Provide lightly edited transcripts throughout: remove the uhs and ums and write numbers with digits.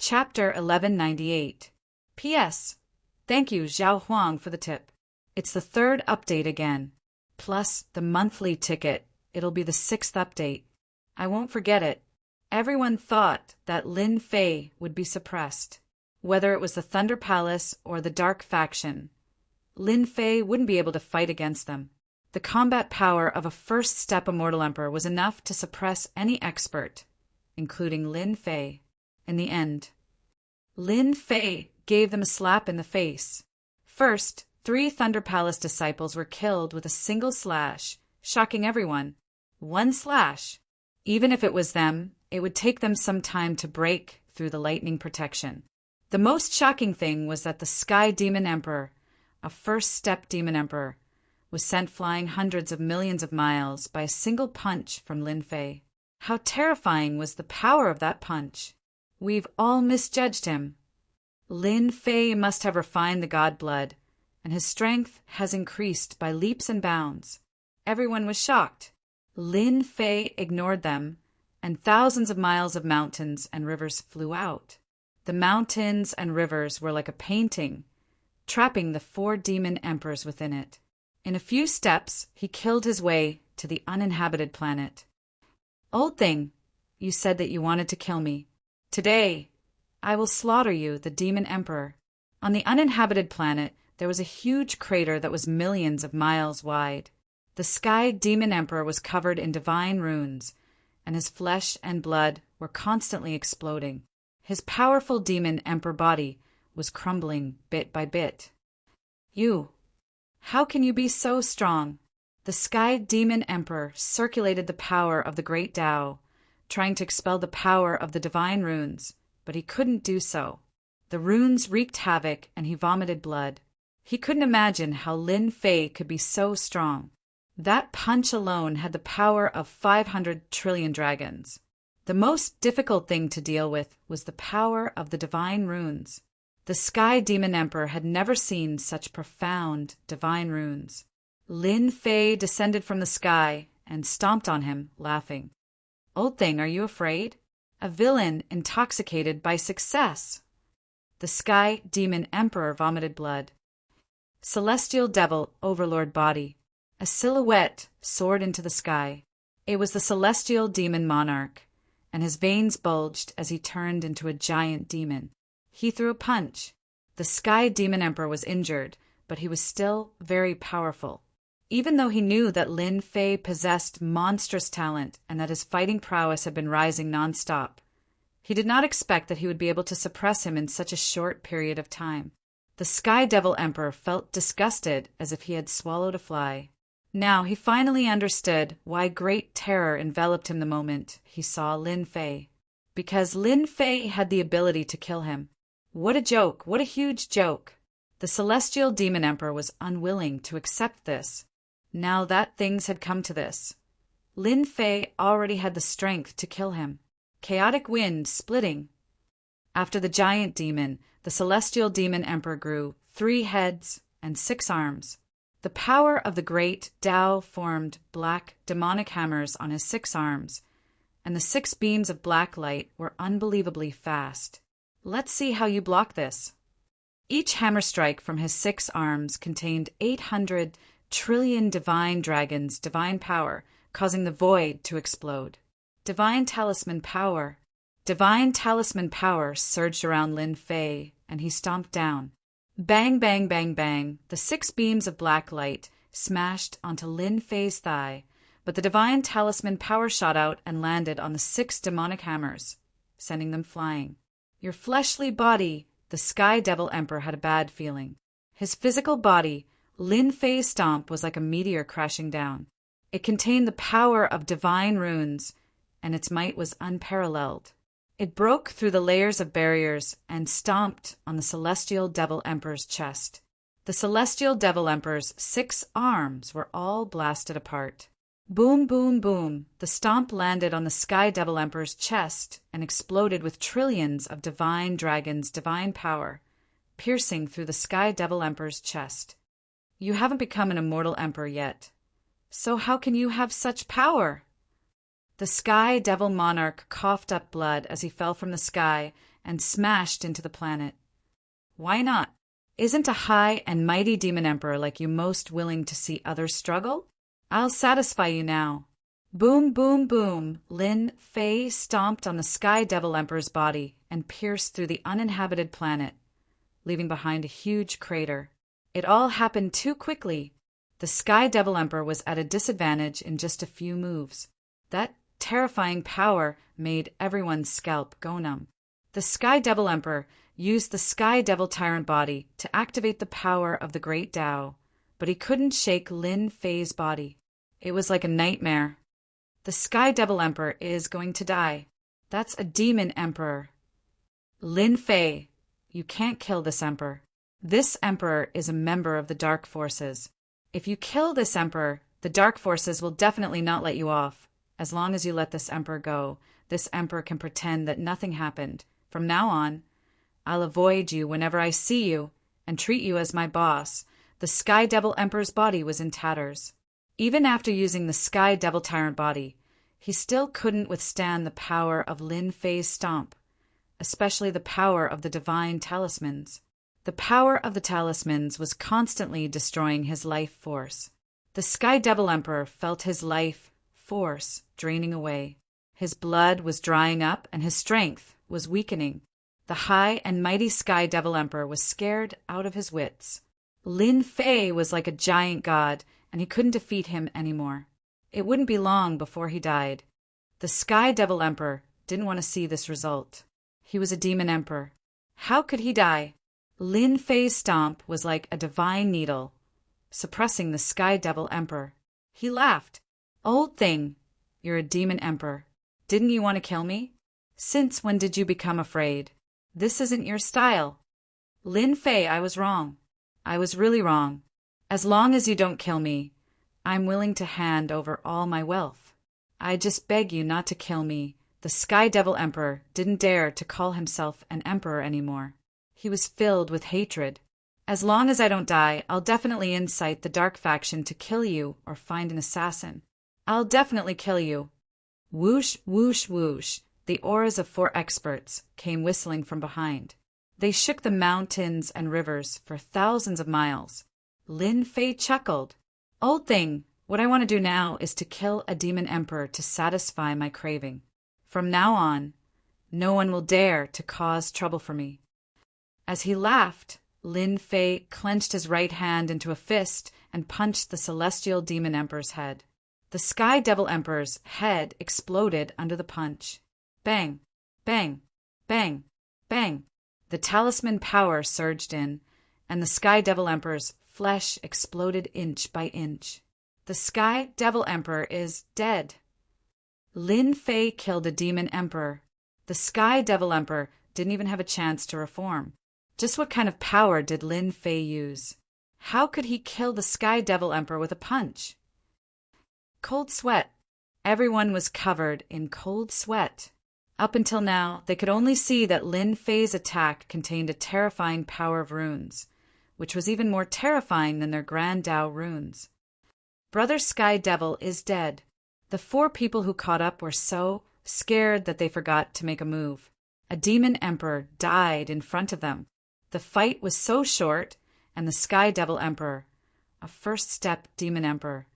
Chapter 1198. P.S. Thank you, Zhao Huang, for the tip. It's the third update again. Plus the monthly ticket. It'll be the sixth update. I won't forget it. Everyone thought that Lin Fei would be suppressed. Whether it was the Thunder Palace or the Dark Faction, Lin Fei wouldn't be able to fight against them. The combat power of a first-step Immortal Emperor was enough to suppress any expert, including Lin Fei. In the end, Lin Fei gave them a slap in the face. First, 3 Thunder Palace disciples were killed with a single slash, shocking everyone. One slash. Even if it was them, it would take them some time to break through the lightning protection. The most shocking thing was that the Sky Demon Emperor, a first-step Demon Emperor, was sent flying hundreds of millions of miles by a single punch from Lin Fei. How terrifying was the power of that punch! We've all misjudged him. Lin Fei must have refined the god blood, and his strength has increased by leaps and bounds. Everyone was shocked. Lin Fei ignored them, and thousands of miles of mountains and rivers flew out. The mountains and rivers were like a painting, trapping the 4 demon emperors within it. In a few steps, he killed his way to the uninhabited planet. Old thing, you said that you wanted to kill me. Today, I will slaughter you, the demon emperor. On the uninhabited planet, there was a huge crater that was millions of miles wide. The Sky Demon Emperor was covered in divine runes, and his flesh and blood were constantly exploding. His powerful demon emperor body was crumbling bit by bit. How can you be so strong? The Sky Demon Emperor circulated the power of the Great Tao, trying to expel the power of the divine runes, but he couldn't do so. The runes wreaked havoc and he vomited blood. He couldn't imagine how Lin Fei could be so strong. That punch alone had the power of 500 trillion dragons. The most difficult thing to deal with was the power of the divine runes. The Sky Demon Emperor had never seen such profound divine runes. Lin Fei descended from the sky and stomped on him, laughing. Old thing, are you afraid? A villain intoxicated by success. The Sky Demon Emperor vomited blood. Celestial Devil Overlord body. A silhouette soared into the sky. It was the Celestial Demon Monarch, and his veins bulged as he turned into a giant demon. He threw a punch. The Sky Demon Emperor was injured, but he was still very powerful. Even though he knew that Lin Fei possessed monstrous talent and that his fighting prowess had been rising non-stop, he did not expect that he would be able to suppress him in such a short period of time. The Sky Devil Emperor felt disgusted, as if he had swallowed a fly. Now he finally understood why great terror enveloped him the moment he saw Lin Fei. Because Lin Fei had the ability to kill him. What a joke! What a huge joke! The Celestial Demon Emperor was unwilling to accept this. Now that things had come to this, Lin Fei already had the strength to kill him. Chaotic wind splitting. After the giant demon, the Celestial Demon Emperor grew 3 heads and 6 arms. The power of the great Tao formed black demonic hammers on his 6 arms, and the 6 beams of black light were unbelievably fast. Let's see how you block this. Each hammer strike from his 6 arms contained 800 trillion divine dragons' divine power, causing the void to explode. Divine talisman power. Divine talisman power surged around Lin Fei, and he stomped down. Bang, bang, bang, bang. The 6 beams of black light smashed onto Lin Fei's thigh, but the divine talisman power shot out and landed on the 6 demonic hammers, sending them flying. Your fleshly body, the Sky Devil Emperor had a bad feeling. His physical body, Lin Fei's stomp, was like a meteor crashing down. It contained the power of divine runes, and its might was unparalleled. It broke through the layers of barriers and stomped on the Celestial Devil Emperor's chest. The Celestial Devil Emperor's 6 arms were all blasted apart. Boom, boom, boom. The stomp landed on the Sky Devil Emperor's chest and exploded with trillions of divine dragons' divine power, piercing through the Sky Devil Emperor's chest. You haven't become an immortal emperor yet. So how can you have such power? The Sky Devil Monarch coughed up blood as he fell from the sky and smashed into the planet. Why not? Isn't a high and mighty demon emperor like you most willing to see others struggle? I'll satisfy you now. Boom, boom, boom, Lin Fei stomped on the Sky Devil Emperor's body and pierced through the uninhabited planet, leaving behind a huge crater. It all happened too quickly. The Sky Devil Emperor was at a disadvantage in just a few moves. That terrifying power made everyone's scalp go numb. The Sky Devil Emperor used the Sky Devil Tyrant body to activate the power of the Great Tao, but he couldn't shake Lin Fei's body. It was like a nightmare. The Sky Devil Emperor is going to die. That's a demon emperor. Lin Fei, you can't kill this emperor. This emperor is a member of the Dark Forces. If you kill this emperor, the Dark Forces will definitely not let you off. As long as you let this emperor go, this emperor can pretend that nothing happened. From now on, I'll avoid you whenever I see you and treat you as my boss. The Sky Devil Emperor's body was in tatters. Even after using the Sky Devil Tyrant body, he still couldn't withstand the power of Lin Fei's stomp, especially the power of the divine talismans. The power of the talismans was constantly destroying his life force. The Sky Devil Emperor felt his life force draining away. His blood was drying up and his strength was weakening. The high and mighty Sky Devil Emperor was scared out of his wits. Lin Fei was like a giant god, and he couldn't defeat him anymore. It wouldn't be long before he died. The Sky Devil Emperor didn't want to see this result. He was a demon emperor. How could he die? Lin Fei's stomp was like a divine needle, suppressing the Sky Devil Emperor. He laughed. Old thing, you're a demon emperor. Didn't you want to kill me? Since when did you become afraid? This isn't your style. Lin Fei, I was wrong. I was really wrong. As long as you don't kill me, I'm willing to hand over all my wealth. I just beg you not to kill me. The Sky Devil Emperor didn't dare to call himself an emperor anymore. He was filled with hatred. As long as I don't die, I'll definitely incite the Dark Faction to kill you or find an assassin. I'll definitely kill you. Whoosh, whoosh, whoosh. The auras of 4 experts came whistling from behind. They shook the mountains and rivers for thousands of miles. Lin Fei chuckled. Old thing, what I want to do now is to kill a demon emperor to satisfy my craving. From now on, no one will dare to cause trouble for me. As he laughed, Lin Fei clenched his right hand into a fist and punched the celestial demon emperor's head. The Sky Devil Emperor's head exploded under the punch. Bang, bang, bang, bang. The talisman power surged in, and the Sky Devil Emperor's flesh exploded inch by inch. The Sky Devil Emperor is dead. Lin Fei killed a demon emperor. The Sky Devil Emperor didn't even have a chance to reform. Just what kind of power did Lin Fei use? How could he kill the Sky Devil Emperor with a punch? Cold sweat. Everyone was covered in cold sweat. Up until now, they could only see that Lin Fei's attack contained a terrifying power of runes, which was even more terrifying than their Grand Tao runes. Brother Sky Devil is dead. The 4 people who caught up were so scared that they forgot to make a move. A demon emperor died in front of them. The fight was so short, and the Sky Devil Emperor, a first-step demon emperor,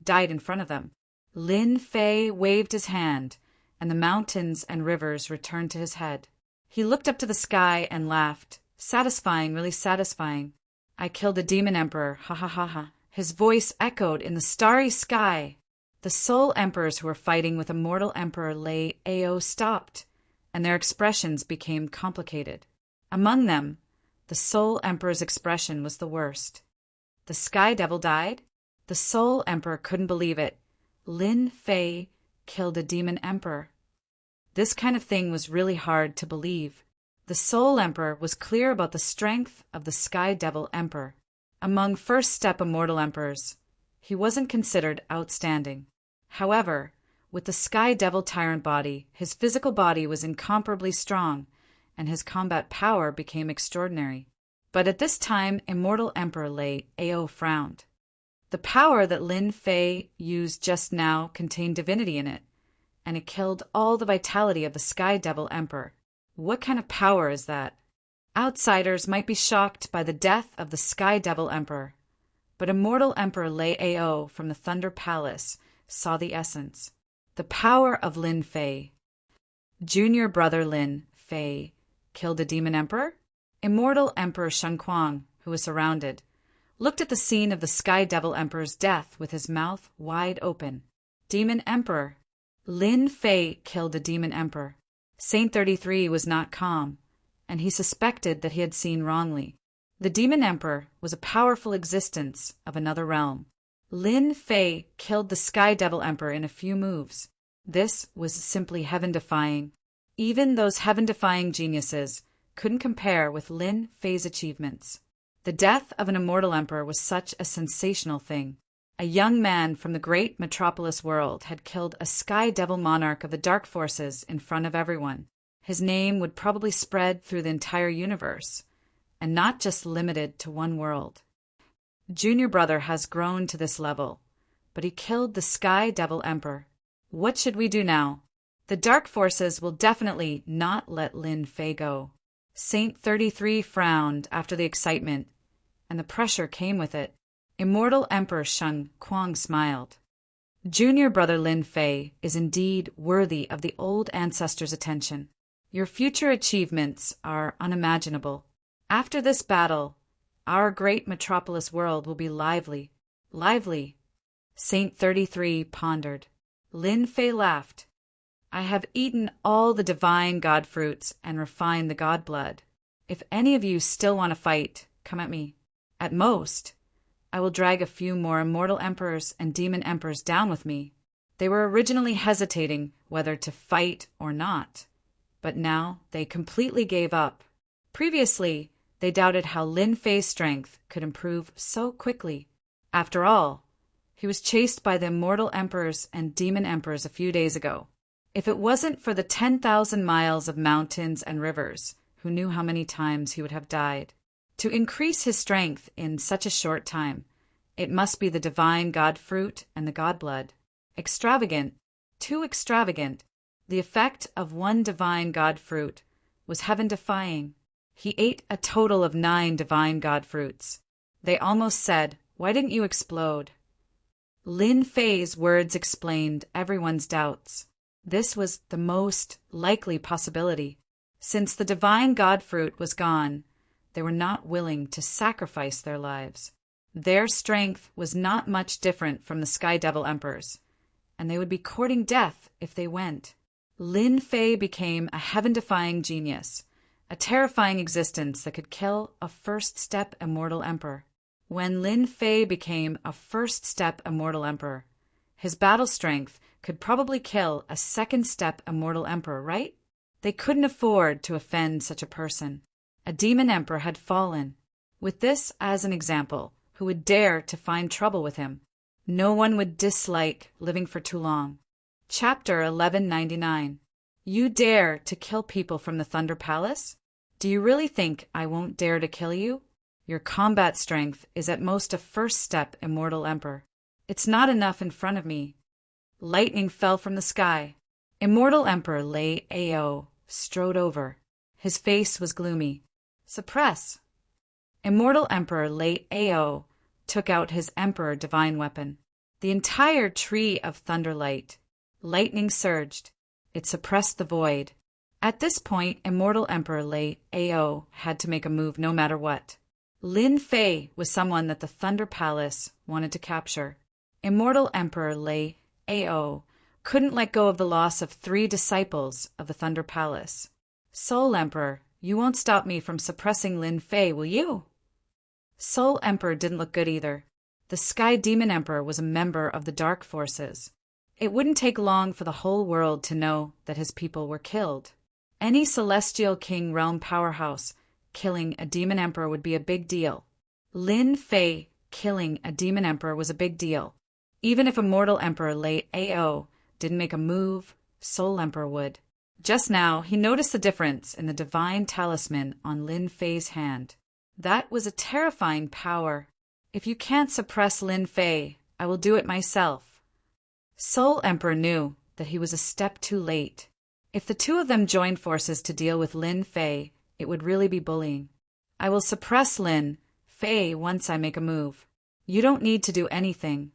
died in front of them. Lin Fei waved his hand, and the mountains and rivers returned to his head. He looked up to the sky and laughed. Satisfying, really satisfying. I killed a demon emperor, ha ha ha ha. His voice echoed in the starry sky. The soul emperors who were fighting with a mortal emperor Lei Ao stopped, and their expressions became complicated. Among them, the soul emperor's expression was the worst. The Sky Devil died? The soul emperor couldn't believe it. Lin Fei killed a demon emperor. This kind of thing was really hard to believe. The Soul Emperor was clear about the strength of the Sky Devil Emperor. Among first-step immortal emperors, he wasn't considered outstanding. However, with the Sky Devil Tyrant body, his physical body was incomparably strong, and his combat power became extraordinary. But at this time, immortal Emperor Lei Ao frowned. The power that Lin Fei used just now contained divinity in it, and it killed all the vitality of the Sky Devil Emperor. What kind of power is that? Outsiders might be shocked by the death of the Sky Devil Emperor, but immortal Emperor Lei Ao from the Thunder Palace saw the essence. The power of Lin Fei. Junior brother Lin Fei killed a demon emperor? Immortal Emperor Shen Kuang, who was surrounded, looked at the scene of the Sky Devil Emperor's death with his mouth wide open. Demon Emperor. Lin Fei killed a demon emperor. Saint 33 was not calm, and he suspected that he had seen wrongly. The demon emperor was a powerful existence of another realm. Lin Fei killed the Sky Devil Emperor in a few moves. This was simply heaven-defying. Even those heaven-defying geniuses couldn't compare with Lin Fei's achievements. The death of an immortal emperor was such a sensational thing. A young man from the great metropolis world had killed a Sky Devil monarch of the dark forces in front of everyone. His name would probably spread through the entire universe, and not just limited to one world. Junior brother has grown to this level, but he killed the Sky Devil Emperor. What should we do now? The dark forces will definitely not let Lin Fei go. Saint 33 frowned after the excitement, and the pressure came with it. Immortal Emperor Shen Kuang smiled. Junior brother Lin Fei is indeed worthy of the old ancestors' attention. Your future achievements are unimaginable. After this battle, our great metropolis world will be lively. Lively. Saint 33 pondered. Lin Fei laughed. I have eaten all the divine god fruits and refined the god blood. If any of you still want to fight, come at me. At most, I will drag a few more immortal emperors and demon emperors down with me. They were originally hesitating whether to fight or not, but now they completely gave up. Previously, they doubted how Lin Fei's strength could improve so quickly. After all, he was chased by the immortal emperors and demon emperors a few days ago. If it wasn't for the 10,000 miles of mountains and rivers, who knew how many times he would have died? To increase his strength in such a short time, it must be the divine god fruit and the god blood. Extravagant, too extravagant. The effect of one divine god fruit was heaven-defying. He ate a total of 9 divine god fruits. They almost said, "Why didn't you explode?" Lin Fei's words explained everyone's doubts. This was the most likely possibility. Since the divine god fruit was gone, they were not willing to sacrifice their lives. Their strength was not much different from the Sky Devil Emperor's, and they would be courting death if they went. Lin Fei became a heaven-defying genius, a terrifying existence that could kill a first-step immortal emperor. When Lin Fei became a first-step immortal emperor, his battle strength could probably kill a second-step immortal emperor, right? They couldn't afford to offend such a person. A demon emperor had fallen. With this as an example, who would dare to find trouble with him? No one would dislike living for too long. Chapter 1199. You dare to kill people from the Thunder Palace? Do you really think I won't dare to kill you? Your combat strength is at most a first-step immortal emperor. It's not enough in front of me. Lightning fell from the sky. Immortal Emperor Lei Ao strode over. His face was gloomy. Suppress. Immortal Emperor Lei Ao took out his Emperor Divine Weapon. The entire tree of thunderlight. Lightning surged. It suppressed the void. At this point, Immortal Emperor Lei Ao had to make a move no matter what. Lin Fei was someone that the Thunder Palace wanted to capture. Immortal Emperor Lei Ao couldn't let go of the loss of 3 disciples of the Thunder Palace. Soul Emperor, you won't stop me from suppressing Lin Fei, will you? Soul Emperor didn't look good either. The Sky Demon Emperor was a member of the Dark Forces. It wouldn't take long for the whole world to know that his people were killed. Any Celestial King Realm powerhouse killing a Demon Emperor would be a big deal. Lin Fei killing a Demon Emperor was a big deal. Even if Immortal Emperor Lei Ao didn't make a move, Soul Emperor would. Just now, he noticed the difference in the divine talisman on Lin Fei's hand. That was a terrifying power. If you can't suppress Lin Fei, I will do it myself. Soul Emperor knew that he was a step too late. If the two of them joined forces to deal with Lin Fei, it would really be bullying. I will suppress Lin Fei once I make a move. You don't need to do anything.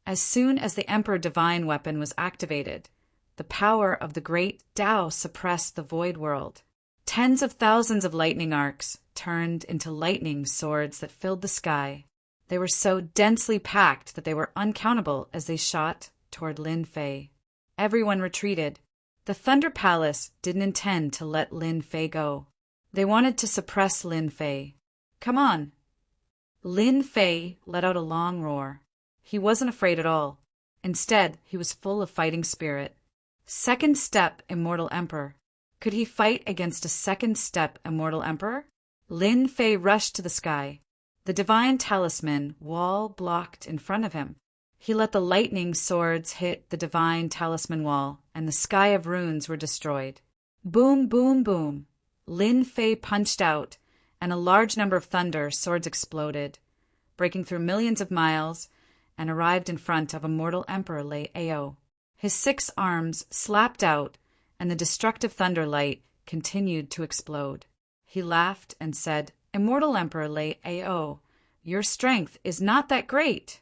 As soon as the Emperor Divine Weapon was activated, the power of the great Tao suppressed the void world. Tens of thousands of lightning arcs turned into lightning swords that filled the sky. They were so densely packed that they were uncountable as they shot toward Lin Fei. Everyone retreated. The Thunder Palace didn't intend to let Lin Fei go. They wanted to suppress Lin Fei. Come on. Lin Fei let out a long roar. He wasn't afraid at all. Instead, he was full of fighting spirit. Second step, Immortal Emperor. Could he fight against a second step Immortal Emperor? Lin Fei rushed to the sky. The divine talisman wall blocked in front of him. He let the lightning swords hit the divine talisman wall, and the sky of runes were destroyed. Boom, boom, boom. Lin Fei punched out, and a large number of thunder swords exploded, breaking through millions of miles, and arrived in front of Immortal Emperor Lei Ao. His 6 arms slapped out, and the destructive thunder light continued to explode. He laughed and said, Immortal Emperor Lei Ao, your strength is not that great.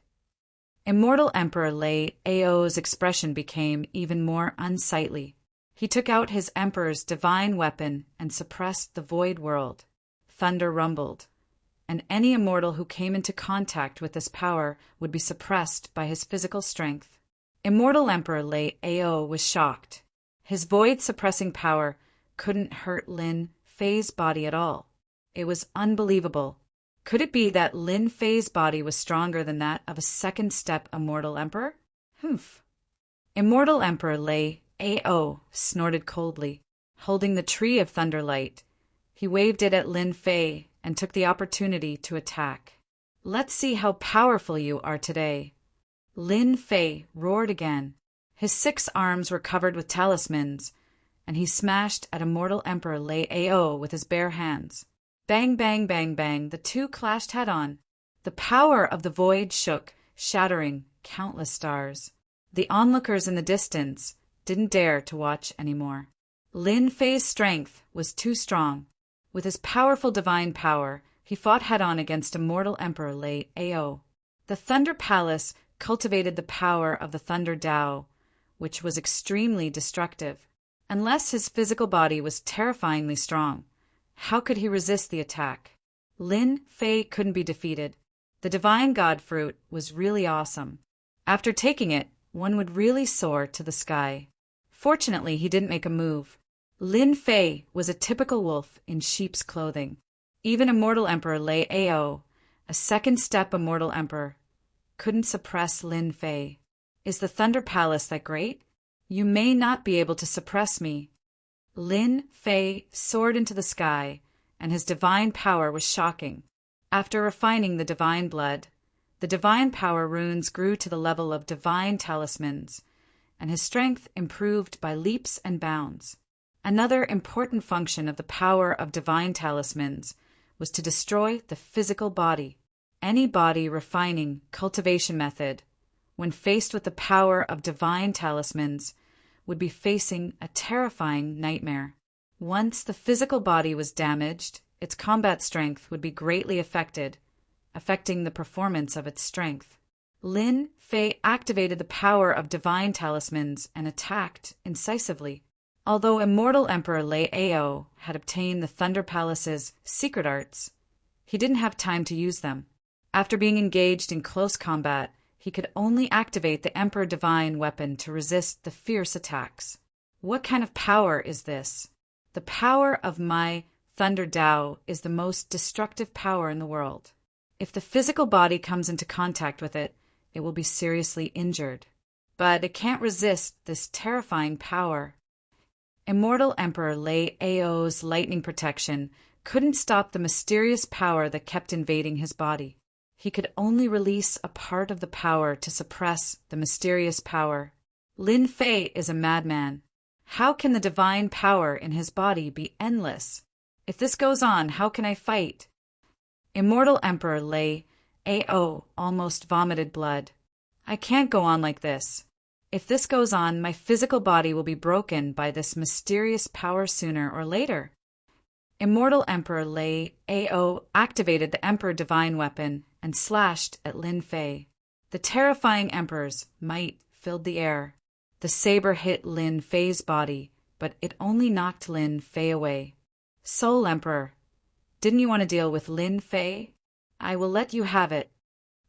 Immortal Emperor Lei Ao's expression became even more unsightly. He took out his emperor's divine weapon and suppressed the void world. Thunder rumbled, and any immortal who came into contact with this power would be suppressed by his physical strength. Immortal Emperor Lei Ao was shocked. His void-suppressing power couldn't hurt Lin Fei's body at all. It was unbelievable. Could it be that Lin Fei's body was stronger than that of a second-step Immortal Emperor? Humph. Immortal Emperor Lei Ao snorted coldly, holding the Tree of Thunderlight. He waved it at Lin Fei and took the opportunity to attack. Let's see how powerful you are today. Lin Fei roared again. His 6 arms were covered with talismans, and he smashed at Immortal Emperor Lei Ao with his bare hands. Bang, bang, bang, bang, the two clashed head-on. The power of the void shook, shattering countless stars. The onlookers in the distance didn't dare to watch anymore. Lin Fei's strength was too strong. With his powerful divine power, he fought head-on against Immortal Emperor Lei Ao. The Thunder Palace cultivated the power of the Thunder Tao, which was extremely destructive. Unless his physical body was terrifyingly strong, how could he resist the attack? Lin Fei couldn't be defeated. The divine god fruit was really awesome. After taking it, one would really soar to the sky. Fortunately, he didn't make a move. Lin Fei was a typical wolf in sheep's clothing. Even Immortal Emperor Lei Ao, a second-step Immortal Emperor, couldn't suppress Lin Fei. Is the Thunder Palace that great? You may not be able to suppress me. Lin Fei soared into the sky, and his divine power was shocking. After refining the divine blood, the divine power runes grew to the level of divine talismans, and his strength improved by leaps and bounds. Another important function of the power of divine talismans was to destroy the physical body. Any body refining cultivation method, when faced with the power of divine talismans, would be facing a terrifying nightmare. Once the physical body was damaged, its combat strength would be greatly affected, affecting the performance of its strength. Lin Fei activated the power of divine talismans and attacked incisively. Although Immortal Emperor Lei Ao had obtained the Thunder Palace's secret arts, he didn't have time to use them. After being engaged in close combat, he could only activate the Emperor Divine Weapon to resist the fierce attacks. What kind of power is this? The power of my Thunder Tao is the most destructive power in the world. If the physical body comes into contact with it, it will be seriously injured. But it can't resist this terrifying power. Immortal Emperor Lei Ao's lightning protection couldn't stop the mysterious power that kept invading his body. He could only release a part of the power to suppress the mysterious power. Lin Fei is a madman. How can the divine power in his body be endless? If this goes on, how can I fight? Immortal Emperor Lei Ao almost vomited blood. I can't go on like this. If this goes on, my physical body will be broken by this mysterious power sooner or later. Immortal Emperor Lei Ao activated the Emperor Divine Weapon and slashed at Lin Fei. The terrifying Emperor's might filled the air. The saber hit Lin Fei's body, but it only knocked Lin Fei away. Soul Emperor, didn't you want to deal with Lin Fei? I will let you have it.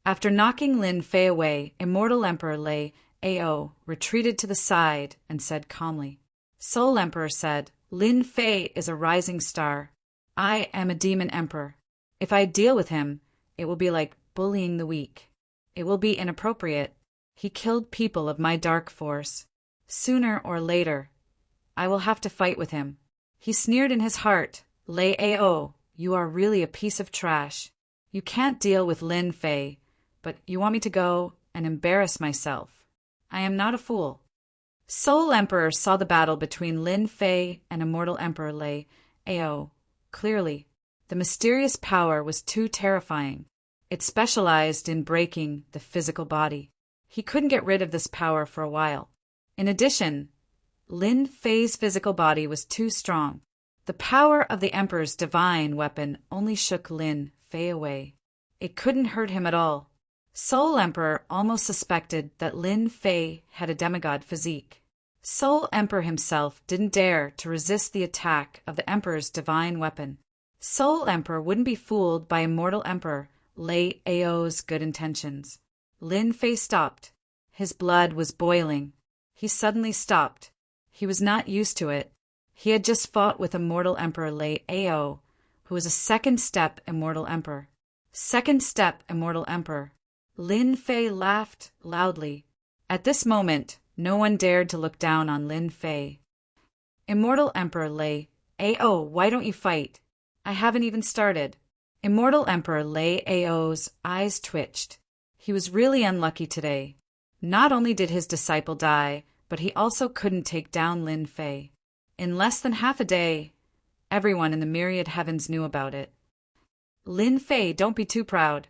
After knocking Lin Fei away, Immortal Emperor Lei Ao retreated to the side and said calmly. Soul Emperor said, Lin Fei is a rising star. I am a demon emperor. If I deal with him, it will be like bullying the weak. It will be inappropriate. He killed people of my dark force. Sooner or later, I will have to fight with him. He sneered in his heart, Lei Ao, you are really a piece of trash. You can't deal with Lin Fei, but you want me to go and embarrass myself. I am not a fool. Soul Emperor saw the battle between Lin Fei and Immortal Emperor Lei Ao clearly. The mysterious power was too terrifying. It specialized in breaking the physical body. He couldn't get rid of this power for a while. In addition, Lin Fei's physical body was too strong. The power of the Emperor's divine weapon only shook Lin Fei away. It couldn't hurt him at all. Soul Emperor almost suspected that Lin Fei had a demigod physique. Soul Emperor himself didn't dare to resist the attack of the Emperor's divine weapon. Soul Emperor wouldn't be fooled by Immortal Emperor Lei Ao's good intentions. Lin Fei stopped. His blood was boiling. He suddenly stopped. He was not used to it. He had just fought with Immortal Emperor Lei Ao, who was a second step Immortal Emperor. Second step Immortal Emperor. Lin Fei laughed loudly. At this moment, no one dared to look down on Lin Fei. Immortal Emperor Lei Ao, why don't you fight? I haven't even started. Immortal Emperor Lei Ao's eyes twitched. He was really unlucky today. Not only did his disciple die, but he also couldn't take down Lin Fei. In less than half a day, everyone in the myriad heavens knew about it. Lin Fei, don't be too proud.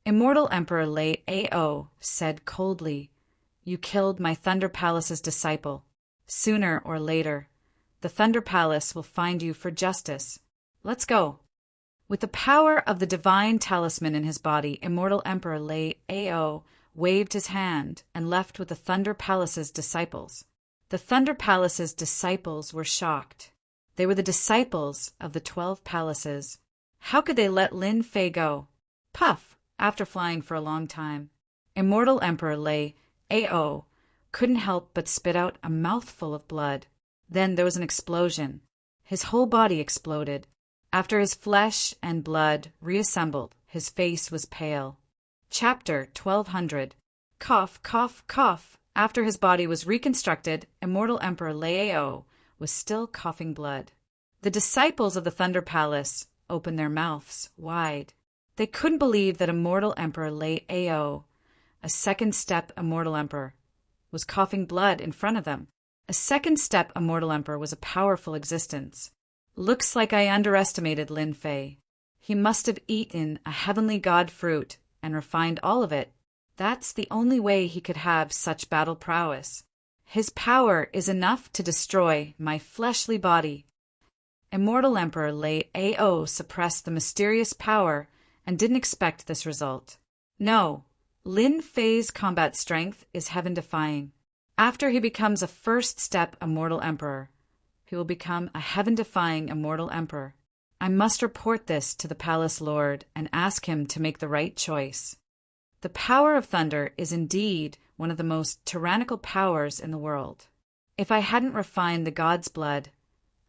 Immortal Emperor Lei Ao said coldly, you killed my Thunder Palace's disciple. Sooner or later, the Thunder Palace will find you for justice. Let's go. With the power of the divine talisman in his body, Immortal Emperor Lei Ao waved his hand and left with the Thunder Palace's disciples. The Thunder Palace's disciples were shocked. They were the disciples of the 12 palaces. How could they let Lin Fei go? Puff, after flying for a long time. Immortal Emperor Lei Ao couldn't help but spit out a mouthful of blood. Then there was an explosion. His whole body exploded. After his flesh and blood reassembled, his face was pale. Chapter 1200. Cough, cough, cough. After his body was reconstructed, Immortal Emperor Lei Ao was still coughing blood. The disciples of the Thunder Palace opened their mouths wide. They couldn't believe that Immortal Emperor Lei Ao, a second step Immortal Emperor, was coughing blood in front of them. A second step Immortal Emperor was a powerful existence. Looks like I underestimated Lin Fei. He must have eaten a heavenly god fruit and refined all of it. That's the only way he could have such battle prowess. His power is enough to destroy my fleshly body. Immortal Emperor Lei Ao suppressed the mysterious power and didn't expect this result. No, Lin Fei's combat strength is heaven-defying. After he becomes a first-step Immortal Emperor, he will become a heaven-defying Immortal Emperor. I must report this to the Palace Lord and ask him to make the right choice. The power of thunder is indeed one of the most tyrannical powers in the world. If I hadn't refined the god's blood,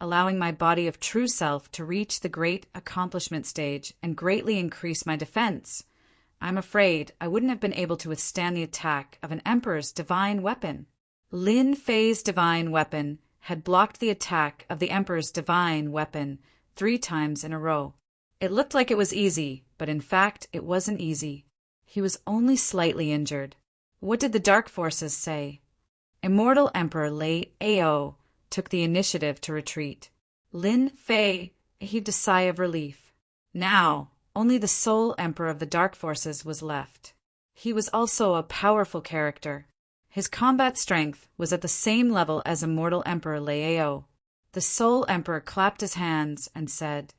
allowing my body of true self to reach the great accomplishment stage and greatly increase my defense, I'm afraid I wouldn't have been able to withstand the attack of an emperor's divine weapon. Lin Fei's divine weapon had blocked the attack of the emperor's divine weapon 3 times in a row. It looked like it was easy, but in fact it wasn't easy. He was only slightly injured. What did the dark forces say? Immortal Emperor Lei Ao took the initiative to retreat. Lin Fei heaved a sigh of relief. Now, only the sole emperor of the dark forces was left. He was also a powerful character. His combat strength was at the same level as immortal Emperor Lao. The Soul Emperor clapped his hands and said,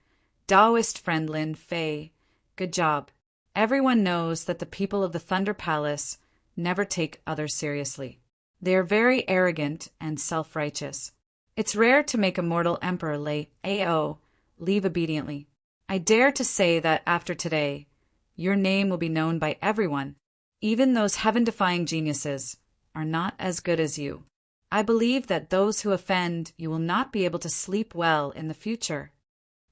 "Taoist friend Lin Fei, good job. Everyone knows that the people of the Thunder Palace never take others seriously. They are very arrogant and self-righteous. It's rare to make immortal Emperor Lao leave obediently. I dare to say that after today, your name will be known by everyone. Even those heaven-defying geniuses are not as good as you. I believe that those who offend you will not be able to sleep well in the future."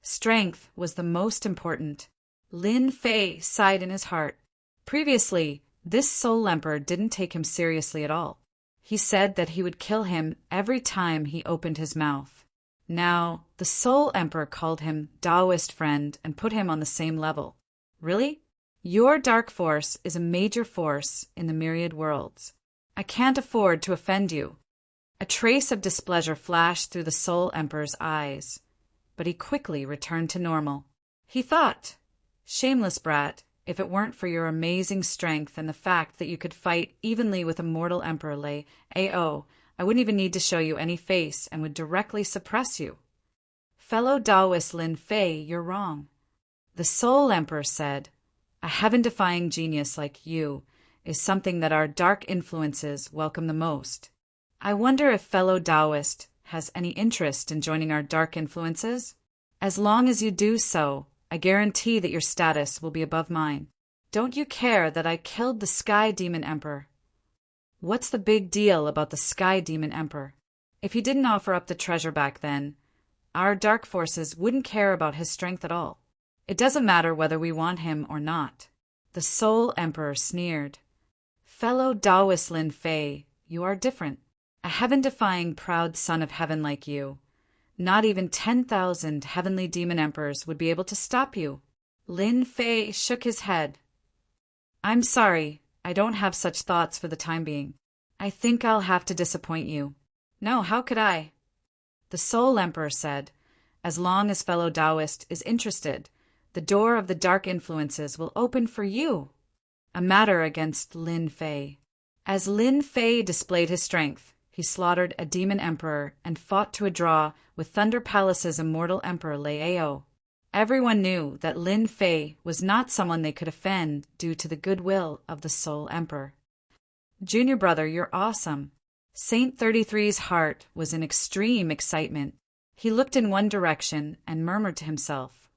Strength was the most important. Lin Fei sighed in his heart. Previously, this Soul Emperor didn't take him seriously at all. He said that he would kill him every time he opened his mouth. Now, the Soul Emperor called him Taoist friend and put him on the same level. Really? Your dark force is a major force in the myriad worlds. I can't afford to offend you. A trace of displeasure flashed through the Soul Emperor's eyes, but he quickly returned to normal. He thought, "Shameless brat, if it weren't for your amazing strength and the fact that you could fight evenly with immortal Emperor Lao, I wouldn't even need to show you any face and would directly suppress you." "Fellow Taoist Lin Fei, you're wrong," the Soul Emperor said. "A heaven-defying genius like you is something that our dark influences welcome the most. I wonder if fellow Taoist has any interest in joining our dark influences? As long as you do so, I guarantee that your status will be above mine. Don't you care that I killed the Sky Demon Emperor?" "What's the big deal about the Sky Demon Emperor? If he didn't offer up the treasure back then, our dark forces wouldn't care about his strength at all. It doesn't matter whether we want him or not." The Soul Emperor sneered. "Fellow Taoist Lin Fei, you are different. A heaven-defying proud son of heaven like you. Not even 10,000 heavenly demon emperors would be able to stop you." Lin Fei shook his head. "I'm sorry, I don't have such thoughts for the time being. I think I'll have to disappoint you." "No, how could I?" The Soul Emperor said, "As long as fellow Taoist is interested, the door of the dark influences will open for you." A matter against Lin Fei. As Lin Fei displayed his strength, he slaughtered a demon emperor and fought to a draw with Thunder Palace's immortal Emperor Lao. Everyone knew that Lin Fei was not someone they could offend due to the goodwill of the Soul Emperor. "Junior brother, you're awesome." Saint 33's heart was in extreme excitement. He looked in one direction and murmured to himself,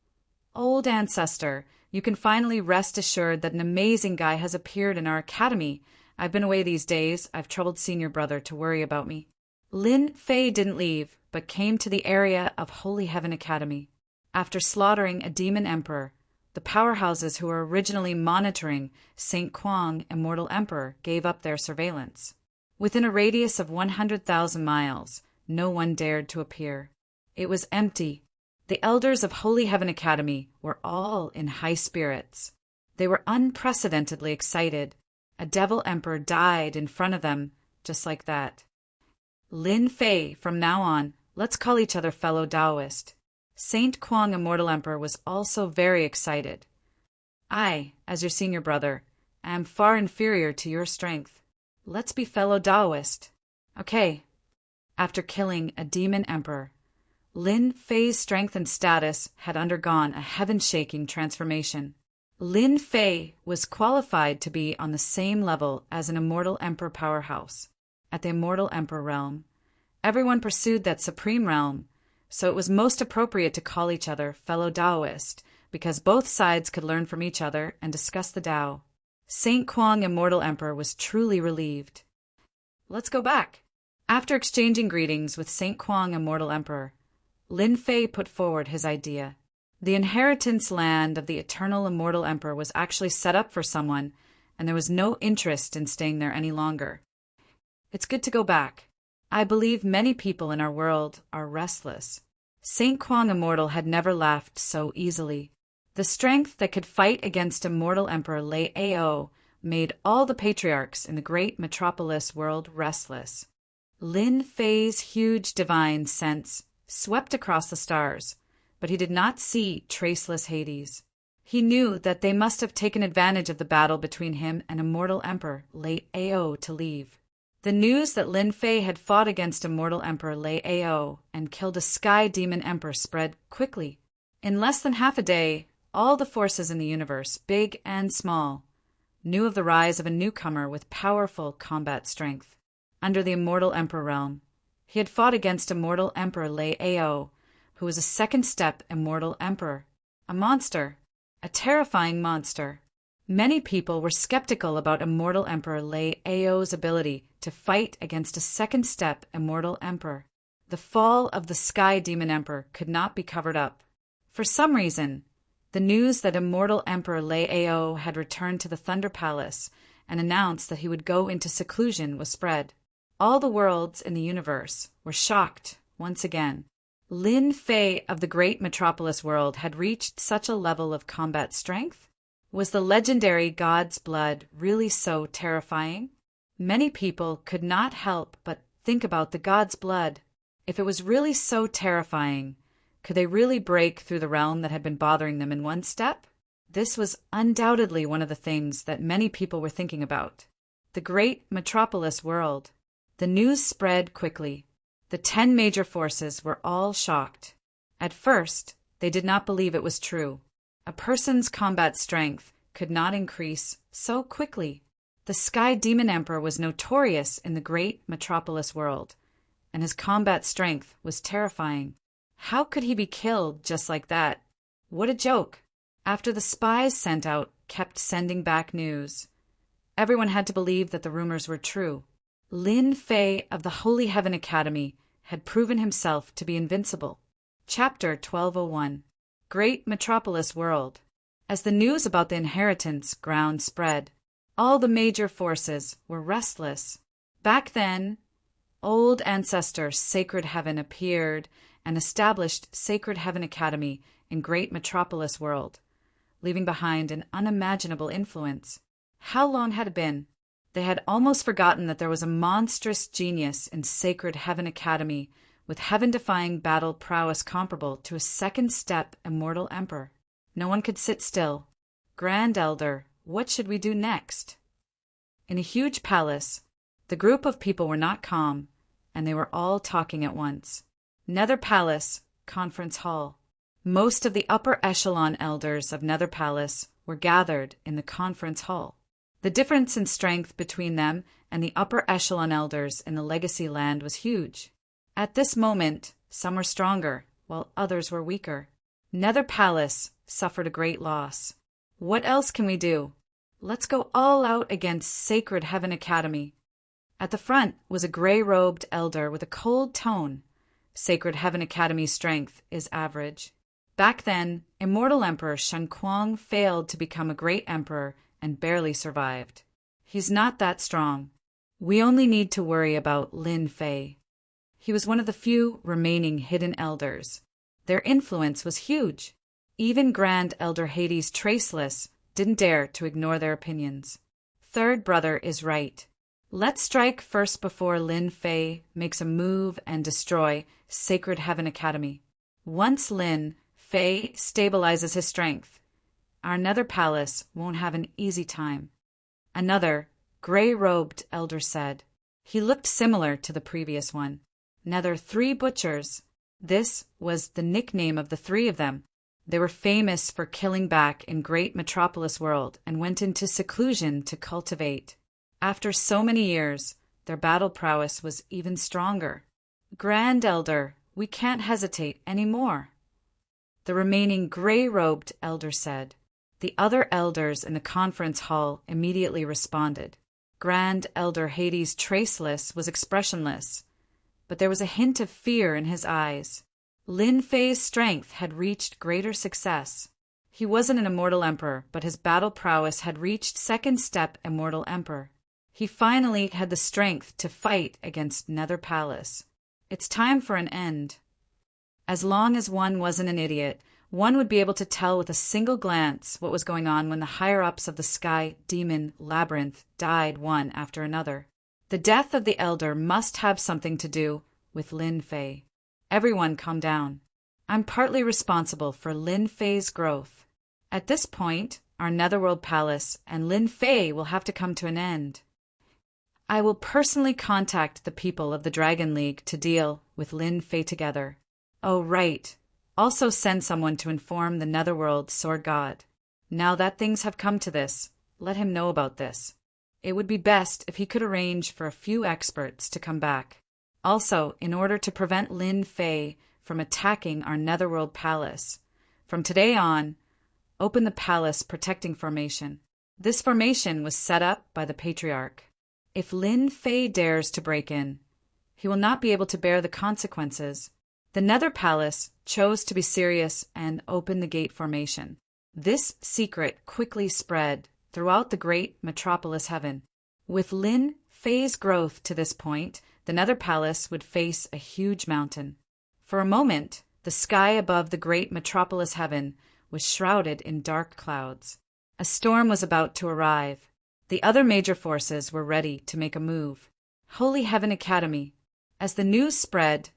"Old ancestor, you can finally rest assured that an amazing guy has appeared in our academy. I've been away these days. I've troubled senior brother to worry about me." Lin Fei didn't leave, but came to the area of Holy Heaven Academy. After slaughtering a demon emperor, the powerhouses who were originally monitoring Saint Kuang, immortal emperor, gave up their surveillance. Within a radius of 100,000 miles, no one dared to appear. It was empty. The elders of Holy Heaven Academy were all in high spirits. They were unprecedentedly excited. A devil emperor died in front of them, just like that. "Lin Fei, from now on, let's call each other fellow Taoist." Saint Kuang, immortal emperor, was also very excited. "I, as your senior brother, am far inferior to your strength. Let's be fellow Taoist." "Okay." After killing a demon emperor, Lin Fei's strength and status had undergone a heaven-shaking transformation. Lin Fei was qualified to be on the same level as an immortal emperor powerhouse. At the immortal emperor realm, everyone pursued that supreme realm, so it was most appropriate to call each other fellow Taoist, because both sides could learn from each other and discuss the Tao. Saint Kuang, immortal emperor, was truly relieved. "Let's go back." After exchanging greetings with Saint Kuang, immortal emperor, Lin Fei put forward his idea. The inheritance land of the eternal immortal emperor was actually set up for someone, and there was no interest in staying there any longer. "It's good to go back. I believe many people in our world are restless." Saint Kuang, immortal, had never laughed so easily. The strength that could fight against immortal Emperor Lao made all the patriarchs in the great metropolis world restless. Lin Fei's huge divine sense swept across the stars, but he did not see traceless Hades. He knew that they must have taken advantage of the battle between him and immortal Emperor Lao to leave. The news that Lin Fei had fought against immortal Emperor Lei Ao and killed a sky demon emperor spread quickly. In less than half a day, all the forces in the universe, big and small, knew of the rise of a newcomer with powerful combat strength. Under the immortal emperor realm, he had fought against immortal Emperor Lei Ao, who was a second-step immortal emperor. A monster. A terrifying monster. Many people were skeptical about immortal Emperor Lei Ao's ability to fight against a second-step immortal emperor. The fall of the Sky Demon Emperor could not be covered up. For some reason, the news that immortal Emperor Lei Ao had returned to the Thunder Palace and announced that he would go into seclusion was spread. All the worlds in the universe were shocked once again. Lin Fei of the great metropolis world had reached such a level of combat strength? Was the legendary god's blood really so terrifying? Many people could not help but think about the god's blood. If it was really so terrifying, could they really break through the realm that had been bothering them in one step? This was undoubtedly one of the things that many people were thinking about. The great metropolis world. The news spread quickly. The 10 major forces were all shocked. At first, they did not believe it was true. A person's combat strength could not increase so quickly. The Sky Demon Emperor was notorious in the great metropolis world, and his combat strength was terrifying. How could he be killed just like that? What a joke! After the spies sent out kept sending back news, everyone had to believe that the rumors were true. Lin Fei of the Holy Heaven Academy had proven himself to be invincible. Chapter 1201. Great Metropolis World. As the news about the inheritance ground spread, all the major forces were restless. Back then, old ancestor Sacred Heaven appeared and established Sacred Heaven Academy in Great Metropolis World, leaving behind an unimaginable influence. How long had it been? They had almost forgotten that there was a monstrous genius in Sacred Heaven Academy with heaven-defying battle prowess comparable to a second-step immortal emperor. No one could sit still. Grand Elder, what should we do next? In a huge palace, the group of people were not calm, and they were all talking at once. Nether Palace, Conference Hall. Most of the upper echelon elders of Nether Palace were gathered in the conference hall. The difference in strength between them and the upper echelon elders in the Legacy Land was huge. At this moment, some were stronger, while others were weaker. Nether Palace suffered a great loss. What else can we do? Let's go all out against Sacred Heaven Academy. At the front was a gray-robed elder with a cold tone. Sacred Heaven Academy's strength is average. Back then, Immortal Emperor Shen Kuang failed to become a great emperor and barely survived. He's not that strong. We only need to worry about Lin Fei. He was one of the few remaining hidden elders. Their influence was huge. Even Grand Elder Hades Traceless didn't dare to ignore their opinions. Third brother is right. Let's strike first before Lin Fei makes a move and destroy Sacred Heaven Academy. Once Lin Fei stabilizes his strength, our Nether Palace won't have an easy time. Another, gray-robed elder said. He looked similar to the previous one. Nether Three Butchers. This was the nickname of the three of them. They were famous for killing back in Great Metropolis World and went into seclusion to cultivate. After so many years, their battle prowess was even stronger. Grand Elder, we can't hesitate any more. The remaining gray-robed elder said. The other elders in the conference hall immediately responded. Grand Elder Hades Traceless was expressionless, but there was a hint of fear in his eyes. Lin Fei's strength had reached greater success. He wasn't an immortal emperor, but his battle prowess had reached second-step immortal emperor. He finally had the strength to fight against Nether Palace. It's time for an end. As long as one wasn't an idiot, one would be able to tell with a single glance what was going on when the higher-ups of the Sky Demon Labyrinth died one after another. The death of the Elder must have something to do with Lin Fei. Everyone calm down. I'm partly responsible for Lin Fei's growth. At this point, our Netherworld Palace and Lin Fei will have to come to an end. I will personally contact the people of the Dragon League to deal with Lin Fei together. Oh, right. Also send someone to inform the Netherworld Sword God. Now that things have come to this, let him know about this. It would be best if he could arrange for a few experts to come back. Also, in order to prevent Lin Fei from attacking our Netherworld Palace, from today on, open the Palace Protecting Formation. This formation was set up by the Patriarch. If Lin Fei dares to break in, he will not be able to bear the consequences. The Nether Palace chose to be serious and open the gate formation. This secret quickly spread throughout the great metropolis heaven. With Lin Fei's growth to this point, the Nether Palace would face a huge mountain. For a moment, the sky above the great metropolis heaven was shrouded in dark clouds. A storm was about to arrive. The other major forces were ready to make a move. Holy Heaven Academy. As the news spread,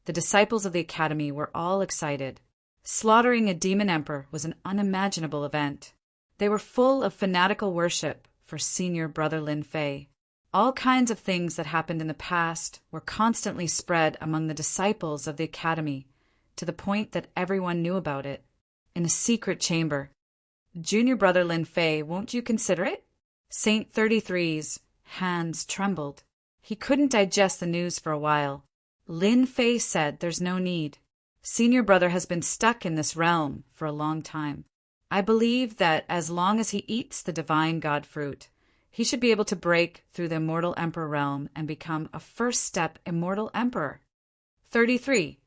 the disciples of the Academy were all excited. Slaughtering a demon emperor was an unimaginable event. They were full of fanatical worship for senior brother Lin Fei. All kinds of things that happened in the past were constantly spread among the disciples of the Academy, to the point that everyone knew about it. In a secret chamber. Junior brother Lin Fei, won't you consider it? Saint 33's hands trembled. He couldn't digest the news for a while. Lin Fei said there's no need. Senior brother has been stuck in this realm for a long time. I believe that as long as he eats the divine god fruit, he should be able to break through the immortal emperor realm and become a first-step immortal emperor. 33.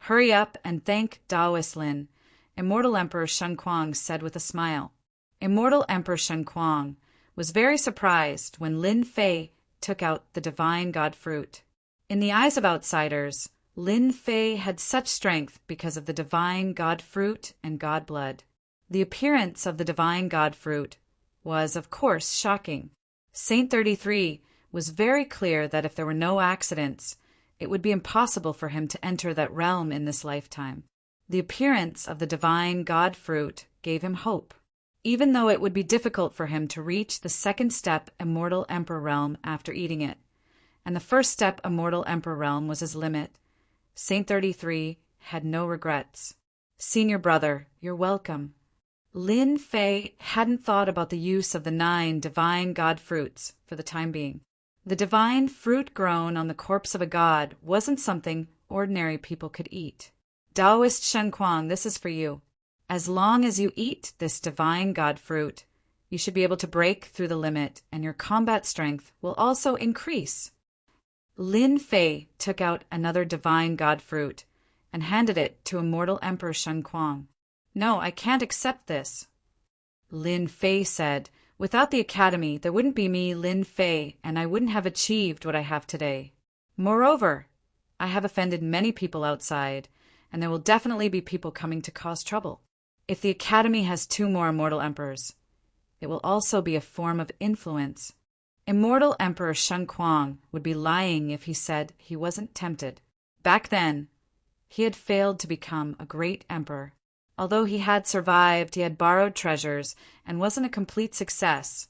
Hurry up and thank Taoist Lin, Immortal Emperor Shen Kuang said with a smile. Immortal Emperor Shen Kuang was very surprised when Lin Fei took out the divine god fruit. In the eyes of outsiders, Lin Fei had such strength because of the divine god fruit and god blood. The appearance of the divine god fruit was, of course, shocking. Saint 33 was very clear that if there were no accidents, it would be impossible for him to enter that realm in this lifetime. The appearance of the divine god fruit gave him hope, even though it would be difficult for him to reach the second step immortal emperor realm after eating it. And the first step immortal emperor realm was his limit. Saint 33 had no regrets. Senior brother, you're welcome. Lin Fei hadn't thought about the use of the 9 divine god fruits for the time being. The divine fruit grown on the corpse of a god wasn't something ordinary people could eat. Taoist Shen Kuang, this is for you. As long as you eat this divine god fruit, you should be able to break through the limit, and your combat strength will also increase. Lin Fei took out another divine god fruit and handed it to Immortal Emperor Shen Kuang. No, I can't accept this. Lin Fei said, without the Academy, there wouldn't be me, Lin Fei, and I wouldn't have achieved what I have today. Moreover, I have offended many people outside, and there will definitely be people coming to cause trouble. If the Academy has 2 more Immortal Emperors, it will also be a form of influence. Immortal Emperor Shen Kuang would be lying if he said he wasn't tempted. Back then, he had failed to become a great emperor. Although he had survived, he had borrowed treasures and wasn't a complete success,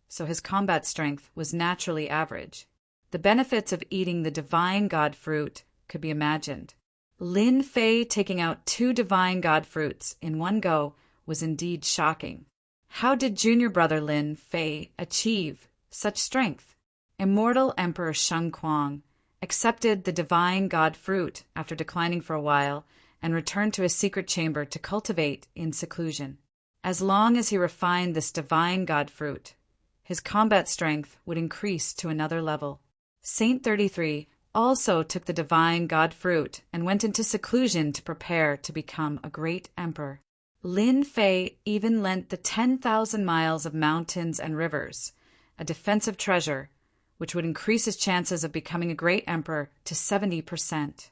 so his combat strength was naturally average. The benefits of eating the divine god fruit could be imagined. Lin Fei taking out 2 divine god fruits in one go was indeed shocking. How did junior brother Lin Fei achieve such strength? Immortal Emperor Shen Kuang accepted the divine god fruit after declining for a while and returned to his secret chamber to cultivate in seclusion. As long as he refined this divine god fruit, his combat strength would increase to another level. Saint 33 also took the divine god fruit and went into seclusion to prepare to become a great emperor. Lin Fei even lent the 10,000 miles of mountains and rivers, a defensive treasure, which would increase his chances of becoming a great emperor to 70%.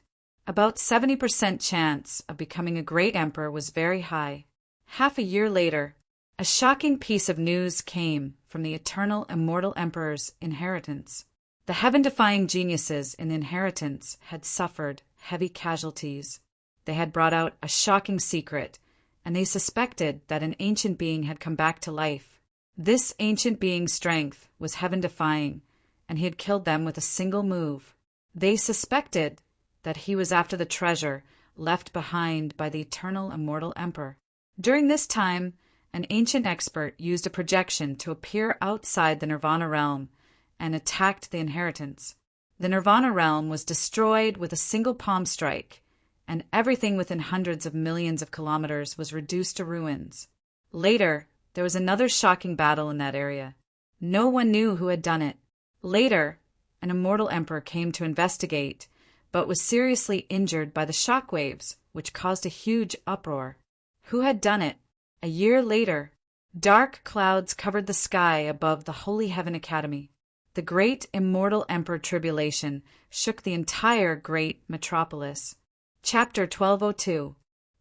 About 70% chance of becoming a great emperor was very high. Half a year later, a shocking piece of news came from the eternal immortal emperor's inheritance. The heaven-defying geniuses in the inheritance had suffered heavy casualties. They had brought out a shocking secret, and they suspected that an ancient being had come back to life. This ancient being's strength was heaven-defying, and he had killed them with a single move. They suspected that he was after the treasure left behind by the eternal immortal emperor. During this time, an ancient expert used a projection to appear outside the Nirvana realm and attacked the inheritance. The Nirvana realm was destroyed with a single palm strike, and everything within hundreds of millions of kilometers was reduced to ruins. Later, there was another shocking battle in that area. No one knew who had done it. Later, an immortal emperor came to investigate, but was seriously injured by the shock waves, which caused a huge uproar. Who had done it? A year later, dark clouds covered the sky above the Holy Heaven Academy. The great immortal emperor tribulation shook the entire great metropolis. Chapter 1202.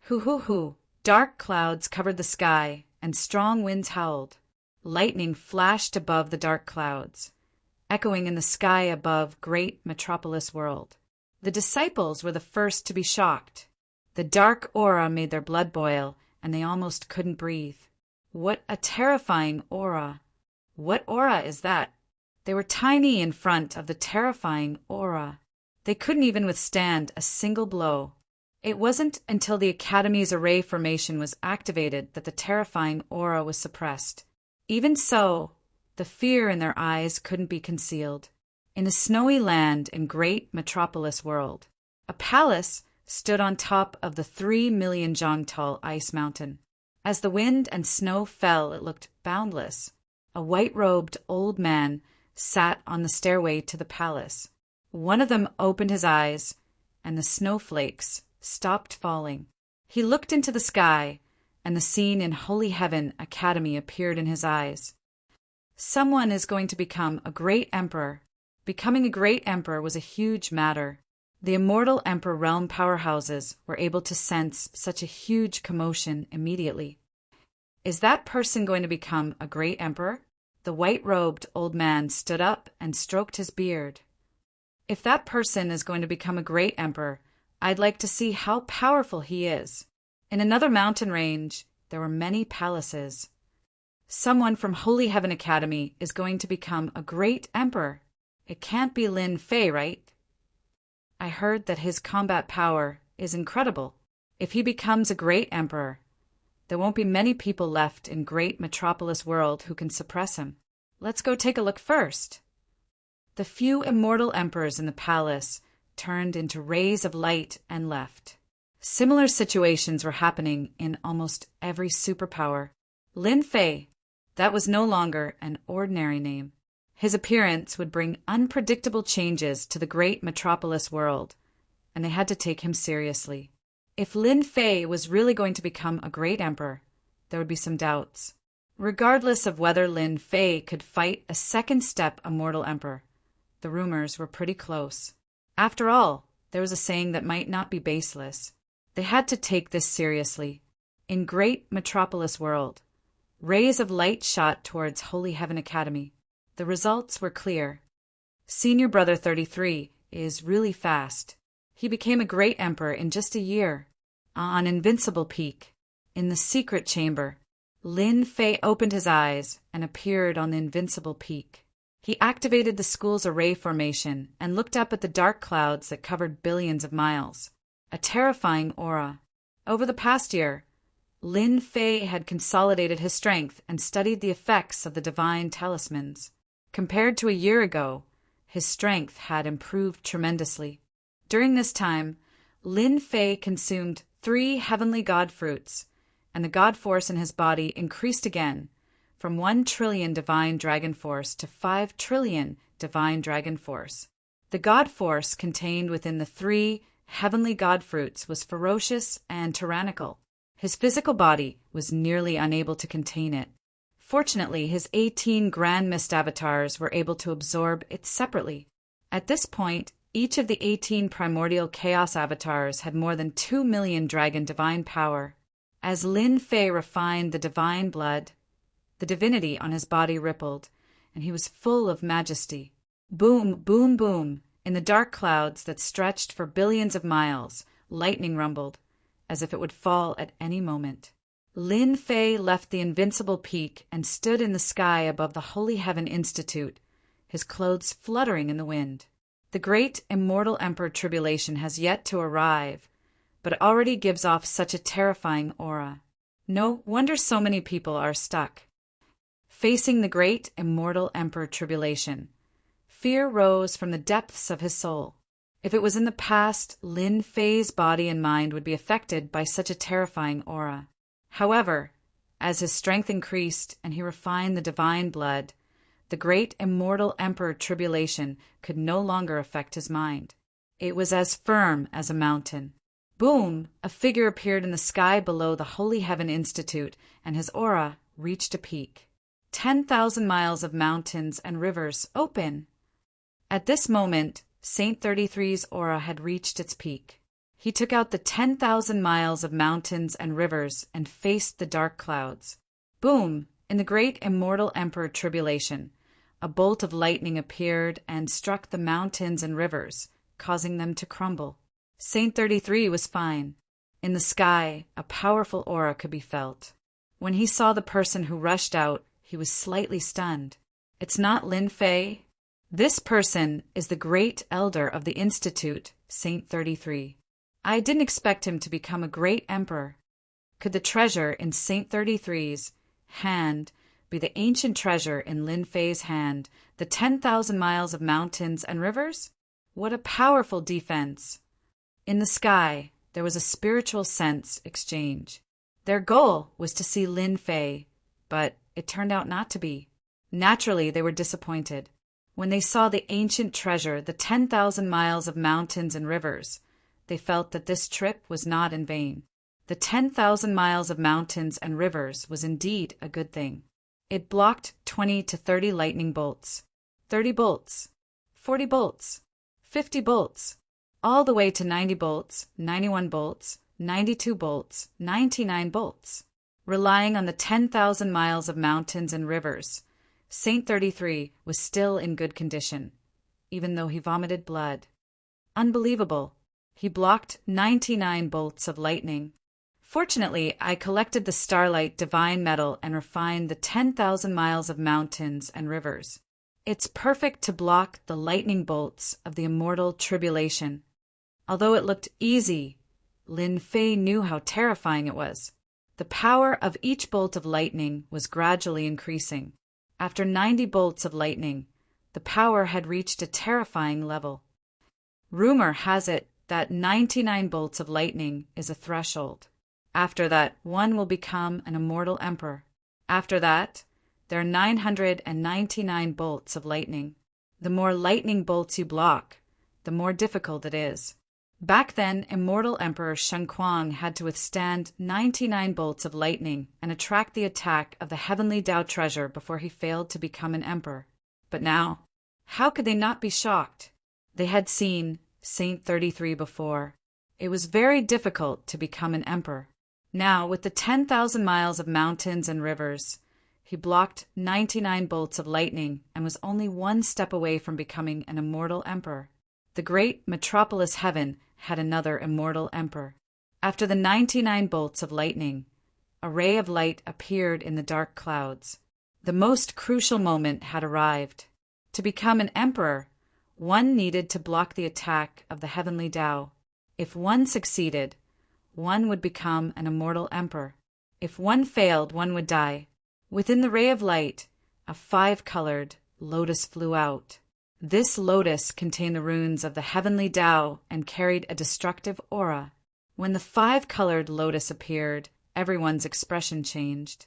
Hoo. Dark clouds covered the sky, and strong winds howled. Lightning flashed above the dark clouds, echoing in the sky above great metropolis world. The disciples were the first to be shocked. The dark aura made their blood boil, and they almost couldn't breathe. What a terrifying aura! What aura is that? They were tiny in front of the terrifying aura. They couldn't even withstand a single blow. It wasn't until the Academy's array formation was activated that the terrifying aura was suppressed. Even so, the fear in their eyes couldn't be concealed. In a snowy land in great metropolis world, a palace stood on top of the 3 million jong tall ice mountain. As the wind and snow fell, it looked boundless. A white-robed old man sat on the stairway to the palace. One of them opened his eyes, and the snowflakes stopped falling. He looked into the sky, and the scene in Holy Heaven Academy appeared in his eyes. Someone is going to become a great emperor. Becoming a great emperor was a huge matter. The immortal emperor realm powerhouses were able to sense such a huge commotion immediately. Is that person going to become a great emperor? The white-robed old man stood up and stroked his beard. If that person is going to become a great emperor, I'd like to see how powerful he is. In another mountain range, there were many palaces. Someone from Holy Heaven Academy is going to become a great emperor. It can't be Lin Fei, right? I heard that his combat power is incredible. If he becomes a great emperor, there won't be many people left in great metropolis world who can suppress him. Let's go take a look first. The few immortal emperors in the palace turned into rays of light and left. Similar situations were happening in almost every superpower. Lin Fei, that was no longer an ordinary name. His appearance would bring unpredictable changes to the great metropolis world, and they had to take him seriously. If Lin Fei was really going to become a great emperor, there would be some doubts. Regardless of whether Lin Fei could fight a second-step immortal emperor, the rumors were pretty close. After all, there was a saying that might not be baseless. They had to take this seriously. In great metropolis world, rays of light shot towards Holy Heaven Academy. The results were clear. Senior Brother 33 is really fast. He became a great emperor in just a year. On Invincible Peak, in the secret chamber, Lin Fei opened his eyes and appeared on the Invincible Peak. He activated the school's array formation and looked up at the dark clouds that covered billions of miles. A terrifying aura. Over the past year, Lin Fei had consolidated his strength and studied the effects of the divine talismans. Compared to a year ago, his strength had improved tremendously. During this time, Lin Fei consumed 3 heavenly god fruits, and the god force in his body increased again, from 1 trillion divine dragon force to 5 trillion divine dragon force. The god force contained within the 3 heavenly god fruits was ferocious and tyrannical. His physical body was nearly unable to contain it. Fortunately, his 18 Grand Mist avatars were able to absorb it separately. At this point, each of the 18 primordial chaos avatars had more than 2 million dragon divine power. As Lin Fei refined the divine blood, the divinity on his body rippled, and he was full of majesty. Boom, boom, boom. In the dark clouds that stretched for billions of miles, lightning rumbled, as if it would fall at any moment. Lin Fei left the Invincible Peak and stood in the sky above the Holy Heaven Institute, his clothes fluttering in the wind. The great immortal Emperor Tribulation has yet to arrive, but it already gives off such a terrifying aura. No wonder so many people are stuck. Facing the great immortal Emperor Tribulation, fear rose from the depths of his soul. If it was in the past, Lin Fei's body and mind would be affected by such a terrifying aura. However, as his strength increased and he refined the divine blood, the great immortal Emperor Tribulation could no longer affect his mind. It was as firm as a mountain. Boom! A figure appeared in the sky below the Holy Heaven Institute, and his aura reached a peak. 10,000 miles of mountains and rivers open. At this moment, Saint 33's aura had reached its peak. He took out the 10,000 miles of mountains and rivers and faced the dark clouds. Boom! In the great immortal Emperor Tribulation, a bolt of lightning appeared and struck the mountains and rivers, causing them to crumble. Saint 33 was fine. In the sky, a powerful aura could be felt. When he saw the person who rushed out, he was slightly stunned. It's not Lin Fei. This person is the great elder of the Institute, Saint 33. I didn't expect him to become a great emperor. Could the treasure in Saint 33's hand be the ancient treasure in Lin Fei's hand, the 10,000 miles of mountains and rivers? What a powerful defense! In the sky, there was a spiritual sense exchange. Their goal was to see Lin Fei, but it turned out not to be. Naturally, they were disappointed. When they saw the ancient treasure, the 10,000 miles of mountains and rivers, they felt that this trip was not in vain. The 10,000 miles of mountains and rivers was indeed a good thing. It blocked 20 to 30 lightning bolts, 30 bolts, 40 bolts, 50 bolts, all the way to 90 bolts, 91 bolts, 92 bolts, 99 bolts. Relying on the 10,000 miles of mountains and rivers, Saint 33 was still in good condition, even though he vomited blood. Unbelievable. He blocked 99 bolts of lightning. Fortunately, I collected the starlight divine metal and refined the 10,000 miles of mountains and rivers. It's perfect to block the lightning bolts of the immortal tribulation. Although it looked easy, Lin Fei knew how terrifying it was. The power of each bolt of lightning was gradually increasing. After 90 bolts of lightning, the power had reached a terrifying level. Rumor has it that 99 bolts of lightning is a threshold. After that, one will become an immortal emperor. After that, there are 999 bolts of lightning. The more lightning bolts you block, the more difficult it is. Back then, immortal Emperor Shen Kuang had to withstand 99 bolts of lightning and attract the attack of the heavenly Tao treasure before he failed to become an emperor. But now, how could they not be shocked? They had seen Saint 33 before. It was very difficult to become an emperor. Now, with the 10,000 miles of mountains and rivers, he blocked 99 bolts of lightning and was only one step away from becoming an immortal emperor. The great metropolis heaven had another immortal emperor. After the 99 bolts of lightning, a ray of light appeared in the dark clouds. The most crucial moment had arrived. To become an emperor, one needed to block the attack of the heavenly Tao. If one succeeded, one would become an immortal emperor. If one failed, one would die. Within the ray of light, a 5-colored lotus flew out. This lotus contained the runes of the heavenly Tao and carried a destructive aura. When the 5-colored lotus appeared, everyone's expression changed.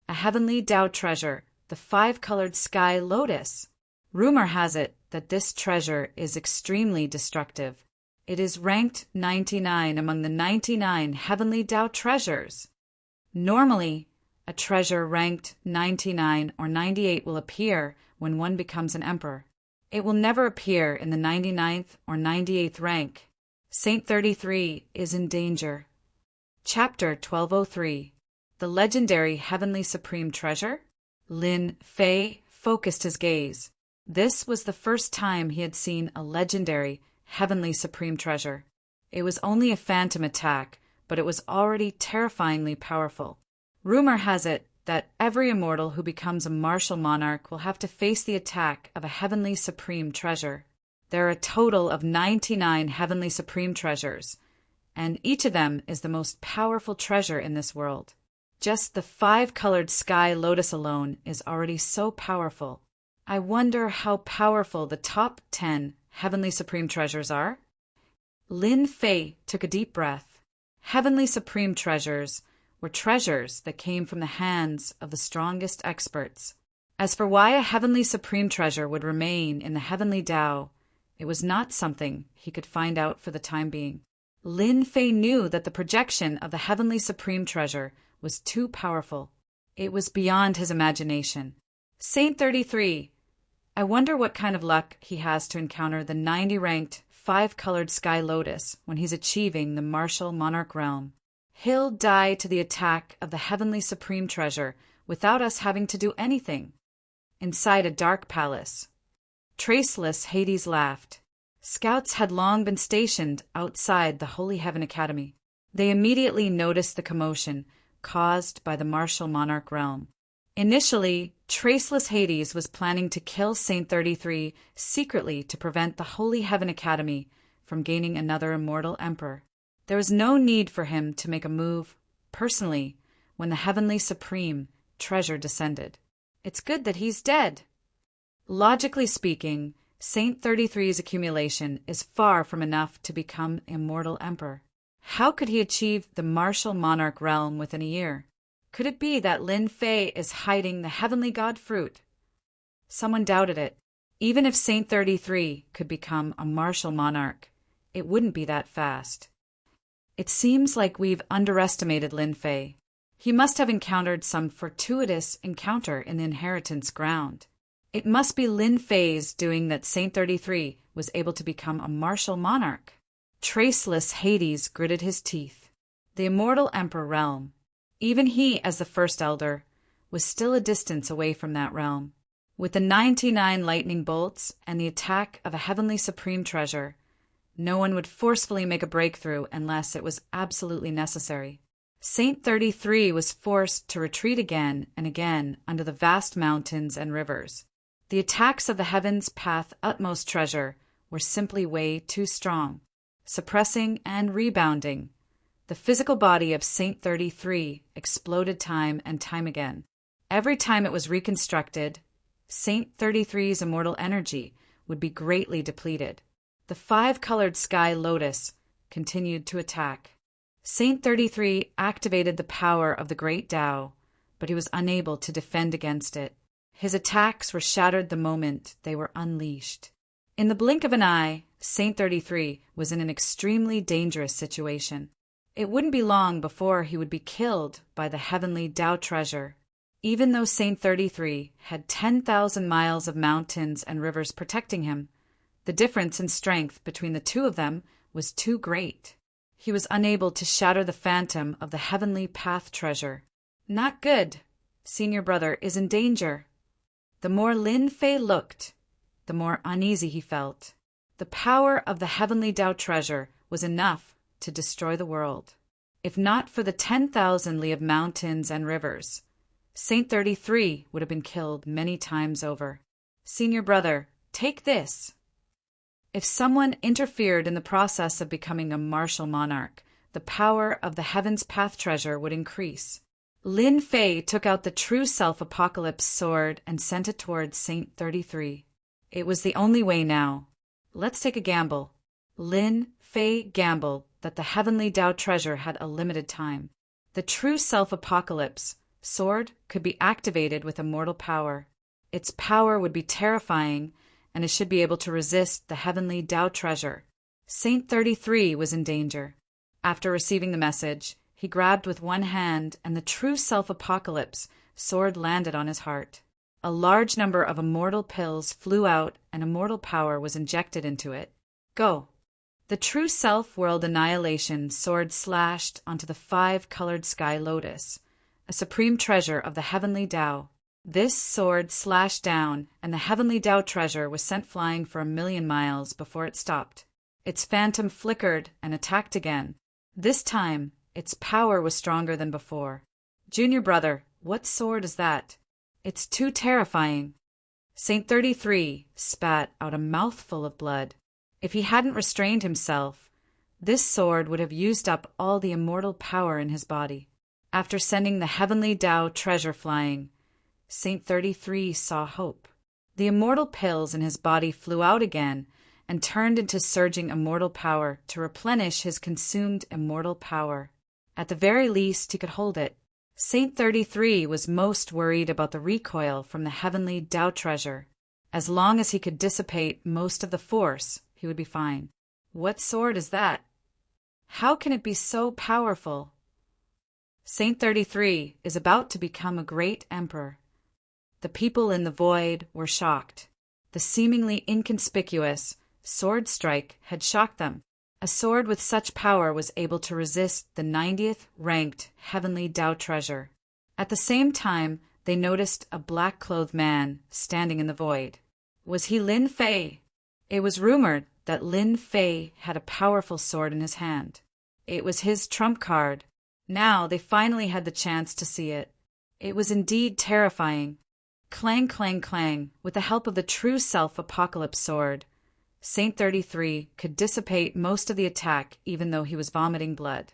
A heavenly Tao treasure, the 5-colored sky lotus. Rumor has it that this treasure is extremely destructive. It is ranked 99 among the 99 heavenly Tao treasures. Normally, a treasure ranked 99 or 98 will appear when one becomes an emperor. It will never appear in the 99th or 98th rank. Saint 33 is in danger. Chapter 1203. The Legendary Heavenly Supreme Treasure? Lin Fei focused his gaze. This was the first time he had seen a legendary Heavenly Supreme Treasure. It was only a phantom attack, but it was already terrifyingly powerful. Rumor has it that every immortal who becomes a martial monarch will have to face the attack of a heavenly supreme treasure. There are a total of 99 heavenly supreme treasures, and each of them is the most powerful treasure in this world. Just the 5-colored sky lotus alone is already so powerful. I wonder how powerful the top 10 heavenly supreme treasures are? Lin Fei took a deep breath. Heavenly supreme treasures were treasures that came from the hands of the strongest experts. As for why a heavenly supreme treasure would remain in the heavenly Tao, it was not something he could find out for the time being. Lin Fei knew that the projection of the heavenly supreme treasure was too powerful. It was beyond his imagination. Saint 33. I wonder what kind of luck he has to encounter the 90-ranked 5-colored sky lotus when he's achieving the martial monarch realm. He'll die to the attack of the heavenly supreme treasure without us having to do anything. Inside a dark palace, Traceless Hades laughed. Scouts had long been stationed outside the Holy Heaven Academy. They immediately noticed the commotion caused by the martial monarch realm. Initially, Traceless Hades was planning to kill Saint 33 secretly to prevent the Holy Heaven Academy from gaining another immortal emperor. There was no need for him to make a move personally when the Heavenly Supreme treasure descended. It's good that he's dead. Logically speaking, Saint 33's accumulation is far from enough to become immortal emperor. How could he achieve the martial monarch realm within a year? Could it be that Lin Fei is hiding the heavenly god fruit? Someone doubted it. Even if Saint 33 could become a martial monarch, it wouldn't be that fast. It seems like we've underestimated Lin Fei. He must have encountered some fortuitous encounter in the inheritance ground. It must be Lin Fei's doing that Saint 33 was able to become a martial monarch. Traceless Hades gritted his teeth. The immortal emperor realm, even he as the first elder, was still a distance away from that realm. With the 99 lightning bolts and the attack of a heavenly supreme treasure, no one would forcefully make a breakthrough unless it was absolutely necessary. Saint 33 was forced to retreat again and again under the vast mountains and rivers. The attacks of the Heaven's Path utmost treasure were simply way too strong, suppressing and rebounding. The physical body of Saint 33 exploded time and time again. Every time it was reconstructed, Saint 33's immortal energy would be greatly depleted. The 5-colored sky lotus continued to attack. Saint 33 activated the power of the great Tao, but he was unable to defend against it. His attacks were shattered the moment they were unleashed. In the blink of an eye, Saint 33 was in an extremely dangerous situation. It wouldn't be long before he would be killed by the heavenly Tao treasure. Even though Saint 33 had 10,000 miles of mountains and rivers protecting him, the difference in strength between the two of them was too great. He was unable to shatter the phantom of the heavenly path treasure. Not good. Senior brother is in danger. The more Lin Fei looked, the more uneasy he felt. The power of the heavenly Tao treasure was enough to destroy the world. If not for the 10,000 li of mountains and rivers, Saint 33 would have been killed many times over. Senior brother, take this. If someone interfered in the process of becoming a martial monarch, the power of the Heaven's Path treasure would increase. Lin Fei took out the True Self Apocalypse sword and sent it towards Saint 33. It was the only way now. Let's take a gamble. Lin Fei gambled that the heavenly Tao treasure had a limited time. The True Self Apocalypse sword could be activated with immortal power. Its power would be terrifying, and it should be able to resist the heavenly Tao treasure. Saint 33 was in danger. After receiving the message, he grabbed with one hand, and the True Self Apocalypse sword landed on his heart. A large number of immortal pills flew out, and immortal power was injected into it. Go. The True Self World Annihilation sword slashed onto the 5-colored sky lotus, a supreme treasure of the heavenly Tao. This sword slashed down, and the heavenly Tao treasure was sent flying for 1,000,000 miles before it stopped. Its phantom flickered and attacked again. This time, its power was stronger than before. Junior brother, What sword is that? It's too terrifying. Saint 33 spat out a mouthful of blood. If he hadn't restrained himself, this sword would have used up all the immortal power in his body. After sending the heavenly Tao treasure flying, Saint 33 saw hope. The immortal pills in his body flew out again and turned into surging immortal power to replenish his consumed immortal power. At the very least, he could hold it. Saint 33 was most worried about the recoil from the heavenly Tao treasure. As long as he could dissipate most of the force, he would be fine. What sword is that? How can it be so powerful? Saint 33 is about to become a great emperor. The people in the void were shocked. The seemingly inconspicuous sword strike had shocked them. A sword with such power was able to resist the 90th ranked heavenly Tao treasure. At the same time, they noticed a black-clothed man standing in the void. Was he Lin Fei? It was rumored that Lin Fei had a powerful sword in his hand. It was his trump card. Now they finally had the chance to see it. It was indeed terrifying. Clang, clang, clang, with the help of the true self-apocalypse sword, Saint 33 could dissipate most of the attack even though he was vomiting blood.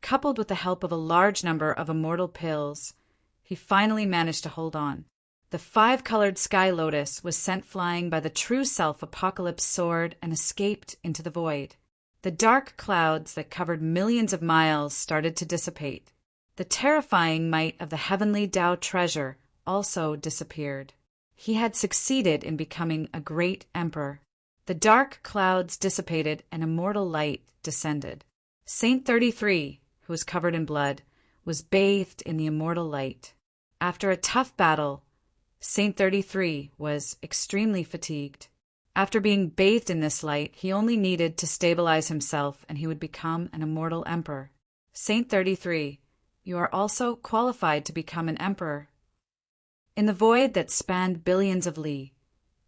Coupled with the help of a large number of immortal pills, he finally managed to hold on. The 5-colored sky lotus was sent flying by the true self-apocalypse sword and escaped into the void. The dark clouds that covered millions of miles started to dissipate. The terrifying might of the heavenly Tao treasure also disappeared. He had succeeded in becoming a great emperor. The dark clouds dissipated and immortal light descended. Saint 33, who was covered in blood, was bathed in the immortal light. After a tough battle, Saint 33 was extremely fatigued. After being bathed in this light, he only needed to stabilize himself and he would become an immortal emperor. Saint 33, you are also qualified to become an emperor. In the void that spanned billions of li,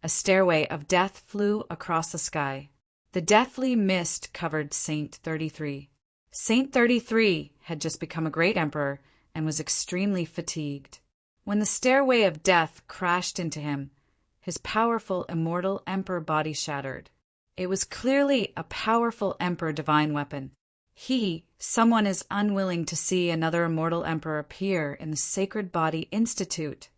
a stairway of death flew across the sky. The deathly mist covered Saint 33. Saint 33 had just become a great emperor and was extremely fatigued. When the stairway of death crashed into him, his powerful immortal emperor body shattered. It was clearly a powerful emperor divine weapon. Someone is unwilling to see another immortal emperor appear in the Sacred Body Institute.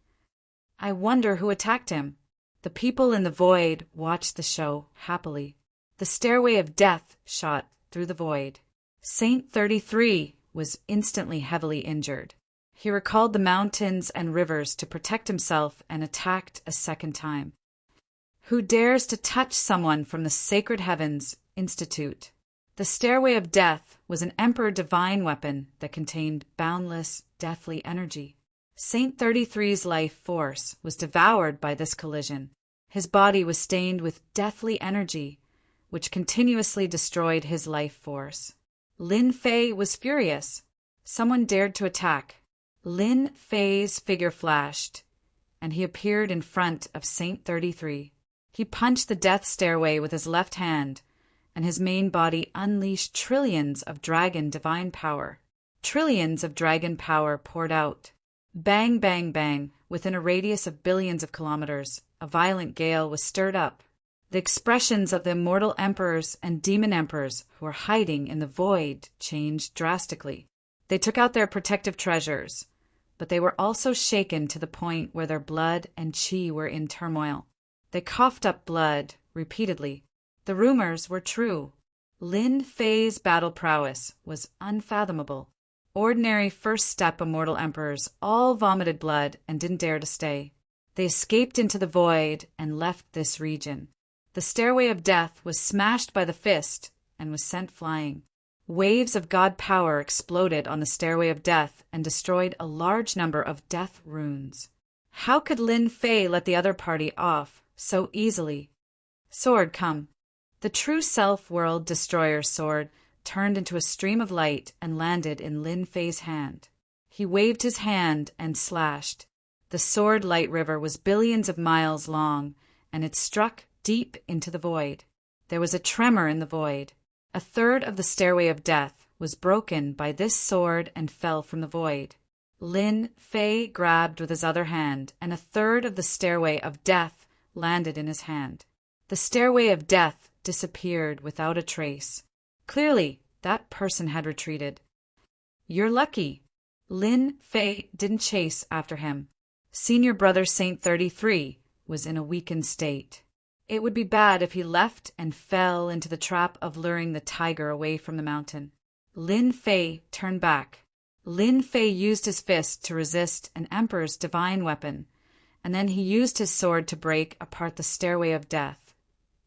I wonder who attacked him. The people in the void watched the show happily. The stairway of death shot through the void. Saint 33 was instantly heavily injured. He recalled the mountains and rivers to protect himself and attacked a second time. Who dares to touch someone from the Sacred Heavens Institute? The stairway of death was an emperor divine weapon that contained boundless, deathly energy. Saint 33's life force was devoured by this collision. His body was stained with deathly energy, which continuously destroyed his life force. Lin Fei was furious. Someone dared to attack. Lin Fei's figure flashed, and he appeared in front of Saint 33. He punched the death stairway with his left hand, and his main body unleashed trillions of dragon divine power. Trillions of dragon power poured out. Bang, bang, bang, within a radius of billions of kilometers, a violent gale was stirred up. The expressions of the immortal emperors and demon emperors who were hiding in the void changed drastically. They took out their protective treasures, but they were also shaken to the point where their blood and chi were in turmoil. They coughed up blood repeatedly. The rumors were true. Lin Fei's battle prowess was unfathomable. Ordinary first-step immortal emperors all vomited blood and didn't dare to stay. They escaped into the void and left this region. The stairway of death was smashed by the fist and was sent flying. Waves of god power exploded on the stairway of death and destroyed a large number of death runes. How could Lin Fei let the other party off so easily? Sword, come. The true self-world destroyer's sword turned into a stream of light and landed in Lin Fei's hand. He waved his hand and slashed. The sword light river was billions of miles long, and it struck deep into the void. There was a tremor in the void. A third of the stairway of death was broken by this sword and fell from the void. Lin Fei grabbed with his other hand, and a third of the stairway of death landed in his hand. The stairway of death disappeared without a trace. Clearly, that person had retreated. You're lucky. Lin Fei didn't chase after him. Senior brother Saint 33 was in a weakened state. It would be bad if he left and fell into the trap of luring the tiger away from the mountain. Lin Fei turned back. Lin Fei used his fist to resist an emperor's divine weapon, and then he used his sword to break apart the stairway of death,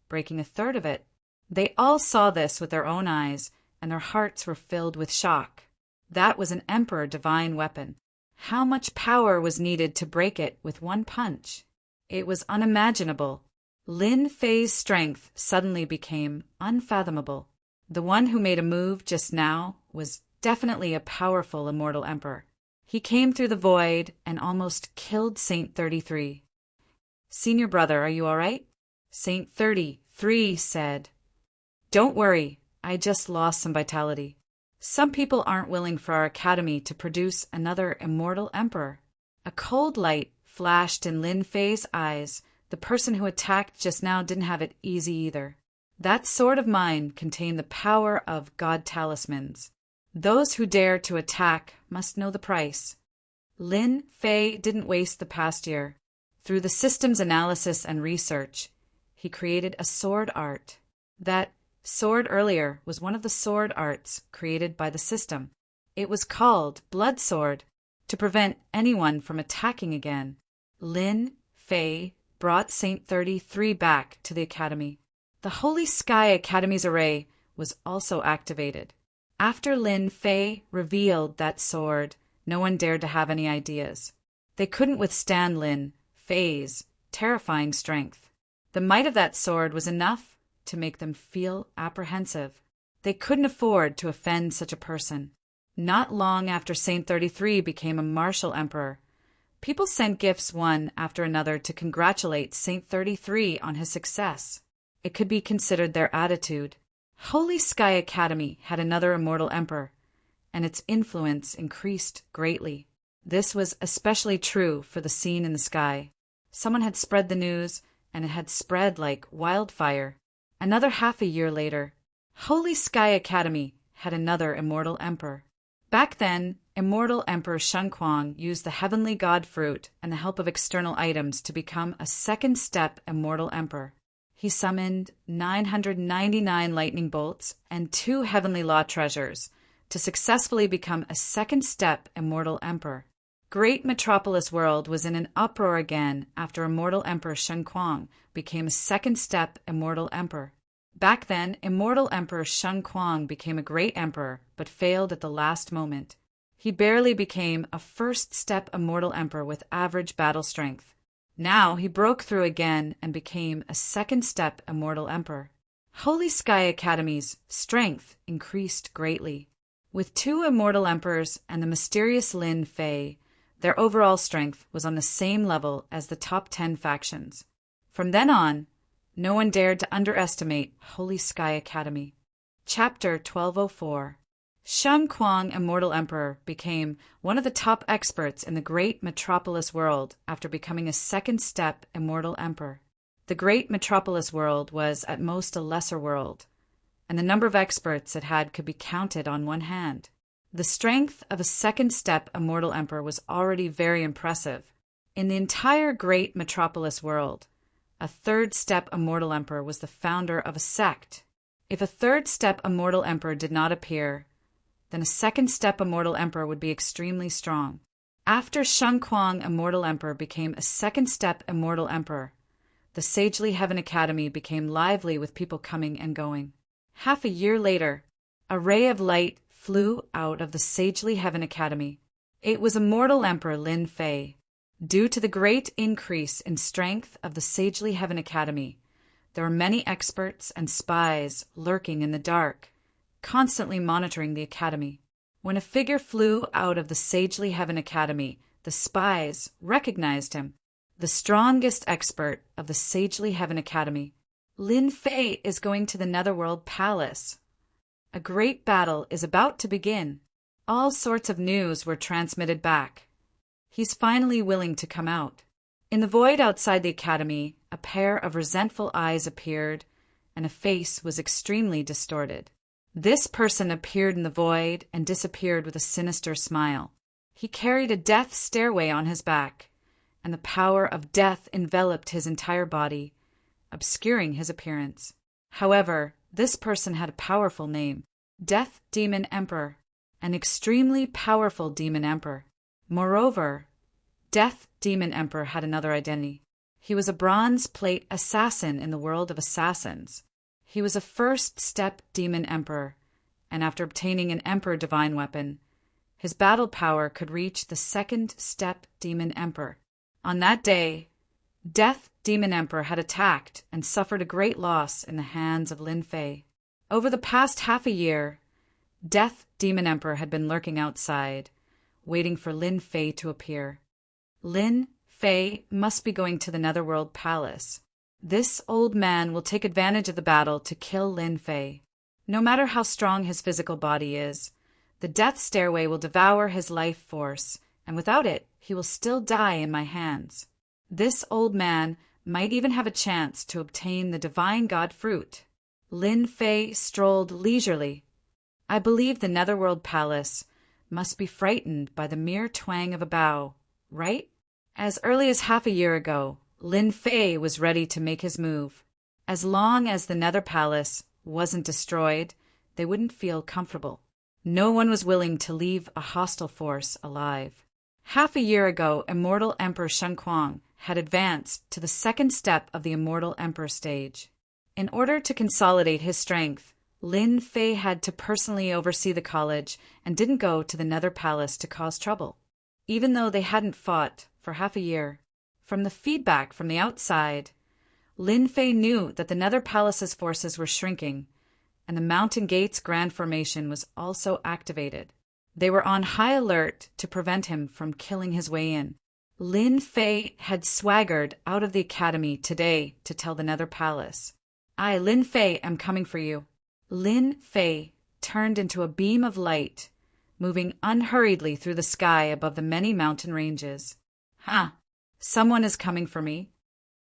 breaking a third of it. They all saw this with their own eyes, and their hearts were filled with shock. That was an emperor divine weapon. How much power was needed to break it with one punch? It was unimaginable. Lin Fei's strength suddenly became unfathomable. The one who made a move just now was definitely a powerful immortal emperor. He came through the void and almost killed Saint 33. Senior brother, are you all right? Saint 33 said, Don't worry, I just lost some vitality. Some people aren't willing for our academy to produce another immortal emperor. A cold light flashed in Lin Fei's eyes. The person who attacked just now didn't have it easy either. That sword of mine contained the power of god talismans. Those who dare to attack must know the price. Lin Fei didn't waste the past year. Through the system's analysis and research, he created a sword art. That sword earlier was one of the sword arts created by the system. It was called Blood Sword, to prevent anyone from attacking again. Lin Fei brought Saint 33 back to the academy. The Holy Sky Academy's array was also activated. After Lin Fei revealed that sword, no one dared to have any ideas. They couldn't withstand Lin Fei's terrifying strength. The might of that sword was enough to make them feel apprehensive. They couldn't afford to offend such a person. Not long after Saint 33 became a martial emperor, people sent gifts one after another to congratulate Saint 33 on his success. It could be considered their attitude. Holy Sky Academy had another immortal emperor, and its influence increased greatly. This was especially true for the scene in the sky. Someone had spread the news, and it had spread like wildfire. Another half a year later, Holy Sky Academy had another immortal emperor. Back then, immortal Emperor Shunquang used the heavenly god fruit and the help of external items to become a second-step immortal emperor. He summoned 999 lightning bolts and 2 heavenly law treasures to successfully become a second-step immortal emperor. Great Metropolis World was in an uproar again after immortal Emperor Shunquang became a second-step immortal emperor. Back then, immortal Emperor Shunquang became a great emperor, but failed at the last moment. He barely became a first-step immortal emperor with average battle strength. Now he broke through again and became a second-step immortal emperor. Holy Sky Academy's strength increased greatly. With 2 immortal emperors and the mysterious Lin Fei, their overall strength was on the same level as the top 10 factions. From then on, no one dared to underestimate Holy Sky Academy. Chapter 1204. Shunquang, Immortal Emperor, became one of the top experts in the Great Metropolis World after becoming a second-step Immortal Emperor. The Great Metropolis World was at most a lesser world, and the number of experts it had could be counted on one hand. The strength of a second-step Immortal Emperor was already very impressive. In the entire Great Metropolis World, a third-step Immortal Emperor was the founder of a sect. If a third-step Immortal Emperor did not appear, then a second-step Immortal Emperor would be extremely strong. After Shunquang Immortal Emperor became a second-step Immortal Emperor, the Sagely Heaven Academy became lively with people coming and going. Half a year later, a ray of light flew out of the Sagely Heaven Academy. It was Immortal Emperor Lin Fei. Due to the great increase in strength of the Sagely Heaven Academy, there were many experts and spies lurking in the dark, constantly monitoring the academy. When a figure flew out of the Sagely Heaven Academy, the spies recognized him. The strongest expert of the Sagely Heaven Academy. Lin Fei is going to the Netherworld Palace. A great battle is about to begin. All sorts of news were transmitted back. He's finally willing to come out. In the void outside the academy, a pair of resentful eyes appeared, and a face was extremely distorted. This person appeared in the void and disappeared with a sinister smile. He carried a death stairway on his back, and the power of death enveloped his entire body, obscuring his appearance. However, this person had a powerful name, Death Demon Emperor, an extremely powerful demon emperor. Moreover, Death Demon Emperor had another identity. He was a bronze plate assassin in the world of assassins. He was a first-step demon emperor, and after obtaining an emperor divine weapon, his battle power could reach the second-step demon emperor. On that day, Death Demon Emperor had attacked and suffered a great loss in the hands of Lin Fei. Over the past half a year, Death Demon Emperor had been lurking outside, waiting for Lin Fei to appear. Lin Fei must be going to the Netherworld Palace. This old man will take advantage of the battle to kill Lin Fei. No matter how strong his physical body is, the death stairway will devour his life force, and without it, he will still die in my hands. This old man might even have a chance to obtain the divine god fruit. Lin Fei strolled leisurely. I believe the Netherworld Palace must be frightened by the mere twang of a bow, right? As early as half a year ago, Lin Fei was ready to make his move. As long as the Nether Palace wasn't destroyed, they wouldn't feel comfortable. No one was willing to leave a hostile force alive. Half a year ago, Immortal Emperor Shen Kuang had advanced to the second step of the Immortal Emperor stage. In order to consolidate his strength, Lin Fei had to personally oversee the college and didn't go to the Nether Palace to cause trouble, even though they hadn't fought for half a year. From the feedback from the outside, Lin Fei knew that the Nether Palace's forces were shrinking, and the Mountain Gate's Grand Formation was also activated. They were on high alert to prevent him from killing his way in. Lin Fei had swaggered out of the academy today to tell the Nether Palace, "I, Lin Fei, am coming for you." Lin Fei turned into a beam of light, moving unhurriedly through the sky above the many mountain ranges. Someone is coming for me.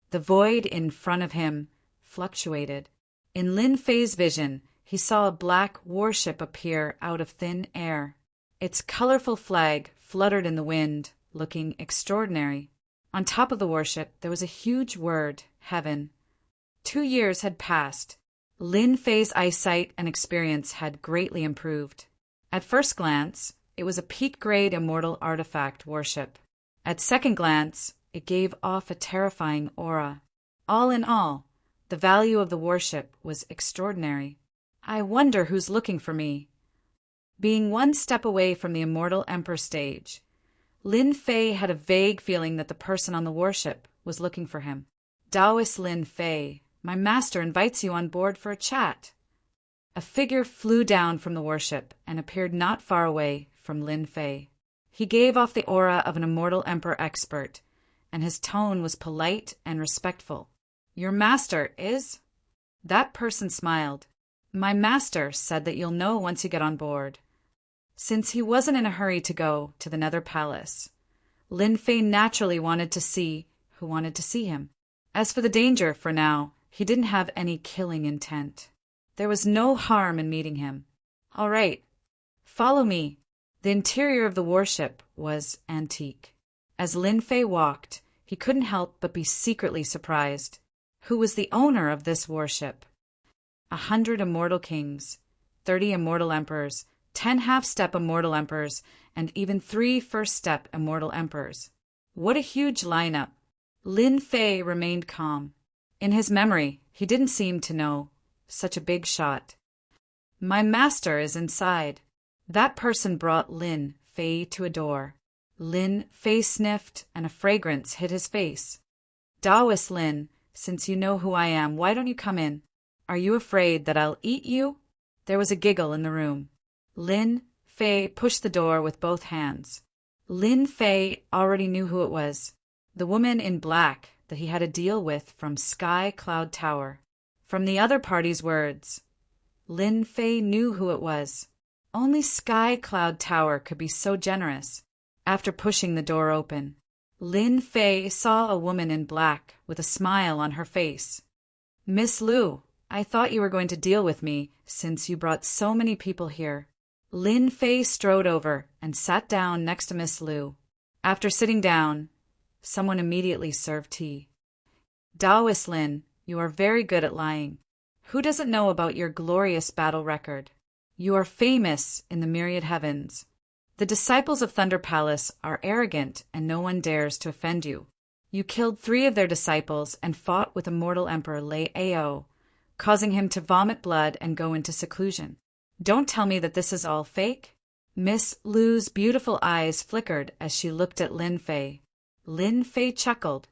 The void in front of him fluctuated. In Lin Fei's vision, he saw a black warship appear out of thin air. Its colorful flag fluttered in the wind, looking extraordinary. On top of the warship, there was a huge word, Heaven. 2 years had passed. Lin Fei's eyesight and experience had greatly improved. At first glance, it was a peak-grade immortal artifact warship. At second glance, it gave off a terrifying aura. All in all, the value of the warship was extraordinary. I wonder who's looking for me. Being one step away from the Immortal Emperor stage, Lin Fei had a vague feeling that the person on the warship was looking for him. Taoist Lin Fei, my master invites you on board for a chat. A figure flew down from the warship and appeared not far away from Lin Fei. He gave off the aura of an Immortal Emperor expert, and his tone was polite and respectful. Your master is? That person smiled. My master said that you'll know once you get on board. Since he wasn't in a hurry to go to the Nether Palace, Lin Fei naturally wanted to see who wanted to see him. As for the danger, for now, he didn't have any killing intent. There was no harm in meeting him. All right, follow me. The interior of the warship was antique. As Lin Fei walked, he couldn't help but be secretly surprised. Who was the owner of this warship? 100 immortal kings, 30 immortal emperors, 10 half-step immortal emperors, and even 3 first-step immortal emperors. What a huge lineup. Lin Fei remained calm. In his memory, he didn't seem to know such a big shot. My master is inside. That person brought Lin Fei to a door. Lin Fei sniffed, and a fragrance hit his face. Taoist Lin, since you know who I am, why don't you come in? Are you afraid that I'll eat you? There was a giggle in the room. Lin Fei pushed the door with both hands. Lin Fei already knew who it was. The woman in black that he had a deal with from Sky Cloud Tower. From the other party's words, Lin Fei knew who it was. Only Sky Cloud Tower could be so generous. After pushing the door open, Lin Fei saw a woman in black with a smile on her face. Miss Lu, I thought you were going to deal with me since you brought so many people here. Lin Fei strode over and sat down next to Miss Lu. After sitting down, someone immediately served tea. Daoist Lin, you are very good at lying. Who doesn't know about your glorious battle record? You are famous in the myriad heavens. The disciples of Thunder Palace are arrogant and no one dares to offend you. You killed 3 of their disciples and fought with immortal Emperor Lei Ao, causing him to vomit blood and go into seclusion. Don't tell me that this is all fake? Miss Lu's beautiful eyes flickered as she looked at Lin Fei. Lin Fei chuckled.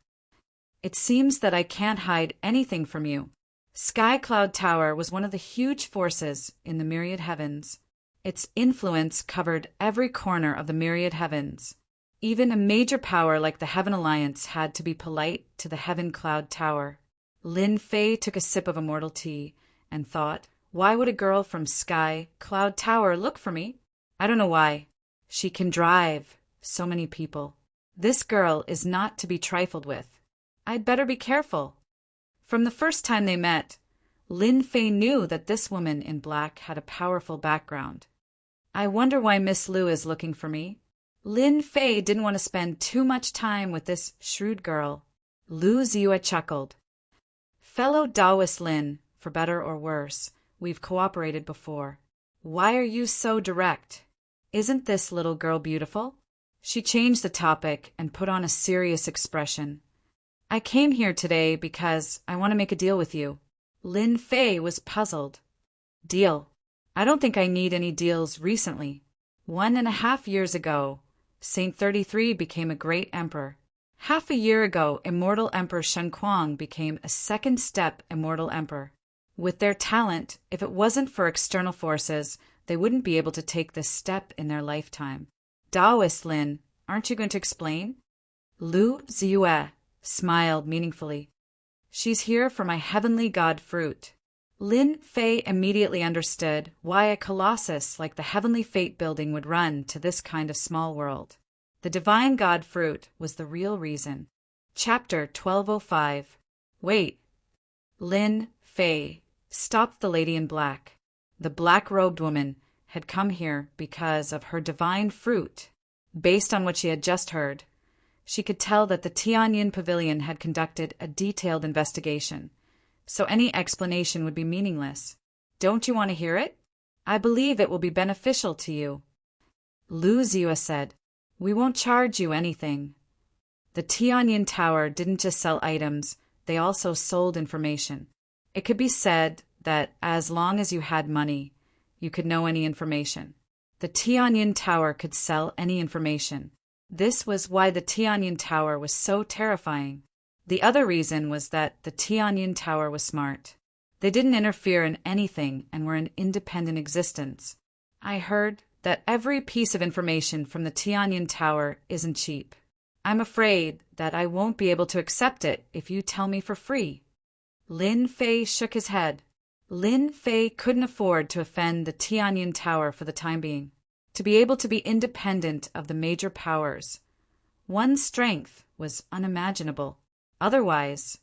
It seems that I can't hide anything from you. Sky Cloud Tower was one of the huge forces in the myriad heavens. Its influence covered every corner of the myriad heavens. Even a major power like the Heaven Alliance had to be polite to the Heaven Cloud Tower. Lin Fei took a sip of immortal tea and thought, why would a girl from Sky Cloud Tower look for me? I don't know why. She can drive so many people. This girl is not to be trifled with. I'd better be careful. From the first time they met, Lin Fei knew that this woman in black had a powerful background. I wonder why Miss Lu is looking for me. Lin Fei didn't want to spend too much time with this shrewd girl. Lu Ziyue chuckled. Fellow Daoist Lin, for better or worse, we've cooperated before. Why are you so direct? Isn't this little girl beautiful? She changed the topic and put on a serious expression. I came here today because I want to make a deal with you. Lin Fei was puzzled. Deal? I don't think I need any deals recently. 1.5 years ago, Saint 33 became a great emperor. Half a year ago, immortal Emperor Shen Kuang became a second-step immortal emperor. With their talent, if it wasn't for external forces, they wouldn't be able to take this step in their lifetime. Daoist Lin, aren't you going to explain? Lu Ziyue smiled meaningfully. She's here for my heavenly god fruit. Lin Fei immediately understood why a colossus like the Heavenly Fate building would run to this kind of small world. The divine god fruit was the real reason. Chapter 1205. Wait. Lin Fei stopped the lady in black. The black-robed woman had come here because of her divine fruit. Based on what she had just heard, she could tell that the Tianyin Pavilion had conducted a detailed investigation, so any explanation would be meaningless. Don't you want to hear it? I believe it will be beneficial to you. Lu Ziyue said, we won't charge you anything. The Tianyin Tower didn't just sell items, they also sold information. It could be said that as long as you had money, you could know any information. The Tianyin Tower could sell any information. This was why the Tianyin Tower was so terrifying. The other reason was that the Tianyin Tower was smart. They didn't interfere in anything and were an independent existence. I heard that every piece of information from the Tianyin Tower isn't cheap. I'm afraid that I won't be able to accept it if you tell me for free. Lin Fei shook his head. Lin Fei couldn't afford to offend the Tianyin Tower for the time being. To be able to be independent of the major powers, one's strength was unimaginable. Otherwise,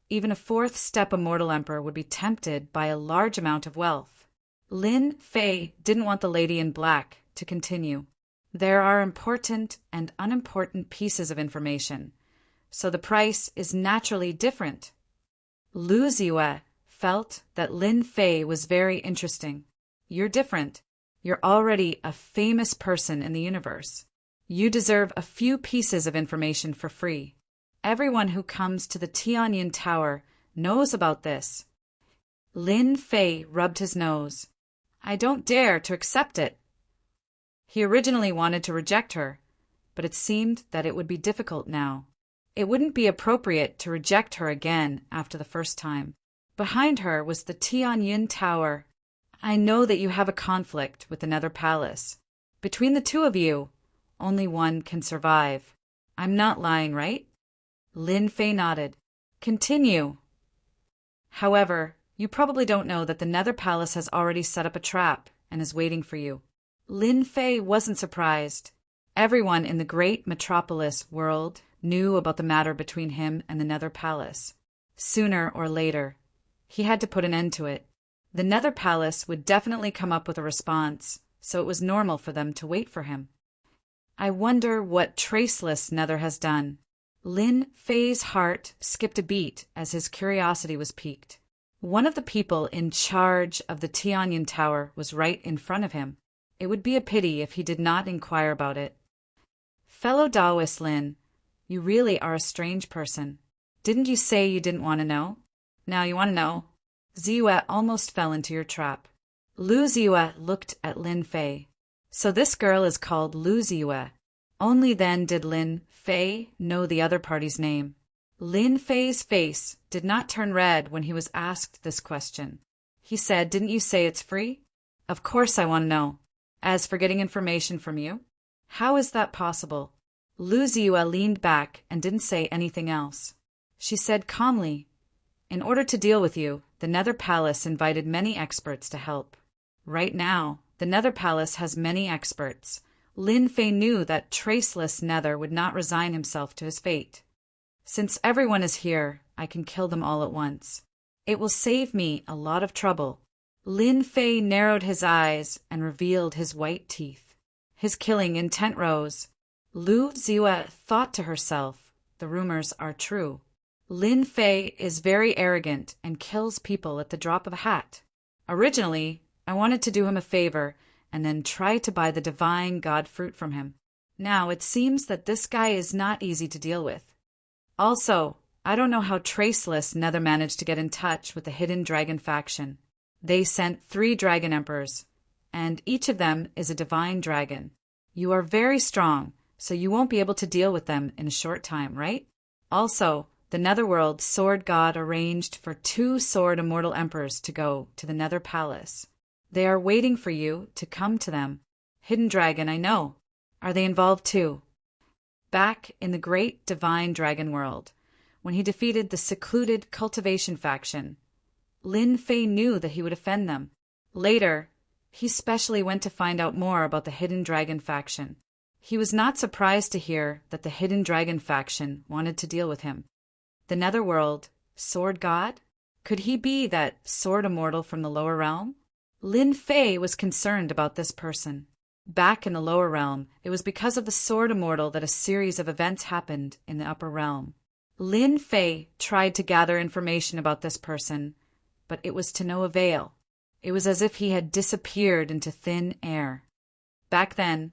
even a fourth-step immortal emperor would be tempted by a large amount of wealth. Lin Fei didn't want the lady in black to continue. There are important and unimportant pieces of information, so the price is naturally different. Lu Ziyue felt that Lin Fei was very interesting. You're different. You're already a famous person in the universe. You deserve a few pieces of information for free. Everyone who comes to the Tianyin Tower knows about this. Lin Fei rubbed his nose. I don't dare to accept it. He originally wanted to reject her, but it seemed that it would be difficult now. It wouldn't be appropriate to reject her again after the first time. Behind her was the Tianyin Tower. I know that you have a conflict with the Nether Palace. Between the two of you, only one can survive. I'm not lying, right? Lin Fei nodded. Continue. However, you probably don't know that the Nether Palace has already set up a trap and is waiting for you. Lin Fei wasn't surprised. Everyone in the great metropolis world knew about the matter between him and the Nether Palace. Sooner or later, he had to put an end to it. The Nether Palace would definitely come up with a response, so it was normal for them to wait for him. I wonder what Traceless Nether has done. Lin Fei's heart skipped a beat as his curiosity was piqued. One of the people in charge of the Tianyan Tower was right in front of him. It would be a pity if he did not inquire about it. Fellow Taoist Lin, you really are a strange person. Didn't you say you didn't want to know? Now you want to know. Ziyue almost fell into your trap. Lu Ziyue looked at Lin Fei. So this girl is called Lu Ziyue. Only then did Lin Fei know the other party's name. Lin Fei's face did not turn red when he was asked this question. He said, "Didn't you say it's free?" "Of course I want to know. As for getting information from you, how is that possible?" Lu Ziyue leaned back and didn't say anything else. She said calmly, "In order to deal with you, the Nether Palace invited many experts to help. Right now, the Nether Palace has many experts." Lin Fei knew that Traceless Nether would not resign himself to his fate. "Since everyone is here, I can kill them all at once. It will save me a lot of trouble." Lin Fei narrowed his eyes and revealed his white teeth. His killing intent rose. Lu Ziyue thought to herself, the rumors are true. Lin Fei is very arrogant and kills people at the drop of a hat. Originally, I wanted to do him a favor and then try to buy the divine god fruit from him. Now it seems that this guy is not easy to deal with. Also, I don't know how Traceless Nether managed to get in touch with the Hidden Dragon faction. They sent 3 dragon emperors, and each of them is a divine dragon. You are very strong, so you won't be able to deal with them in a short time, right? Also, the Netherworld Sword God arranged for 2 Sword Immortal Emperors to go to the Nether Palace. They are waiting for you to come to them. Hidden Dragon, I know. Are they involved too? Back in the great divine dragon world, when he defeated the secluded cultivation faction, Lin Fei knew that he would offend them. Later, he specially went to find out more about the Hidden Dragon faction. He was not surprised to hear that the Hidden Dragon faction wanted to deal with him. The Netherworld Sword God? Could he be that sword immortal from the lower realm? Lin Fei was concerned about this person. Back in the lower realm, it was because of the sword immortal that a series of events happened in the upper realm. Lin Fei tried to gather information about this person, but it was to no avail. It was as if he had disappeared into thin air. Back then,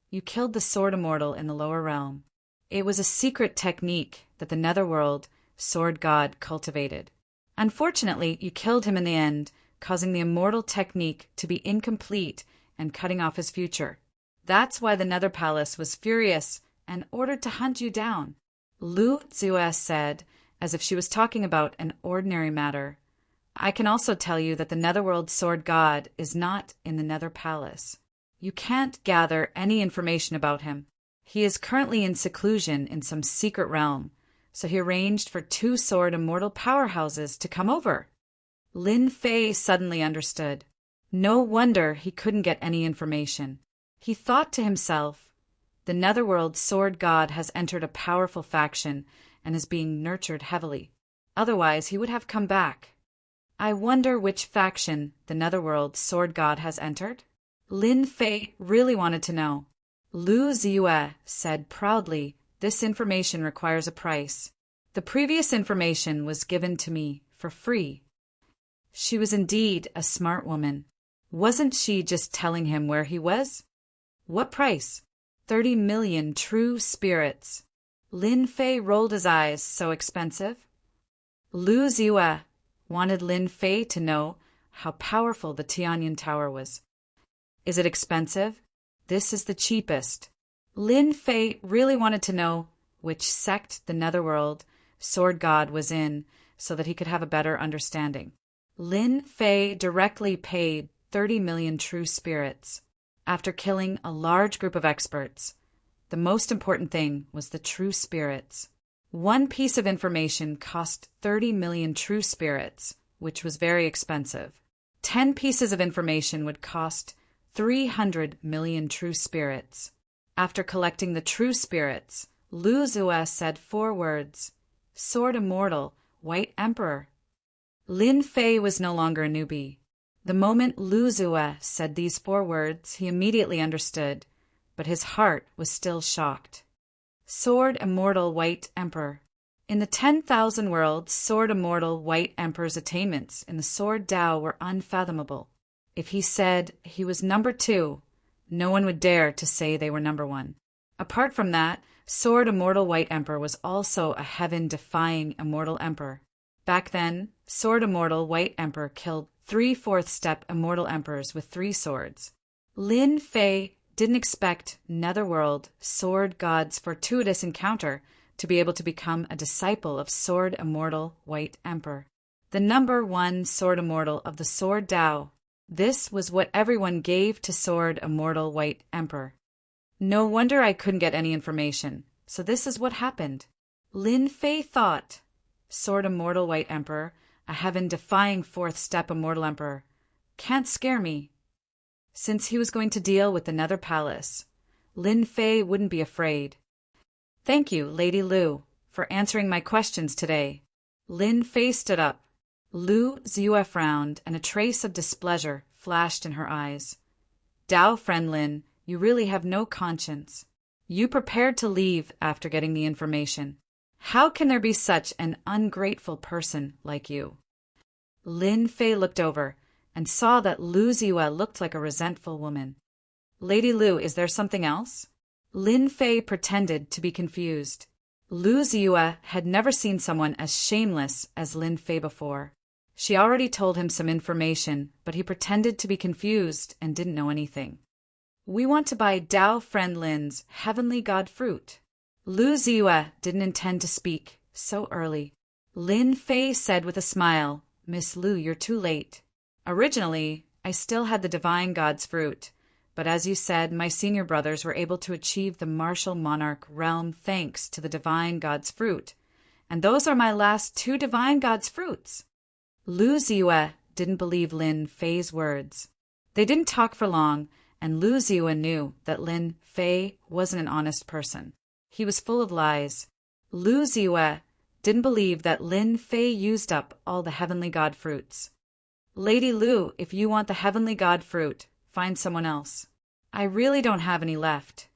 you killed the sword immortal in the lower realm. It was a secret technique that the Netherworld Sword God cultivated. Unfortunately, you killed him in the end, causing the immortal technique to be incomplete and cutting off his future. That's why the Nether Palace was furious and ordered to hunt you down. Lu Ziyue said, as if she was talking about an ordinary matter, "I can also tell you that the Netherworld Sword God is not in the Nether Palace. You can't gather any information about him. He is currently in seclusion in some secret realm, so he arranged for 2 sword immortal powerhouses to come over." Lin Fei suddenly understood. No wonder he couldn't get any information. He thought to himself, the Netherworld Sword God has entered a powerful faction and is being nurtured heavily. Otherwise, he would have come back. I wonder which faction the Netherworld Sword God has entered? Lin Fei really wanted to know. Lu Ziyue said proudly, "This information requires a price. The previous information was given to me for free." She was indeed a smart woman. Wasn't she just telling him where he was? What price? 30 million true spirits. Lin Fei rolled his eyes. So expensive? Lu Ziyue wanted Lin Fei to know how powerful the Tianyan Tower was. Is it expensive? This is the cheapest. Lin Fei really wanted to know which sect the Netherworld Sword God was in so that he could have a better understanding. Lin Fei directly paid 30 million true spirits. After killing a large group of experts, the most important thing was the true spirits. One piece of information cost 30 million true spirits, which was very expensive. 10 pieces of information would cost 300 million true spirits. After collecting the true spirits, Lu Zue said 4 words: Sword Immortal, White Emperor. Lin Fei was no longer a newbie. The moment Lu Zue said these 4 words, he immediately understood, but his heart was still shocked. Sword Immortal White Emperor. In the 10,000 worlds, Sword Immortal White Emperor's attainments in the Sword Tao were unfathomable. If he said he was number 2, no one would dare to say they were number 1. Apart from that, Sword Immortal White Emperor was also a heaven-defying immortal emperor. Back then, Sword Immortal White Emperor killed 3 4th-step immortal emperors with 3 swords. Lin Fei didn't expect Netherworld Sword God's fortuitous encounter to be able to become a disciple of Sword Immortal White Emperor, the number 1 Sword Immortal of the Sword Tao. This was what everyone gave to Sword Immortal White Emperor. No wonder I couldn't get any information. So this is what happened. Lin Fei thought, Sword Immortal White Emperor, a heaven-defying 4th-step immortal emperor, can't scare me. Since he was going to deal with the Nether Palace, Lin Fei wouldn't be afraid. Thank you, Lady Lu, for answering my questions today. Lin Fei stood up. Lu Zue frowned, and a trace of displeasure flashed in her eyes. Dao friend Lin, you really have no conscience. You prepared to leave after getting the information. How can there be such an ungrateful person like you? Lin Fei looked over and saw that Lu Zue looked like a resentful woman. Lady Lu, is there something else? Lin Fei pretended to be confused. Lu Zue had never seen someone as shameless as Lin Fei before. She already told him some information, but he pretended to be confused and didn't know anything. We want to buy Dao friend Lin's heavenly god fruit. Lu Zue didn't intend to speak so early. Lin Fei said with a smile, Miss Lu, you're too late. Originally, I still had the divine god's fruit, but as you said, my senior brothers were able to achieve the martial monarch realm thanks to the divine god's fruit, and those are my last 2 divine god's fruits. Lu Zue didn't believe Lin Fei's words. They didn't talk for long, and Lu Zue knew that Lin Fei wasn't an honest person. He was full of lies. Lu Zue didn't believe that Lin Fei used up all the heavenly god fruits. Lady Lu, if you want the heavenly god fruit, find someone else. I really don't have any left.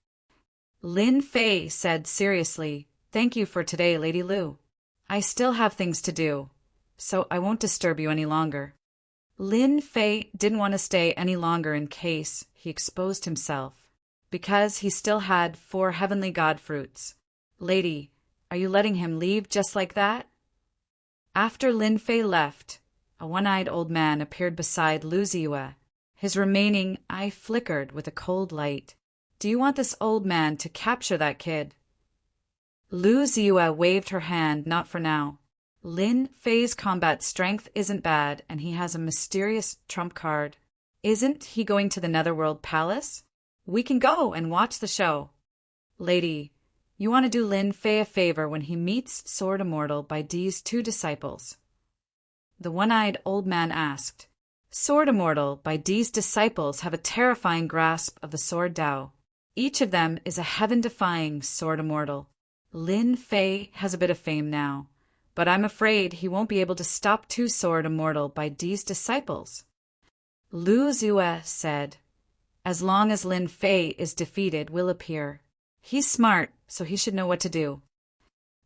Lin Fei said seriously, Thank you for today, Lady Lu. I still have things to do, so I won't disturb you any longer. Lin Fei didn't want to stay any longer in case he exposed himself, because he still had 4 heavenly god fruits. Lady, are you letting him leave just like that? After Lin Fei left, a one-eyed old man appeared beside Lu Zue. His remaining eye flickered with a cold light. Do you want this old man to capture that kid? Lu Zue waved her hand, not for now. Lin Fei's combat strength isn't bad, and he has a mysterious trump card. Isn't he going to the Netherworld Palace? We can go and watch the show. Lady, you want to do Lin Fei a favor when he meets Sword Immortal by D's 2 disciples. The one-eyed old man asked. Sword Immortal by D's disciples have a terrifying grasp of the Sword Tao. Each of them is a heaven-defying Sword Immortal. Lin Fei has a bit of fame now, but I'm afraid he won't be able to stop 2 Sword Immortal by D's disciples. Lu Zue said, As long as Lin Fei is defeated, we'll appear. He's smart, so he should know what to do.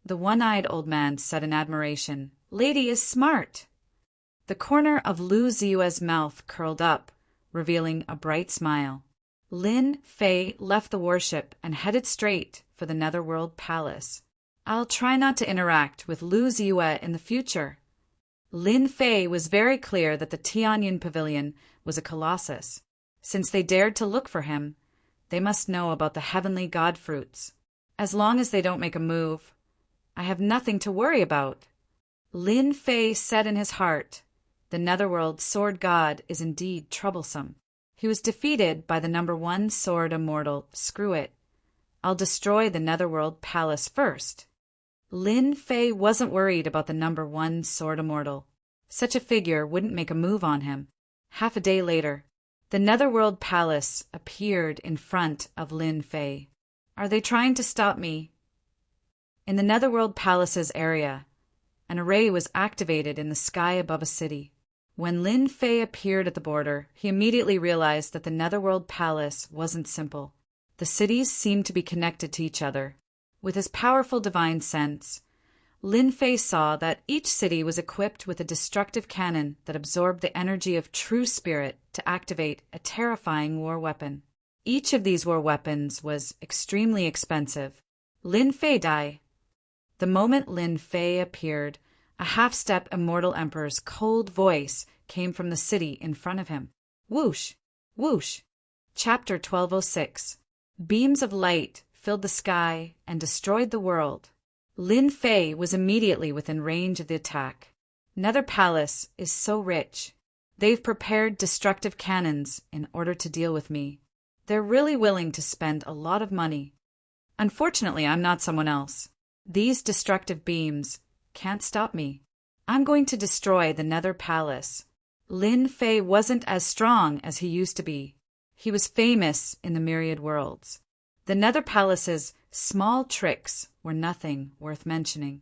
The one-eyed old man said in admiration, Lady is smart. The corner of Lu Zue's mouth curled up, revealing a bright smile. Lin Fei left the warship and headed straight for the Netherworld Palace. I'll try not to interact with Lu Zue in the future. Lin Fei was very clear that the Tianyun Pavilion was a colossus. Since they dared to look for him, they must know about the heavenly god fruits. As long as they don't make a move, I have nothing to worry about. Lin Fei said in his heart, The Netherworld Sword God is indeed troublesome. He was defeated by the number 1 Sword Immortal. Screw it. I'll destroy the Netherworld Palace first. Lin Fei wasn't worried about the number 1 Sword Immortal. Such a figure wouldn't make a move on him. Half a day later, The Netherworld Palace appeared in front of Lin Fei. Are they trying to stop me? In the Netherworld Palace's area, an array was activated in the sky above a city. When Lin Fei appeared at the border, he immediately realized that the Netherworld Palace wasn't simple. The cities seemed to be connected to each other. With his powerful divine sense, Lin Fei saw that each city was equipped with a destructive cannon that absorbed the energy of true spirit to activate a terrifying war weapon. Each of these war weapons was extremely expensive. Lin Fei died. The moment Lin Fei appeared, a half-step immortal emperor's cold voice came from the city in front of him. Whoosh! Whoosh! Chapter 1206. Beams of light filled the sky and destroyed the world. Lin Fei was immediately within range of the attack. Nether Palace is so rich. They've prepared destructive cannons in order to deal with me. They're really willing to spend a lot of money. Unfortunately, I'm not someone else. These destructive beams can't stop me. I'm going to destroy the Nether Palace. Lin Fei wasn't as strong as he used to be. He was famous in the myriad worlds. The Nether Palace's small tricks were nothing worth mentioning.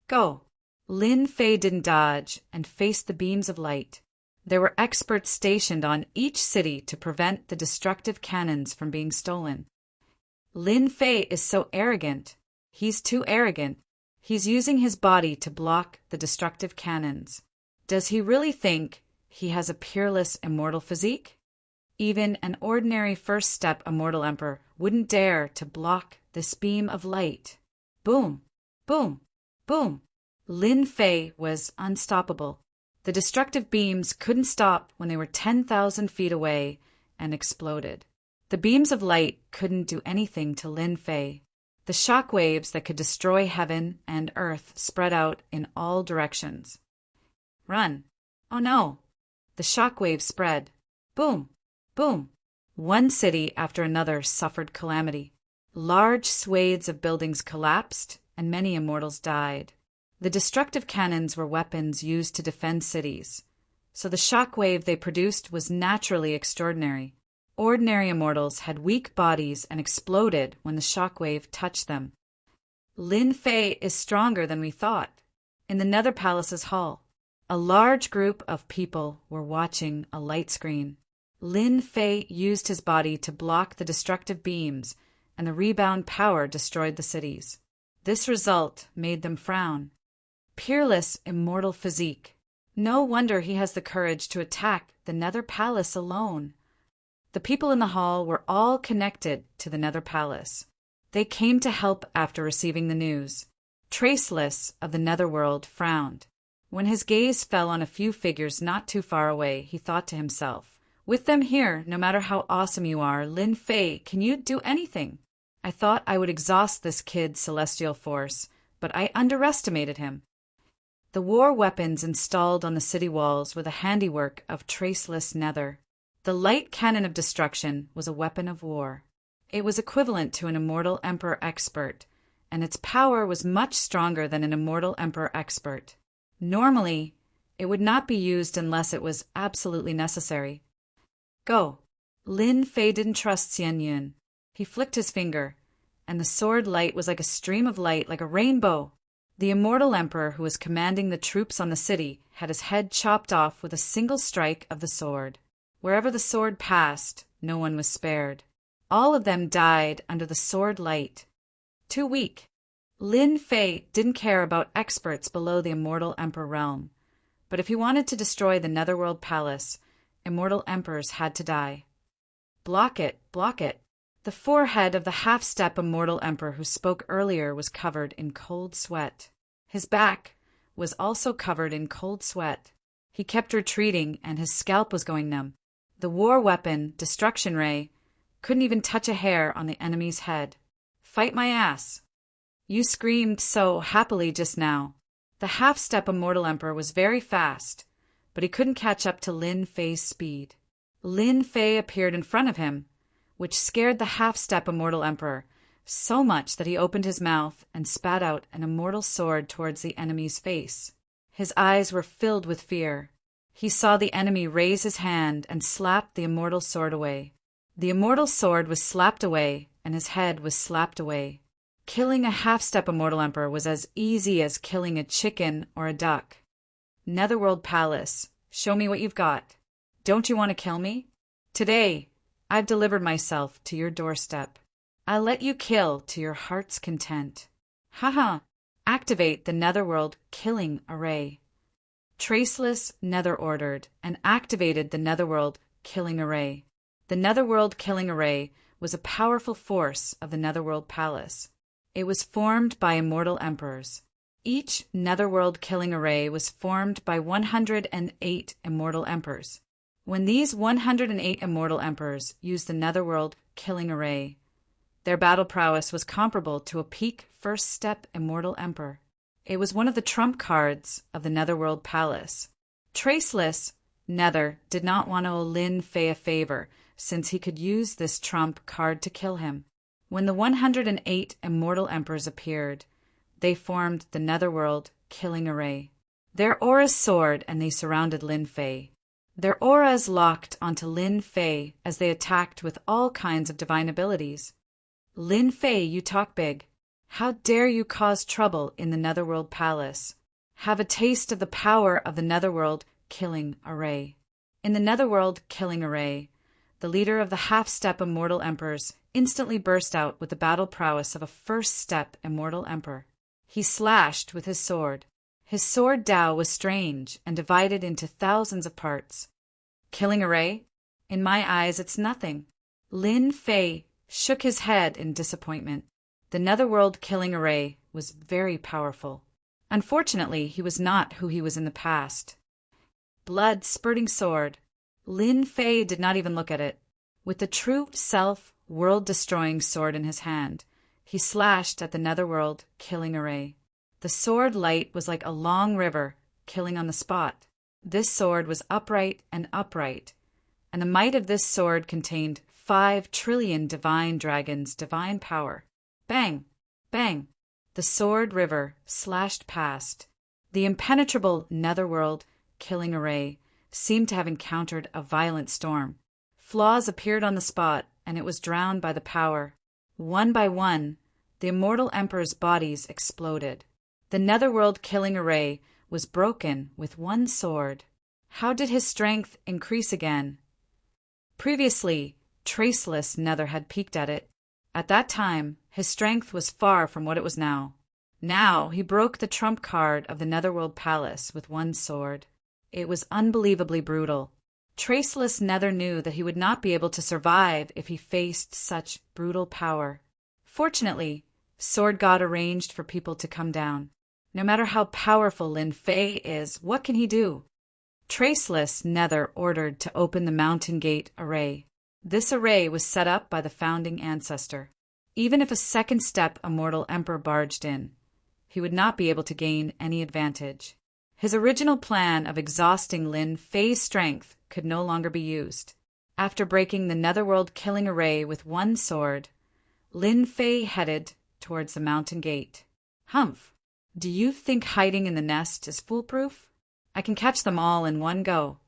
Go! Lin Fei didn't dodge and faced the beams of light. There were experts stationed on each city to prevent the destructive cannons from being stolen. Lin Fei is so arrogant. He's too arrogant. He's using his body to block the destructive cannons. Does he really think he has a peerless immortal physique? Even an ordinary first-step immortal emperor wouldn't dare to block this beam of light. Boom! Boom! Boom! Lin Fei was unstoppable. The destructive beams couldn't stop when they were 10,000 feet away and exploded. The beams of light couldn't do anything to Lin Fei. The shock waves that could destroy heaven and earth spread out in all directions. Run! Oh no! The shock waves spread. Boom! Boom! One city after another suffered calamity. Large swathes of buildings collapsed, and many immortals died. The destructive cannons were weapons used to defend cities, so the shock wave they produced was naturally extraordinary. Ordinary immortals had weak bodies and exploded when the shock wave touched them. Lin Fei is stronger than we thought. In the Nether Palace's hall, a large group of people were watching a light screen. Lin Fei used his body to block the destructive beams, and the rebound power destroyed the cities. This result made them frown. Peerless immortal physique. No wonder he has the courage to attack the Nether Palace alone. The people in the hall were all connected to the Nether Palace. They came to help after receiving the news. Traceless of the Netherworld frowned. When his gaze fell on a few figures not too far away, he thought to himself, with them here, no matter how awesome you are, Lin Fei, can you do anything? I thought I would exhaust this kid's celestial force, but I underestimated him. The war weapons installed on the city walls were the handiwork of traceless nether. The light cannon of destruction was a weapon of war. It was equivalent to an immortal emperor expert, and its power was much stronger than an immortal emperor expert. Normally, it would not be used unless it was absolutely necessary. Go! Lin Fei didn't trust Xian Yun. He flicked his finger, and the sword light was like a stream of light, like a rainbow. The immortal emperor who was commanding the troops on the city had his head chopped off with a single strike of the sword. Wherever the sword passed, no one was spared. All of them died under the sword light. Too weak. Lin Fei didn't care about experts below the immortal emperor realm, but if he wanted to destroy the Netherworld Palace, immortal emperors had to die. Block it, block it. The forehead of the half-step immortal emperor who spoke earlier was covered in cold sweat. His back was also covered in cold sweat. He kept retreating, and his scalp was going numb. The war weapon, Destruction Ray, couldn't even touch a hair on the enemy's head. Fight my ass. You screamed so happily just now. The half-step immortal emperor was very fast, but he couldn't catch up to Lin Fei's speed. Lin Fei appeared in front of him, which scared the half-step immortal emperor so much that he opened his mouth and spat out an immortal sword towards the enemy's face. His eyes were filled with fear. He saw the enemy raise his hand and slap the immortal sword away. The immortal sword was slapped away, and his head was slapped away. Killing a half-step immortal emperor was as easy as killing a chicken or a duck. Netherworld Palace, show me what you've got. Don't you want to kill me? Today, I've delivered myself to your doorstep. I'll let you kill to your heart's content. Haha! Activate the Netherworld Killing Array. Traceless Nether ordered and activated the Netherworld Killing Array. The Netherworld Killing Array was a powerful force of the Netherworld Palace. It was formed by immortal emperors. Each Netherworld Killing Array was formed by 108 immortal emperors. When these 108 immortal emperors used the Netherworld Killing Array, their battle prowess was comparable to a peak first step immortal emperor. It was one of the trump cards of the Netherworld Palace. Traceless Nether did not want to owe Lin Fei a favor, since he could use this trump card to kill him. When the 108 immortal emperors appeared, they formed the Netherworld Killing Array. Their auras soared and they surrounded Lin Fei. Their auras locked onto Lin Fei as they attacked with all kinds of divine abilities. Lin Fei, you talk big. How dare you cause trouble in the Netherworld Palace? Have a taste of the power of the Netherworld Killing Array. In the Netherworld Killing Array, the leader of the half-step immortal emperors instantly burst out with the battle prowess of a first-step immortal emperor. He slashed with his sword. His sword Dao was strange and divided into thousands of parts. Killing Array? In my eyes, it's nothing. Lin Fei shook his head in disappointment. The Netherworld Killing Array was very powerful. Unfortunately, he was not who he was in the past. Blood-spurting sword. Lin Fei did not even look at it. With the true self, world-destroying sword in his hand, he slashed at the Netherworld Killing Array. The sword light was like a long river, killing on the spot. This sword was upright, and the might of this sword contained 5 trillion divine dragons' divine power. Bang! Bang! The sword river slashed past. The impenetrable Netherworld Killing Array seemed to have encountered a violent storm. Flaws appeared on the spot, and it was drowned by the power. One by one, the immortal emperor's bodies exploded. The Netherworld Killing Array was broken with one sword. How did his strength increase again? Previously, Traceless Nether had peeked at it. At that time, his strength was far from what it was now. Now he broke the trump card of the Netherworld Palace with one sword. It was unbelievably brutal. Traceless Nether knew that he would not be able to survive if he faced such brutal power. Fortunately, Sword God arranged for people to come down. No matter how powerful Lin Fei is, what can he do? Traceless Nether ordered to open the Mountain Gate Array. This array was set up by the founding ancestor. Even if a second-step immortal emperor barged in, he would not be able to gain any advantage. His original plan of exhausting Lin Fei's strength could no longer be used. After breaking the Netherworld Killing Array with one sword, Lin Fei headed towards the Mountain Gate. Humph! Do you think hiding in the nest is foolproof? I can catch them all in one go.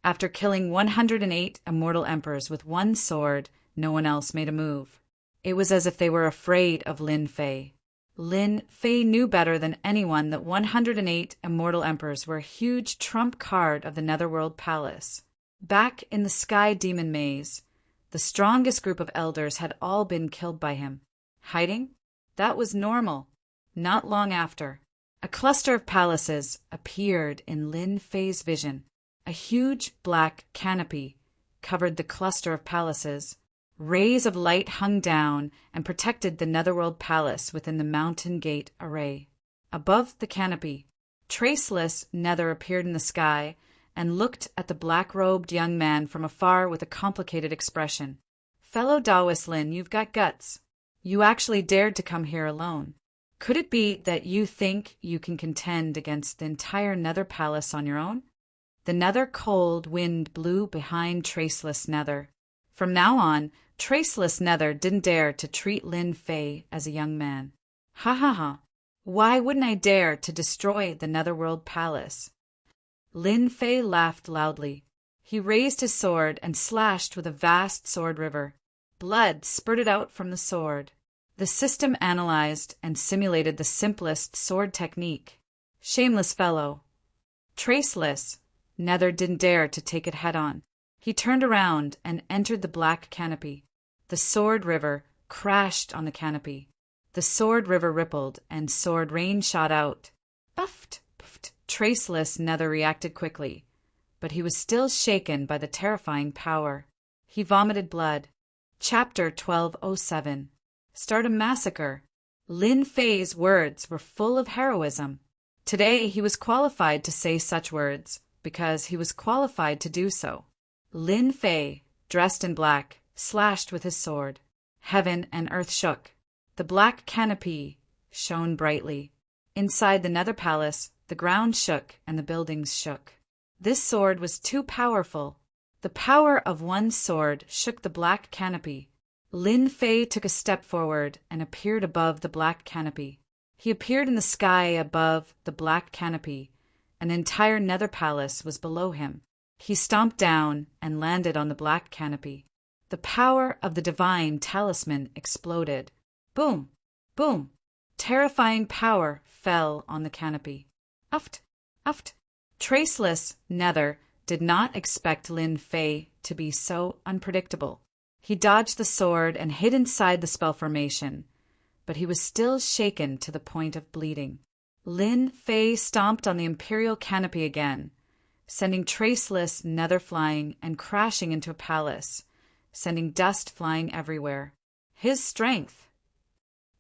After killing 108 immortal emperors with one sword, no one else made a move. It was as if they were afraid of Lin Fei. Lin Fei knew better than anyone that 108 immortal emperors were a huge trump card of the Netherworld Palace. Back in the Sky Demon Maze, the strongest group of elders had all been killed by him. Hiding? That was normal. Not long after, a cluster of palaces appeared in Lin Fei's vision. A huge black canopy covered the cluster of palaces. Rays of light hung down and protected the Netherworld Palace within the Mountain Gate Array. Above the canopy, Traceless Nether appeared in the sky and looked at the black-robed young man from afar with a complicated expression. Fellow Taoist Lin, you've got guts. You actually dared to come here alone. Could it be that you think you can contend against the entire Nether Palace on your own? The Nether cold wind blew behind Traceless Nether. From now on, Traceless Nether didn't dare to treat Lin Fei as a young man. Ha ha ha! Why wouldn't I dare to destroy the Netherworld Palace? Lin Fei laughed loudly. He raised his sword and slashed with a vast sword river. Blood spurted out from the sword. The system analyzed and simulated the simplest sword technique. Shameless fellow. Traceless, Nether didn't dare to take it head-on. He turned around and entered the black canopy. The sword river crashed on the canopy. The sword river rippled, and sword rain shot out. Puffed, puffed. Traceless Nether reacted quickly, but he was still shaken by the terrifying power. He vomited blood. Chapter 1207. Start a massacre. Lin Fei's words were full of heroism. Today he was qualified to say such words, because he was qualified to do so. Lin Fei, dressed in black, slashed with his sword. Heaven and earth shook. The black canopy shone brightly. Inside the Nether Palace, the ground shook and the buildings shook. This sword was too powerful. The power of one sword shook the black canopy. Lin Fei took a step forward and appeared above the black canopy. He appeared in the sky above the black canopy. An entire Nether Palace was below him. He stomped down and landed on the black canopy. The power of the divine talisman exploded. Boom! Boom! Terrifying power fell on the canopy. Uft! Uft! Traceless Nether did not expect Lin Fei to be so unpredictable. He dodged the sword and hid inside the spell formation, but he was still shaken to the point of bleeding. Lin Fei stomped on the imperial canopy again, sending traceless Nether flying and crashing into a palace, sending dust flying everywhere. His strength!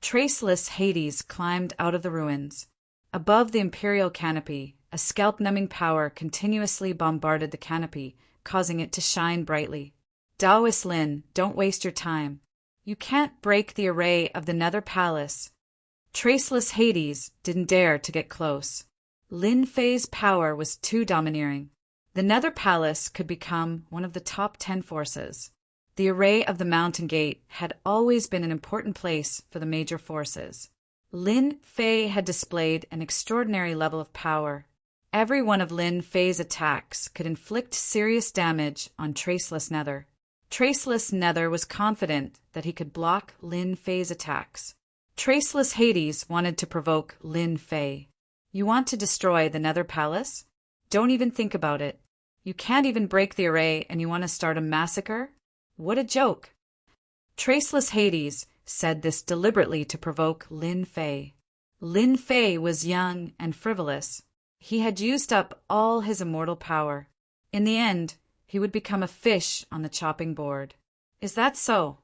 Traceless Hades climbed out of the ruins. Above the imperial canopy, a scalp-numbing power continuously bombarded the canopy, causing it to shine brightly. Taoist Lin, don't waste your time. You can't break the array of the Nether Palace. Traceless Hades didn't dare to get close. Lin Fei's power was too domineering. The Nether Palace could become one of the top 10 forces. The array of the Mountain Gate had always been an important place for the major forces. Lin Fei had displayed an extraordinary level of power. Every one of Lin Fei's attacks could inflict serious damage on Traceless Nether. Traceless Nether was confident that he could block Lin Fei's attacks. Traceless Hades wanted to provoke Lin Fei. You want to destroy the Nether Palace? Don't even think about it. You can't even break the array and you want to start a massacre? What a joke! Traceless Hades said this deliberately to provoke Lin Fei. Lin Fei was young and frivolous. He had used up all his immortal power. In the end, he would become a fish on the chopping board. Is that so?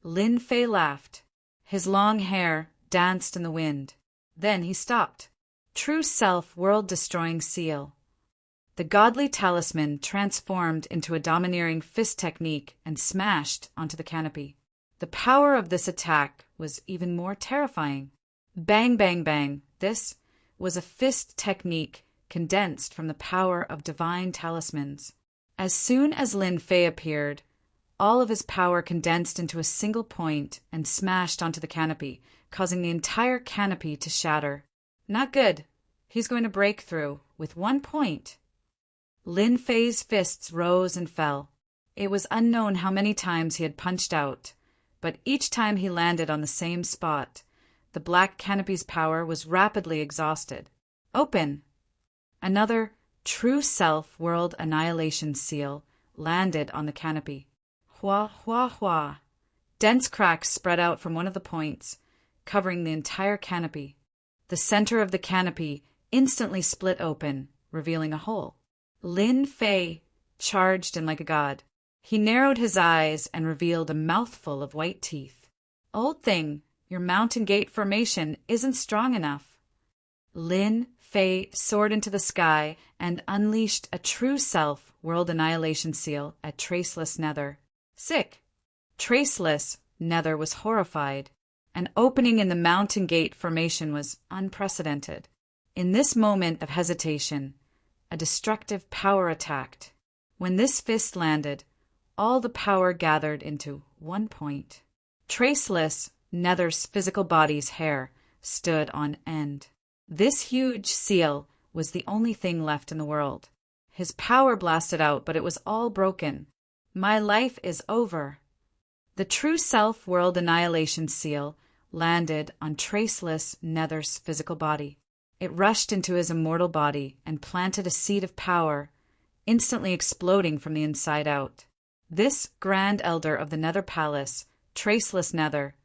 Lin Fei laughed. His long hair danced in the wind. Then he stopped. True self world-destroying seal. The godly talisman transformed into a domineering fist technique and smashed onto the canopy. The power of this attack was even more terrifying. Bang, bang, bang. This was a fist technique condensed from the power of divine talismans. As soon as Lin Fei appeared, all of his power condensed into a single point and smashed onto the canopy, causing the entire canopy to shatter. Not good. He's going to break through with 1 point. Lin Fei's fists rose and fell. It was unknown how many times he had punched out, but each time he landed on the same spot. The black canopy's power was rapidly exhausted. Open! Another true self world annihilation seal landed on the canopy. Hua, hua, hua. Dense cracks spread out from one of the points, covering the entire canopy. The center of the canopy instantly split open, revealing a hole. Lin Fei charged in like a god. He narrowed his eyes and revealed a mouthful of white teeth. Old thing, your Mountain Gate formation isn't strong enough. Lin Fei soared into the sky and unleashed a true self world annihilation seal at Traceless Nether. Sick! Traceless Nether was horrified. An opening in the Mountain Gate formation was unprecedented. In this moment of hesitation, a destructive power attacked. When this fist landed, all the power gathered into 1 point. Traceless Nether's physical body's hair stood on end. This huge seal was the only thing left in the world. His power blasted out, but it was all broken. My life is over. The true self-world annihilation seal landed on Traceless Nether's physical body. It rushed into his immortal body and planted a seed of power, instantly exploding from the inside out. This Grand Elder of the Nether Palace, Traceless Nether,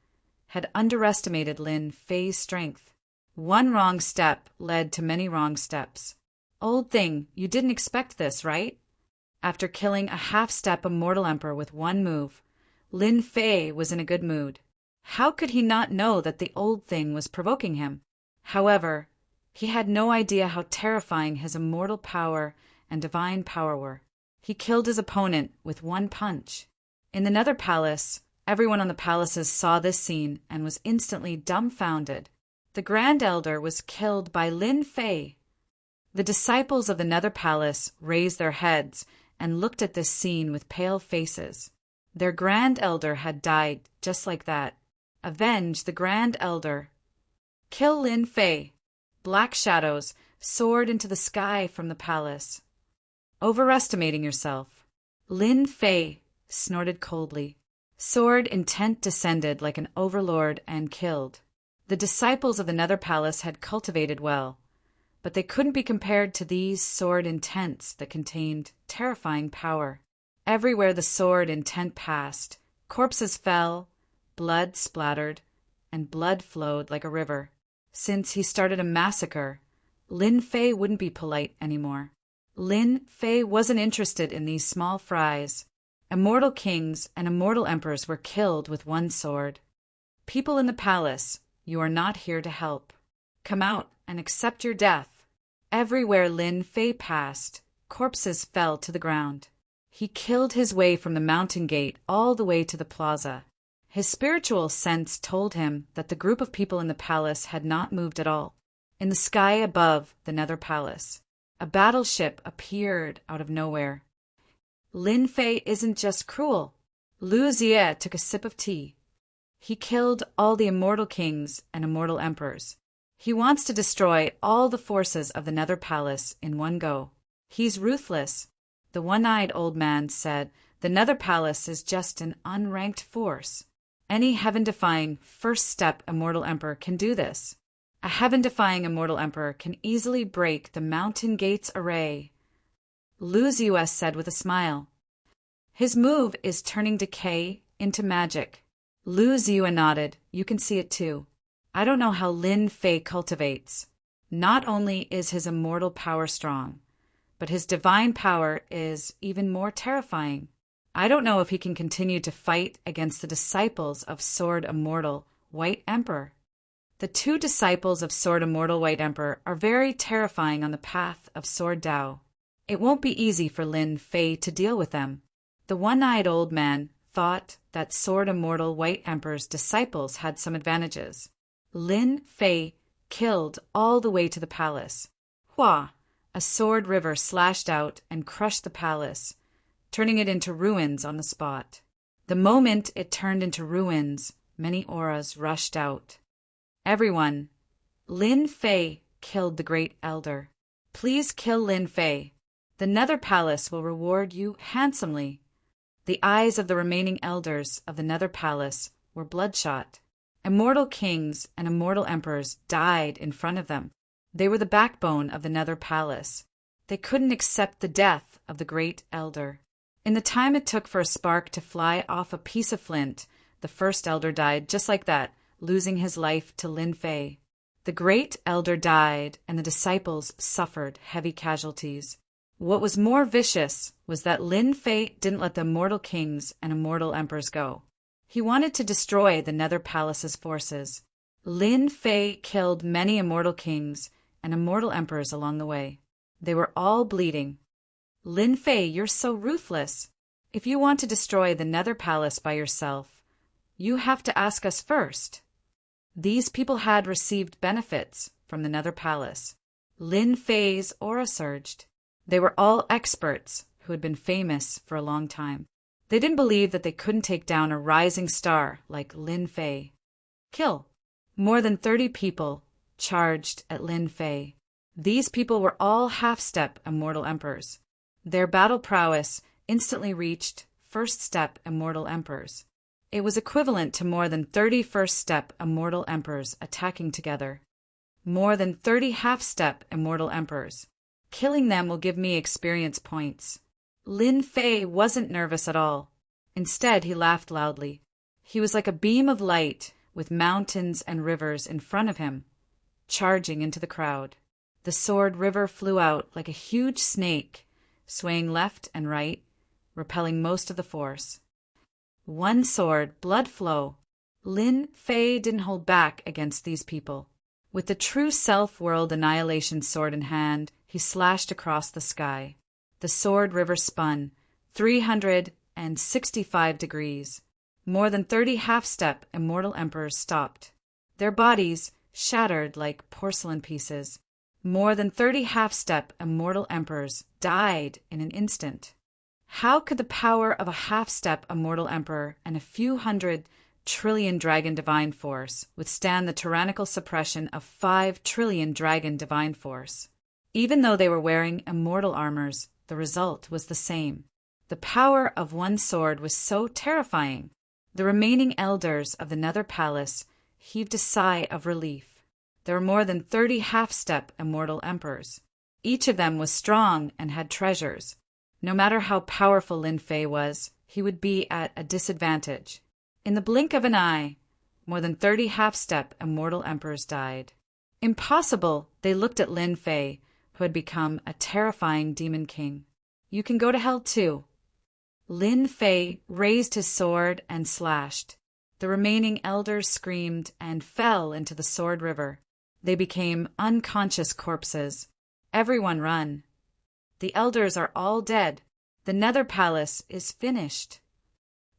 had underestimated Lin Fei's strength. One wrong step led to many wrong steps. Old thing, you didn't expect this, right? After killing a half-step immortal emperor with one move, Lin Fei was in a good mood. How could he not know that the old thing was provoking him? However, he had no idea how terrifying his immortal power and divine power were. He killed his opponent with one punch. In the Nether Palace, everyone on the palaces saw this scene and was instantly dumbfounded. The Grand Elder was killed by Lin Fei. The disciples of the Nether Palace raised their heads and looked at this scene with pale faces. Their Grand Elder had died just like that. Avenge the Grand Elder. Kill Lin Fei. Black shadows soared into the sky from the palace. Overestimating yourself. Lin Fei snorted coldly. Sword intent descended like an overlord and killed. The disciples of the Nether Palace had cultivated well, but they couldn't be compared to these sword intents that contained terrifying power. Everywhere the sword intent passed, corpses fell, blood splattered, and blood flowed like a river. Since he started a massacre, Lin Fei wouldn't be polite anymore. Lin Fei wasn't interested in these small fries. Immortal kings and immortal emperors were killed with one sword. People in the palace, you are not here to help. Come out and accept your death. Everywhere Lin Fei passed, corpses fell to the ground. He killed his way from the mountain gate all the way to the plaza. His spiritual sense told him that the group of people in the palace had not moved at all. In the sky above the Nether Palace, a battleship appeared out of nowhere. Lin Fei isn't just cruel. Lu Xie took a sip of tea. He killed all the immortal kings and immortal emperors. He wants to destroy all the forces of the Nether Palace in one go. He's ruthless. The one-eyed old man said, the Nether Palace is just an unranked force. Any heaven-defying first-step immortal emperor can do this. A heaven-defying immortal emperor can easily break the mountain gates array. Lu Xie said with a smile. His move is turning decay into magic. Lu Xie nodded. You can see it too. I don't know how Lin Fei cultivates. Not only is his immortal power strong, but his divine power is even more terrifying. I don't know if he can continue to fight against the disciples of Sword Immortal White Emperor. The two disciples of Sword Immortal White Emperor are very terrifying on the path of Sword Dao. It won't be easy for Lin Fei to deal with them. The one-eyed old man thought that Sword Immortal White Emperor's disciples had some advantages. Lin Fei killed all the way to the palace. Hua! A sword river slashed out and crushed the palace, turning it into ruins on the spot. The moment it turned into ruins, many auras rushed out. Everyone, Lin Fei killed the Great Elder. Please kill Lin Fei. The Nether Palace will reward you handsomely. The eyes of the remaining elders of the Nether Palace were bloodshot. Immortal kings and immortal emperors died in front of them. They were the backbone of the Nether Palace. They couldn't accept the death of the Great Elder. In the time it took for a spark to fly off a piece of flint, the first elder died just like that, losing his life to Lin Fei. The Great Elder died, and the disciples suffered heavy casualties. What was more vicious was that Lin Fei didn't let the immortal kings and immortal emperors go. He wanted to destroy the Nether Palace's forces. Lin Fei killed many immortal kings and immortal emperors along the way. They were all bleeding. Lin Fei, you're so ruthless. If you want to destroy the Nether Palace by yourself, you have to ask us first. These people had received benefits from the Nether Palace. Lin Fei's aura surged. They were all experts who had been famous for a long time. They didn't believe that they couldn't take down a rising star like Lin Fei. Kill. More than 30 people charged at Lin Fei. These people were all half-step immortal emperors. Their battle prowess instantly reached first-step immortal emperors. It was equivalent to more than 30 first-step immortal emperors attacking together. More than 30 half-step immortal emperors. Killing them will give me experience points. Lin Fei wasn't nervous at all. Instead, he laughed loudly. He was like a beam of light with mountains and rivers in front of him, charging into the crowd. The sword river flew out like a huge snake, swaying left and right, repelling most of the force. One sword, blood flow. Lin Fei didn't hold back against these people. With the true self-world annihilation sword in hand, he slashed across the sky. The sword river spun 365 degrees. More than 30 half-step immortal emperors stopped. Their bodies shattered like porcelain pieces. More than 30 half-step immortal emperors died in an instant. How could the power of a half-step immortal emperor and a few hundred trillion dragon divine force withstand the tyrannical suppression of 5 trillion dragon divine force? Even though they were wearing immortal armors, the result was the same. The power of one sword was so terrifying. The remaining elders of the Nether Palace heaved a sigh of relief. There were more than 30 half-step immortal emperors. Each of them was strong and had treasures. No matter how powerful Lin Fei was, he would be at a disadvantage. In the blink of an eye, more than 30 half-step immortal emperors died. Impossible, they looked at Lin Fei, who had become a terrifying demon king. You can go to hell too. Lin Fei raised his sword and slashed. The remaining elders screamed and fell into the sword river. They became unconscious corpses. Everyone run. The elders are all dead. The Nether Palace is finished.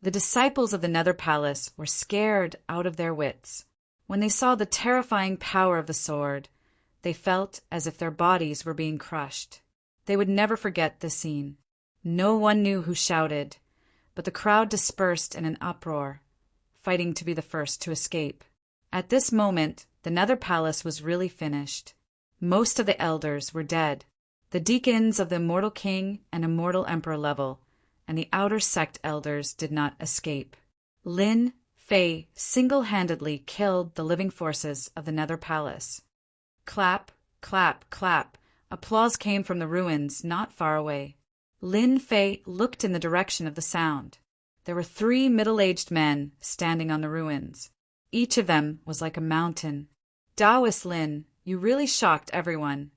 The disciples of the Nether Palace were scared out of their wits. When they saw the terrifying power of the sword, they felt as if their bodies were being crushed. They would never forget this scene. No one knew who shouted, but the crowd dispersed in an uproar, fighting to be the first to escape. At this moment, the Nether Palace was really finished. Most of the elders were dead. The deacons of the Immortal King and Immortal Emperor level, and the outer sect elders did not escape. Lin Fei single-handedly killed the living forces of the Nether Palace. Clap, clap, clap. Applause came from the ruins not far away. Lin Fei looked in the direction of the sound. There were 3 middle-aged men standing on the ruins. Each of them was like a mountain. Taoist Lin, you really shocked everyone.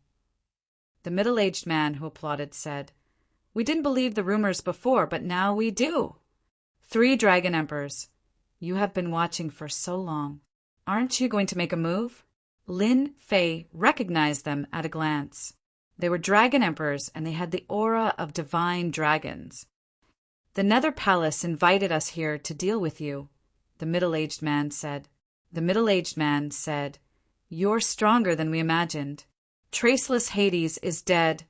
The middle-aged man who applauded said, "We didn't believe the rumors before, but now we do." 3 dragon emperors. You have been watching for so long. Aren't you going to make a move? Lin Fei recognized them at a glance. They were dragon emperors, and they had the aura of divine dragons. The Nether Palace invited us here to deal with you, the middle-aged man said. The middle-aged man said, "You're stronger than we imagined. Traceless Hades is dead,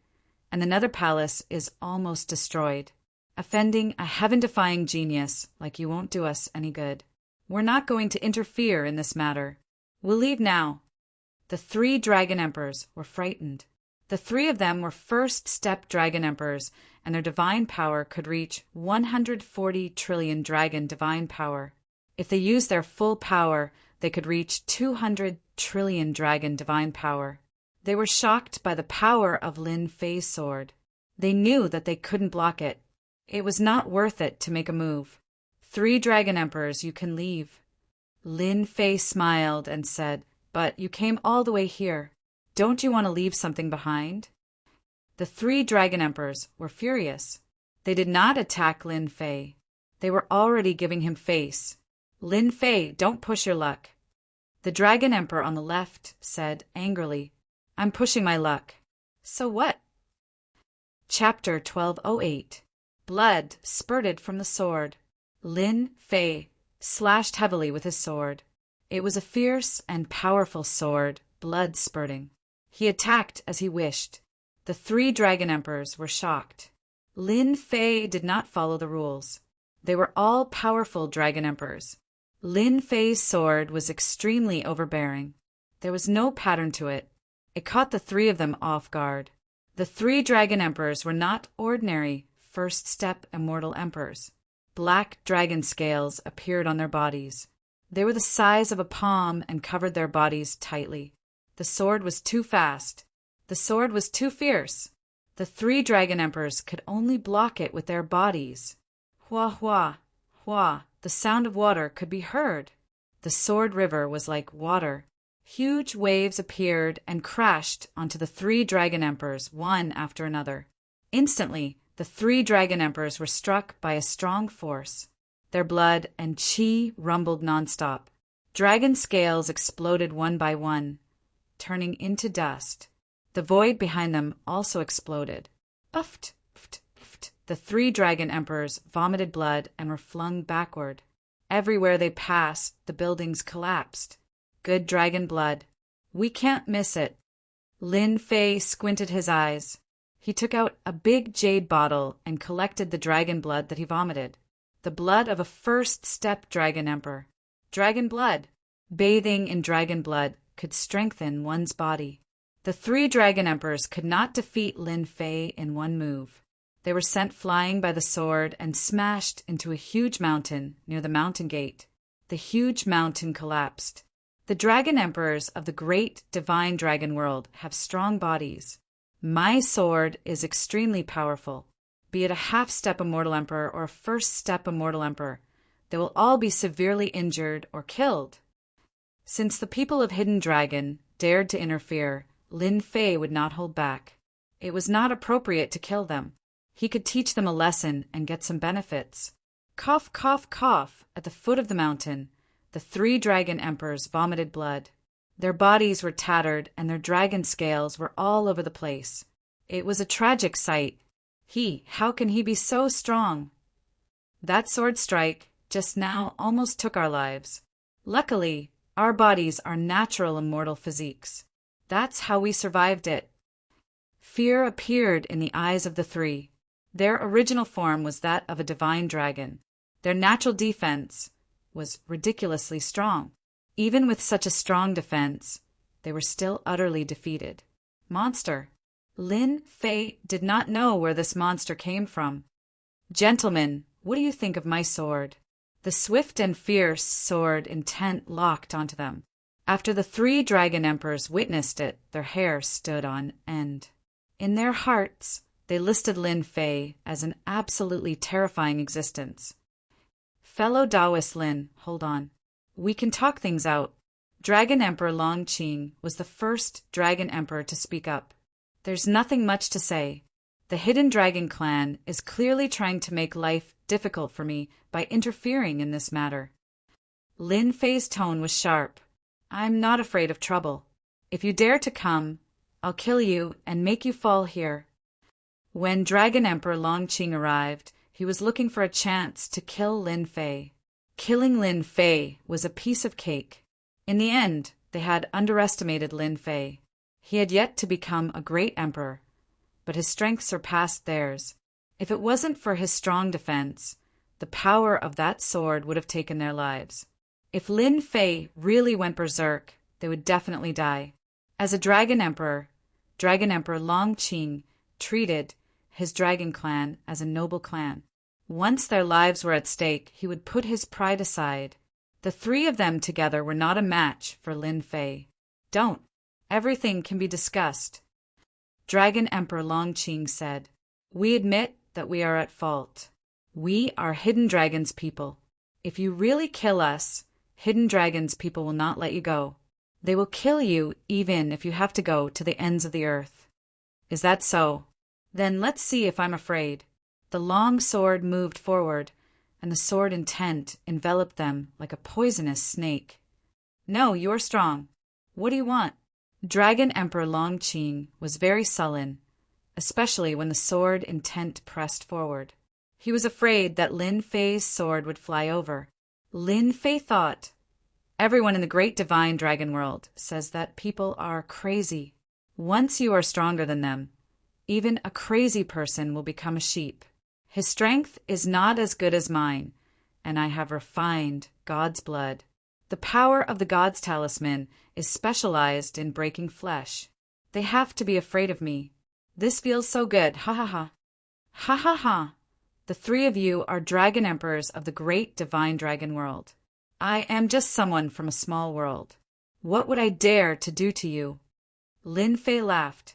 and the Nether Palace is almost destroyed. Offending a heaven-defying genius like you won't do us any good. We're not going to interfere in this matter. We'll leave now." The 3 dragon emperors were frightened. The 3 of them were first-step dragon emperors, and their divine power could reach 140 trillion dragon divine power. If they used their full power, they could reach 200 trillion dragon divine power. They were shocked by the power of Lin Fei's sword. They knew that they couldn't block it. It was not worth it to make a move. 3 dragon emperors, you can leave. Lin Fei smiled and said, "But you came all the way here. Don't you want to leave something behind?" The 3 dragon emperors were furious. They did not attack Lin Fei. They were already giving him face. "Lin Fei, don't push your luck." The dragon emperor on the left said angrily, "I'm pushing my luck." "So what?" Chapter 1208. Blood spurted from the sword. Lin Fei slashed heavily with his sword. It was a fierce and powerful sword, blood spurting. He attacked as he wished. The 3 dragon emperors were shocked. Lin Fei did not follow the rules. They were all powerful dragon emperors. Lin Fei's sword was extremely overbearing. There was no pattern to it. It caught the three of them off guard. The three dragon emperors were not ordinary first-step immortal emperors. Black dragon scales appeared on their bodies. They were the size of a palm and covered their bodies tightly. The sword was too fast. The sword was too fierce. The three dragon emperors could only block it with their bodies. Hua hua, hua, the sound of water could be heard. The sword river was like water. Huge waves appeared and crashed onto the three dragon emperors, one after another. Instantly, the three dragon emperors were struck by a strong force. Their blood and chi rumbled nonstop. Dragon scales exploded one by one, turning into dust. The void behind them also exploded. Uft, uft, uft. The three dragon emperors vomited blood and were flung backward. Everywhere they passed, the buildings collapsed. Good dragon blood. We can't miss it. Lin Fei squinted his eyes. He took out a big jade bottle and collected the dragon blood that he vomited. The blood of a first-step dragon emperor. Dragon blood. Bathing in dragon blood could strengthen one's body. The three dragon emperors could not defeat Lin Fei in one move. They were sent flying by the sword and smashed into a huge mountain near the mountain gate. The huge mountain collapsed. The dragon emperors of the great divine dragon world have strong bodies. My sword is extremely powerful. Be it a half-step immortal emperor or a first-step immortal emperor, they will all be severely injured or killed. Since the people of Hidden Dragon dared to interfere, Lin Fei would not hold back. It was not appropriate to kill them. He could teach them a lesson and get some benefits. Cough, cough, cough. At the foot of the mountain, the three dragon emperors vomited blood. Their bodies were tattered and their dragon scales were all over the place. It was a tragic sight. How can he be so strong? That sword strike just now almost took our lives. Luckily, our bodies are natural immortal physiques. That's how we survived it. Fear appeared in the eyes of the three. Their original form was that of a divine dragon. Their natural defense was ridiculously strong. Even with such a strong defense, they were still utterly defeated. Monster. Lin Fei did not know where this monster came from. Gentlemen, what do you think of my sword? The swift and fierce sword intent locked onto them. After the three dragon emperors witnessed it, their hair stood on end. In their hearts, they listed Lin Fei as an absolutely terrifying existence. Fellow Taoist Lin, hold on. We can talk things out. Dragon Emperor Long Qing was the first dragon emperor to speak up. There's nothing much to say. The Hidden Dragon clan is clearly trying to make life difficult for me by interfering in this matter. Lin Fei's tone was sharp. I'm not afraid of trouble. If you dare to come, I'll kill you and make you fall here. When Dragon Emperor Long Qing arrived, he was looking for a chance to kill Lin Fei. Killing Lin Fei was a piece of cake. In the end, they had underestimated Lin Fei. He had yet to become a great emperor, but his strength surpassed theirs. If it wasn't for his strong defense, the power of that sword would have taken their lives. If Lin Fei really went berserk, they would definitely die. As a dragon emperor Long Qing treated his dragon clan as a noble clan. Once their lives were at stake, he would put his pride aside. The three of them together were not a match for Lin Fei. Don't. Everything can be discussed. Dragon Emperor Long Qing said, We admit that we are at fault. We are Hidden Dragon's people. If you really kill us, Hidden Dragon's people will not let you go. They will kill you even if you have to go to the ends of the earth. Is that so? Then let's see if I'm afraid. The long sword moved forward, and the sword intent enveloped them like a poisonous snake. No, you are strong. What do you want? Dragon Emperor Long Qing was very sullen, especially when the sword intent pressed forward. He was afraid that Lin Fei's sword would fly over. Lin Fei thought, Everyone in the great divine dragon world says that people are crazy. Once you are stronger than them, even a crazy person will become a sheep. His strength is not as good as mine, and I have refined God's blood. The power of the God's talisman is specialized in breaking flesh. They have to be afraid of me. This feels so good, ha ha ha. Ha ha ha. The three of you are dragon emperors of the great divine dragon world. I am just someone from a small world. What would I dare to do to you? Lin Fei laughed.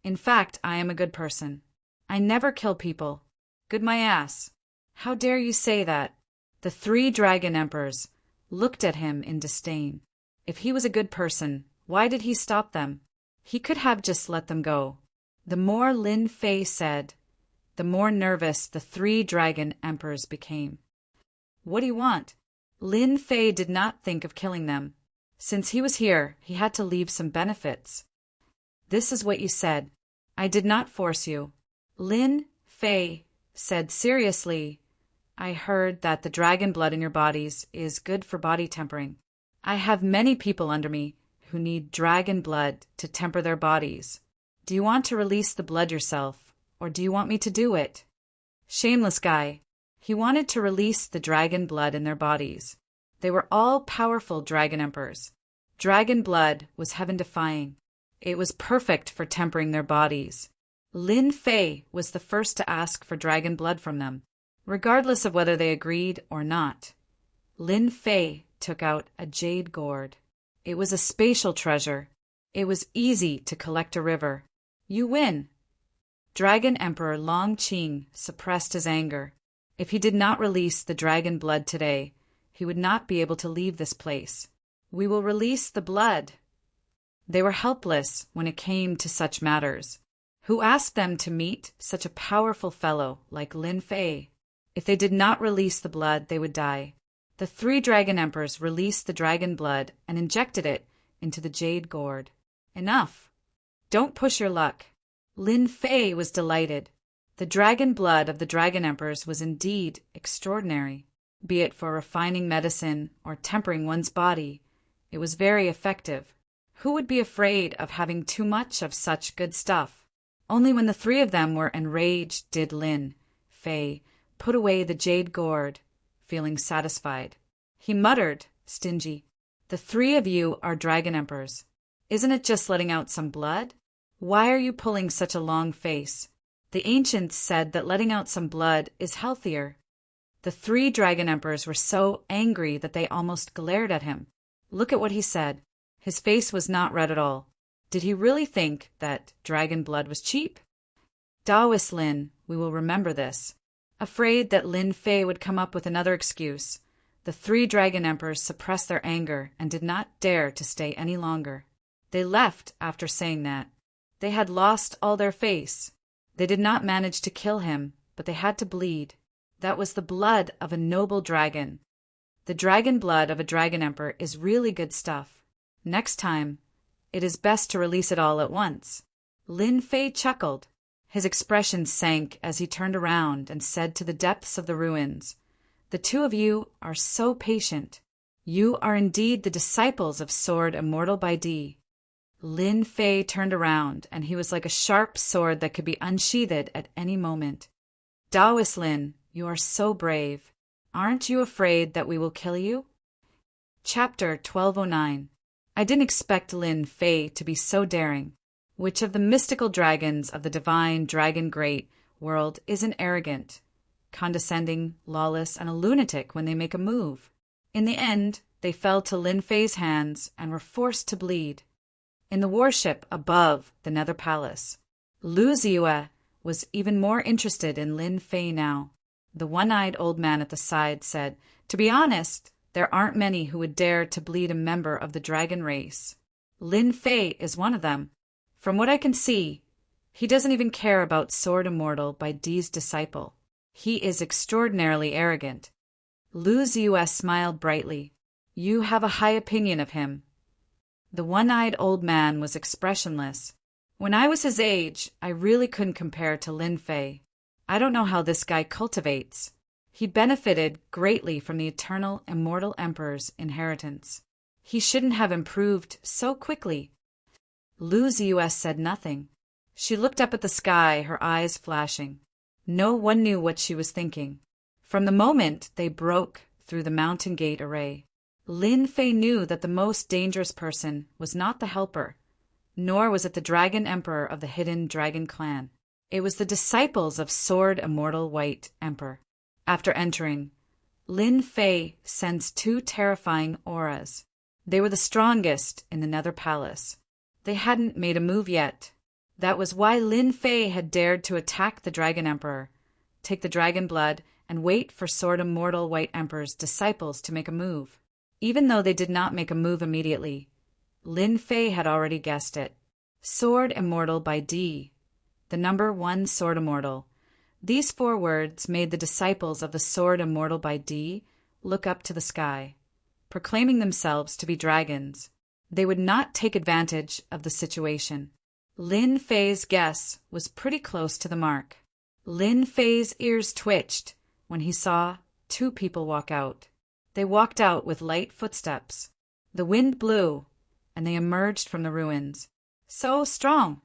In fact, I am a good person. I never kill people. Good my ass. How dare you say that? The three dragon emperors looked at him in disdain. If he was a good person, why did he stop them? He could have just let them go. The more Lin Fei said, the more nervous the three dragon emperors became. What do you want? Lin Fei did not think of killing them. Since he was here, he had to leave some benefits. This is what you said. I did not force you. Lin Fei said seriously, I heard that the dragon blood in your bodies is good for body tempering. I have many people under me who need dragon blood to temper their bodies. Do you want to release the blood yourself, or do you want me to do it? Shameless guy. He wanted to release the dragon blood in their bodies. They were all powerful dragon emperors. Dragon blood was heaven-defying. It was perfect for tempering their bodies. Lin Fei was the first to ask for dragon blood from them, regardless of whether they agreed or not. Lin Fei took out a jade gourd. It was a spatial treasure. It was easy to collect a river. You win. Dragon Emperor Long Qing suppressed his anger. If he did not release the dragon blood today, he would not be able to leave this place. We will release the blood. They were helpless when it came to such matters. Who asked them to meet such a powerful fellow like Lin Fei? If they did not release the blood, they would die. The three dragon emperors released the dragon blood and injected it into the jade gourd. Enough. Don't push your luck. Lin Fei was delighted. The dragon blood of the dragon emperors was indeed extraordinary. Be it for refining medicine or tempering one's body, it was very effective. Who would be afraid of having too much of such good stuff? Only when the three of them were enraged did Lin Fei put away the jade gourd, feeling satisfied. He muttered, stingy, the three of you are dragon emperors. Isn't it just letting out some blood? Why are you pulling such a long face? The ancients said that letting out some blood is healthier. The three dragon emperors were so angry that they almost glared at him. Look at what he said. His face was not red at all. Did he really think that dragon blood was cheap? Taoist Lin, we will remember this. Afraid that Lin Fei would come up with another excuse, the three dragon emperors suppressed their anger and did not dare to stay any longer. They left after saying that. They had lost all their face. They did not manage to kill him, but they had to bleed. That was the blood of a noble dragon. The dragon blood of a dragon emperor is really good stuff. Next time, it is best to release it all at once. Lin Fei chuckled. His expression sank as he turned around and said to the depths of the ruins, The two of you are so patient. You are indeed the disciples of Sword Immortal by D. Lin Fei turned around, and he was like a sharp sword that could be unsheathed at any moment. Taoist Lin, you are so brave. Aren't you afraid that we will kill you? Chapter 1209. I didn't expect Lin Fei to be so daring. Which of the mystical dragons of the divine dragon great world isn't arrogant, condescending, lawless, and a lunatic when they make a move? In the end, they fell to Lin Fei's hands and were forced to bleed. In the warship above the Nether Palace, Lu Ziyue was even more interested in Lin Fei now. The one-eyed old man at the side said, To be honest, there aren't many who would dare to bleed a member of the dragon race. Lin Fei is one of them. From what I can see, he doesn't even care about Sword Immortal by D's disciple. He is extraordinarily arrogant. Lu Ziyue smiled brightly. You have a high opinion of him. The one-eyed old man was expressionless. When I was his age, I really couldn't compare to Lin Fei. I don't know how this guy cultivates. He benefited greatly from the eternal immortal emperor's inheritance. He shouldn't have improved so quickly. Lu Ziyue said nothing. She looked up at the sky, her eyes flashing. No one knew what she was thinking. From the moment they broke through the mountain gate array, Lin Fei knew that the most dangerous person was not the helper, nor was it the Dragon Emperor of the hidden Dragon Clan. It was the disciples of Sword Immortal White Emperor. After entering, Lin Fei sensed two terrifying auras. They were the strongest in the Nether Palace. They hadn't made a move yet. That was why Lin Fei had dared to attack the Dragon Emperor, take the dragon blood, and wait for Sword Immortal White Emperor's disciples to make a move. Even though they did not make a move immediately, Lin Fei had already guessed it. Sword Immortal by D. The number 1 Sword Immortal. These 4 words made the disciples of the Sword Immortal by D look up to the sky, proclaiming themselves to be dragons. They would not take advantage of the situation. Lin Fei's guess was pretty close to the mark. Lin Fei's ears twitched when he saw 2 people walk out. They walked out with light footsteps. The wind blew, and they emerged from the ruins. So strong!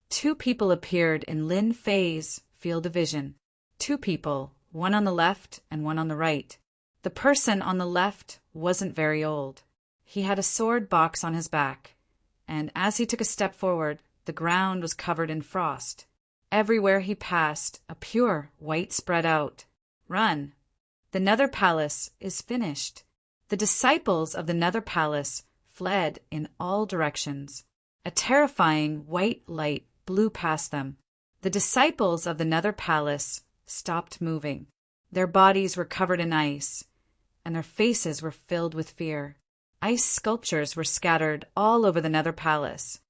2 people appeared in Lin Fei's field of vision. 2 people, one on the left and one on the right. The person on the left wasn't very old. He had a sword box on his back, and as he took a step forward, the ground was covered in frost. Everywhere he passed, a pure white spread out. Run! The Nether Palace is finished. The disciples of the Nether Palace fled in all directions. A terrifying white light blew past them. The disciples of the Nether Palace stopped moving. Their bodies were covered in ice, and their faces were filled with fear. Ice sculptures were scattered all over the Nether Palace.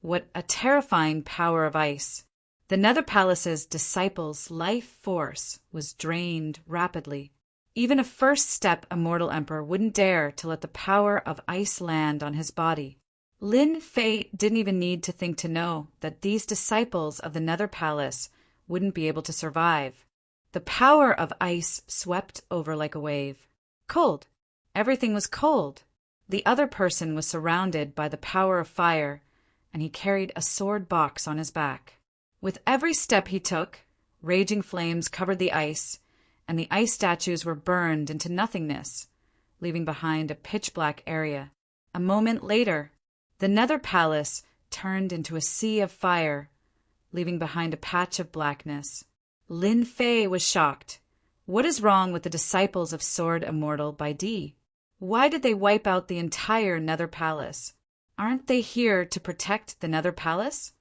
What a terrifying power of ice! The Nether Palace's disciples' life force was drained rapidly. Even a first-step Immortal Emperor wouldn't dare to let the power of ice land on his body. Lin Fei didn't even need to think to know that these disciples of the Nether Palace wouldn't be able to survive. The power of ice swept over like a wave. Cold. Everything was cold. The other person was surrounded by the power of fire, and he carried a sword box on his back. With every step he took, raging flames covered the ice, and the ice statues were burned into nothingness, leaving behind a pitch-black area. A moment later, the Nether Palace turned into a sea of fire, leaving behind a patch of blackness. Lin Fei was shocked. What is wrong with the disciples of Sword Immortal by D? Why did they wipe out the entire Nether Palace? Aren't they here to protect the Nether Palace?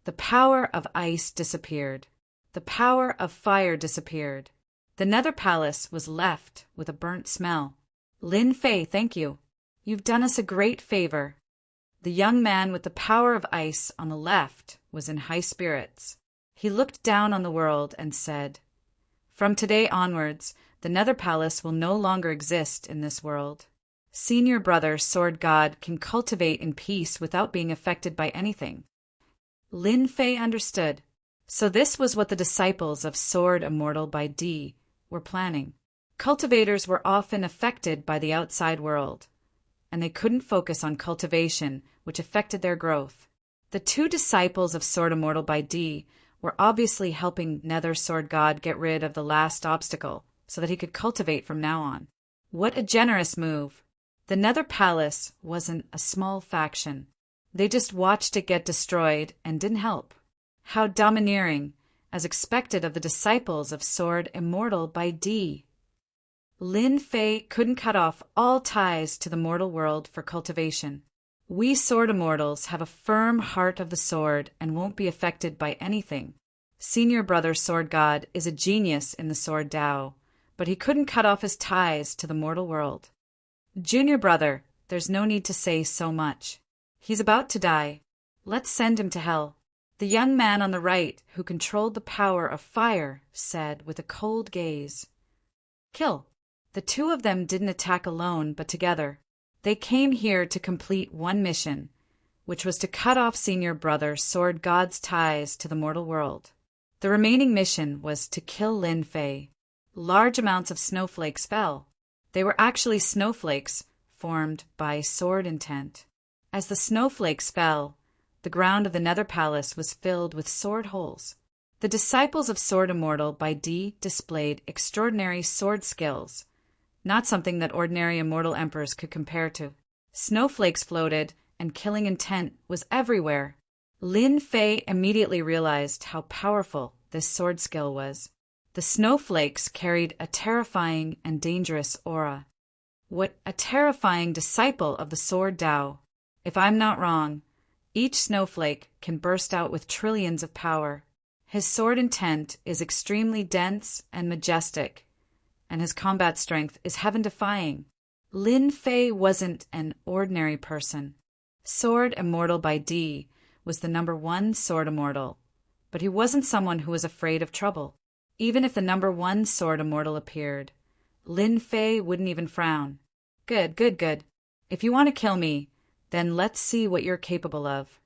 The power of ice disappeared. The power of fire disappeared. The Nether Palace was left with a burnt smell. Lin Fei, thank you. You've done us a great favor. The young man with the power of ice on the left was in high spirits. He looked down on the world and said, "From today onwards, the Nether Palace will no longer exist in this world. Senior brother Sword God can cultivate in peace without being affected by anything." Lin Fei understood. So this was what the disciples of Sword Immortal by D were planning. Cultivators were often affected by the outside world, and they couldn't focus on cultivation, which affected their growth. The 2 disciples of Sword Immortal by D were obviously helping Nether Sword God get rid of the last obstacle, so that he could cultivate from now on. What a generous move! The Nether Palace wasn't a small faction. They just watched it get destroyed and didn't help. How domineering, as expected of the disciples of Sword Immortal by D. Lin Fei couldn't cut off all ties to the mortal world for cultivation. We Sword Immortals have a firm heart of the sword and won't be affected by anything. Senior brother Sword God is a genius in the Sword Tao, but he couldn't cut off his ties to the mortal world. Junior brother, there's no need to say so much. He's about to die. Let's send him to hell. The young man on the right, who controlled the power of fire, said with a cold gaze. Kill. The 2 of them didn't attack alone, but together. They came here to complete one mission, which was to cut off senior brother Sword God's ties to the mortal world. The remaining mission was to kill Lin Fei. Large amounts of snowflakes fell. They were actually snowflakes formed by sword intent. As the snowflakes fell, the ground of the Nether Palace was filled with sword holes. The disciples of Sword Immortal by D displayed extraordinary sword skills, not something that ordinary immortal emperors could compare to. Snowflakes floated, and killing intent was everywhere. Lin Fei immediately realized how powerful this sword skill was. The snowflakes carried a terrifying and dangerous aura. What a terrifying disciple of the sword Tao. If I'm not wrong, each snowflake can burst out with trillions of power. His sword intent is extremely dense and majestic, and his combat strength is heaven-defying. Lin Fei wasn't an ordinary person. Sword Immortal by D was the #1 Sword Immortal, but he wasn't someone who was afraid of trouble. Even if the #1 Sword Immortal appeared, Lin Fei wouldn't even frown. Good, good, good. If you want to kill me, then let's see what you're capable of.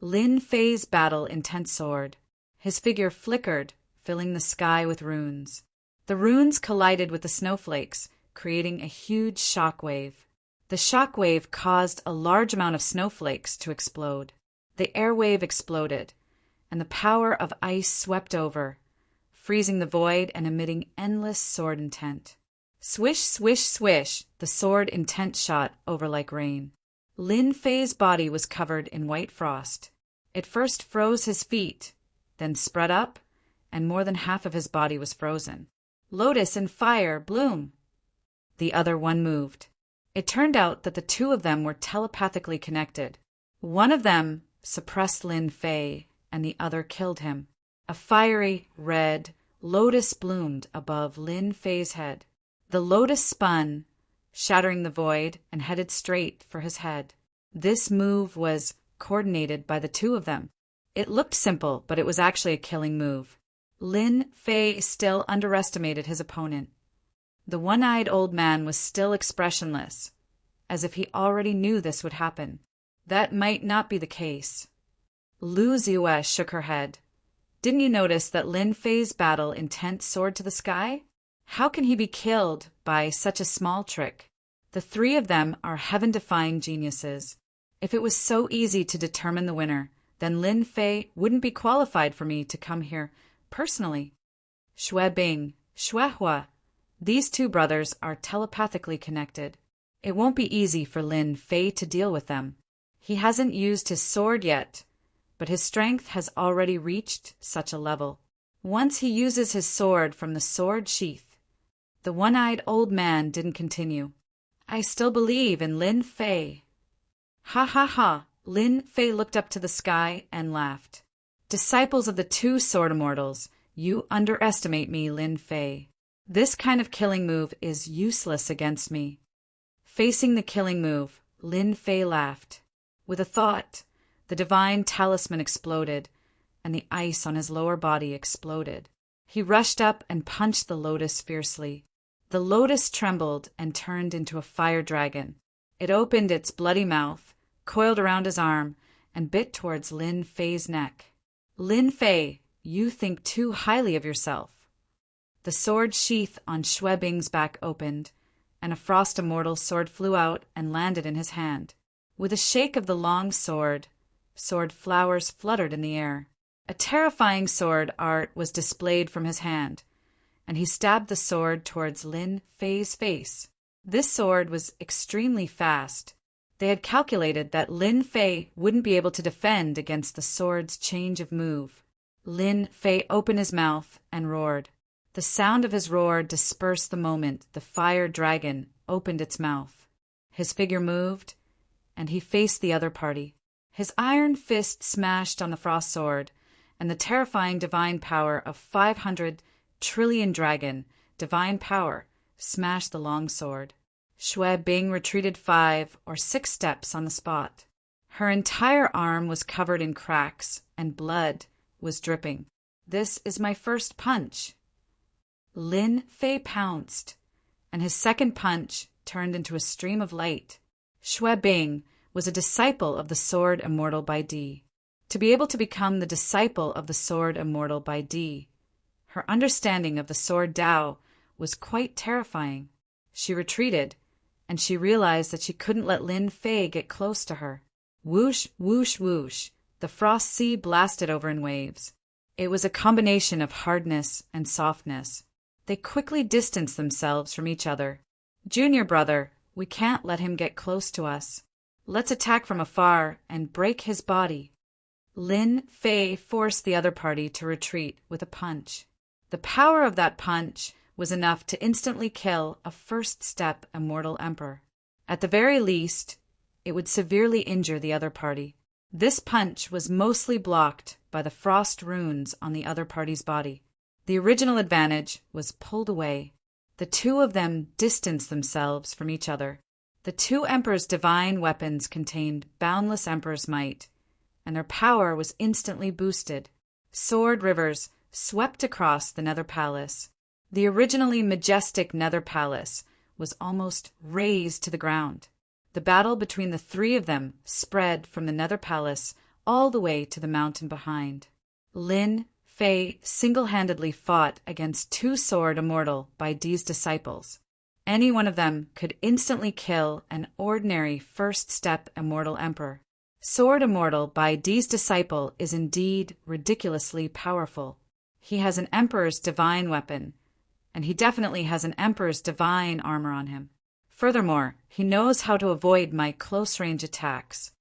Lin Fei's battle-intent sword. His figure flickered, filling the sky with runes. The runes collided with the snowflakes, creating a huge shockwave. The shockwave caused a large amount of snowflakes to explode. The airwave exploded, and the power of ice swept over, freezing the void and emitting endless sword intent. Swish, swish, swish, the sword intent shot over like rain. Lin Fei's body was covered in white frost. It first froze his feet, then spread up, and more than half of his body was frozen. Lotus and fire, bloom! The other one moved. It turned out that the two of them were telepathically connected. One of them suppressed Lin Fei, and the other killed him. A fiery, red lotus bloomed above Lin Fei's head. The lotus spun, shattering the void, and headed straight for his head. This move was coordinated by the two of them. It looked simple, but it was actually a killing move. Lin Fei still underestimated his opponent. The one-eyed old man was still expressionless, as if he already knew this would happen. That might not be the case. Lu Ziyue shook her head. Didn't you notice that Lin Fei's battle intent soared to the sky? How can he be killed by such a small trick? The three of them are heaven-defying geniuses. If it was so easy to determine the winner, then Lin Fei wouldn't be qualified for me to come here personally. Xue Bing, Xue Hua, these two brothers are telepathically connected. It won't be easy for Lin Fei to deal with them. He hasn't used his sword yet, but his strength has already reached such a level. Once he uses his sword from the sword sheath. The one-eyed old man didn't continue. I still believe in Lin Fei. Ha ha ha! Lin Fei looked up to the sky and laughed. Disciples of the two sword immortals, you underestimate me, Lin Fei. This kind of killing move is useless against me. Facing the killing move, Lin Fei laughed. With a thought, the divine talisman exploded, and the ice on his lower body exploded. He rushed up and punched the lotus fiercely. The lotus trembled and turned into a fire dragon. It opened its bloody mouth, coiled around his arm, and bit towards Lin Fei's neck. Lin Fei, you think too highly of yourself. The sword sheath on Xue Bing's back opened, and a frost immortal sword flew out and landed in his hand. With a shake of the long sword flowers fluttered in the air. A terrifying sword art was displayed from his hand, and he stabbed the sword towards Lin Fei's face. This sword was extremely fast. They had calculated that Lin Fei wouldn't be able to defend against the sword's change of move. Lin Fei opened his mouth and roared. The sound of his roar dispersed the moment the fire dragon opened its mouth. His figure moved, and he faced the other party. His iron fist smashed on the frost sword, and the terrifying divine power of 500 trillion dragon divine power smashed the long sword. Xue Bing retreated 5 or 6 steps on the spot. Her entire arm was covered in cracks, and blood was dripping. This is my first punch. Lin Fei pounced, and his second punch turned into a stream of light. Xue Bing was a disciple of the Sword Immortal by D. To be able to become the disciple of the Sword Immortal by D, her understanding of the Sword Tao was quite terrifying. She retreated, and she realized that she couldn't let Lin Fei get close to her. Whoosh, whoosh, whoosh, the frost sea blasted over in waves. It was a combination of hardness and softness. They quickly distanced themselves from each other. Junior brother, we can't let him get close to us. Let's attack from afar and break his body. Lin Fei forced the other party to retreat with a punch. The power of that punch was enough to instantly kill a first-step immortal emperor. At the very least, it would severely injure the other party. This punch was mostly blocked by the frost runes on the other party's body. The original advantage was pulled away. The two of them distanced themselves from each other. The two emperors' divine weapons contained boundless emperor's might, and their power was instantly boosted. Sword rivers swept across the Nether Palace. The originally majestic Nether Palace was almost razed to the ground. The battle between the three of them spread from the Nether Palace all the way to the mountain behind. Lin Fei single-handedly fought against two-sword immortal Bai Di's disciples. Any one of them could instantly kill an ordinary first-step immortal emperor. Sword immortal Bai Di's disciple is indeed ridiculously powerful. He has an emperor's divine weapon, and he definitely has an emperor's divine armor on him. Furthermore, he knows how to avoid my close-range attacks.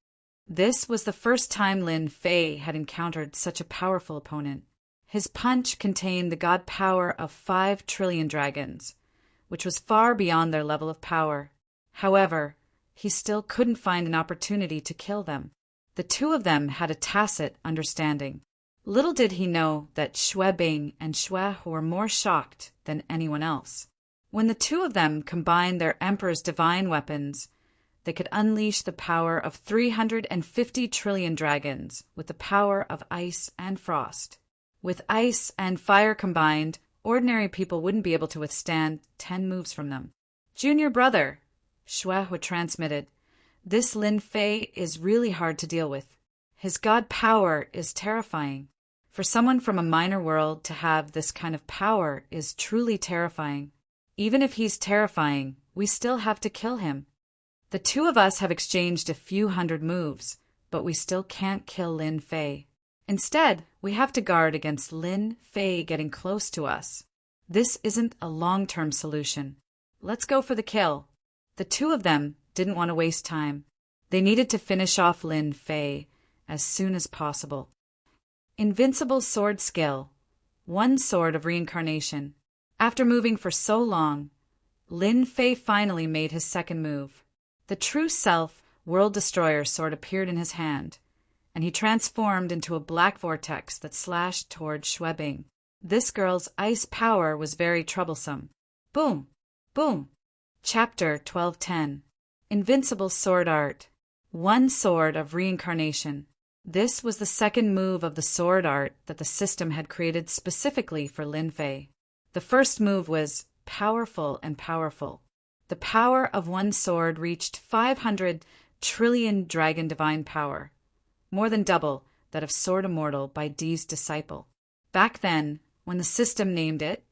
This was the first time Lin Fei had encountered such a powerful opponent. His punch contained the god power of 5 trillion dragons, which was far beyond their level of power. However, he still couldn't find an opportunity to kill them. The two of them had a tacit understanding. Little did he know that Xue Bing and Xue were more shocked than anyone else. When the two of them combined their emperor's divine weapons, they could unleash the power of 350 trillion dragons with the power of ice and frost. With ice and fire combined, ordinary people wouldn't be able to withstand 10 moves from them. "Junior brother," Xue transmitted, "this Lin Fei is really hard to deal with. His god power is terrifying. For someone from a minor world to have this kind of power is truly terrifying. Even if he's terrifying, we still have to kill him. The two of us have exchanged a few hundred moves, but we still can't kill Lin Fei. Instead, we have to guard against Lin Fei getting close to us. This isn't a long-term solution. Let's go for the kill." The two of them didn't want to waste time. They needed to finish off Lin Fei as soon as possible. Invincible sword skill. 1 sword of reincarnation. After moving for so long, Lin Fei finally made his second move. The true self World Destroyer sword appeared in his hand, and he transformed into a black vortex that slashed toward Xue Bing. This girl's ice power was very troublesome. Boom! Boom! Chapter 1210. Invincible Sword Art. 1 sword of reincarnation. This was the second move of the sword art that the system had created specifically for Lin Fei. The first move was powerful and powerful. The power of 1 sword reached 500 trillion dragon divine power, more than double that of Sword Immortal Bai Di's disciple. Back then, when the system named it,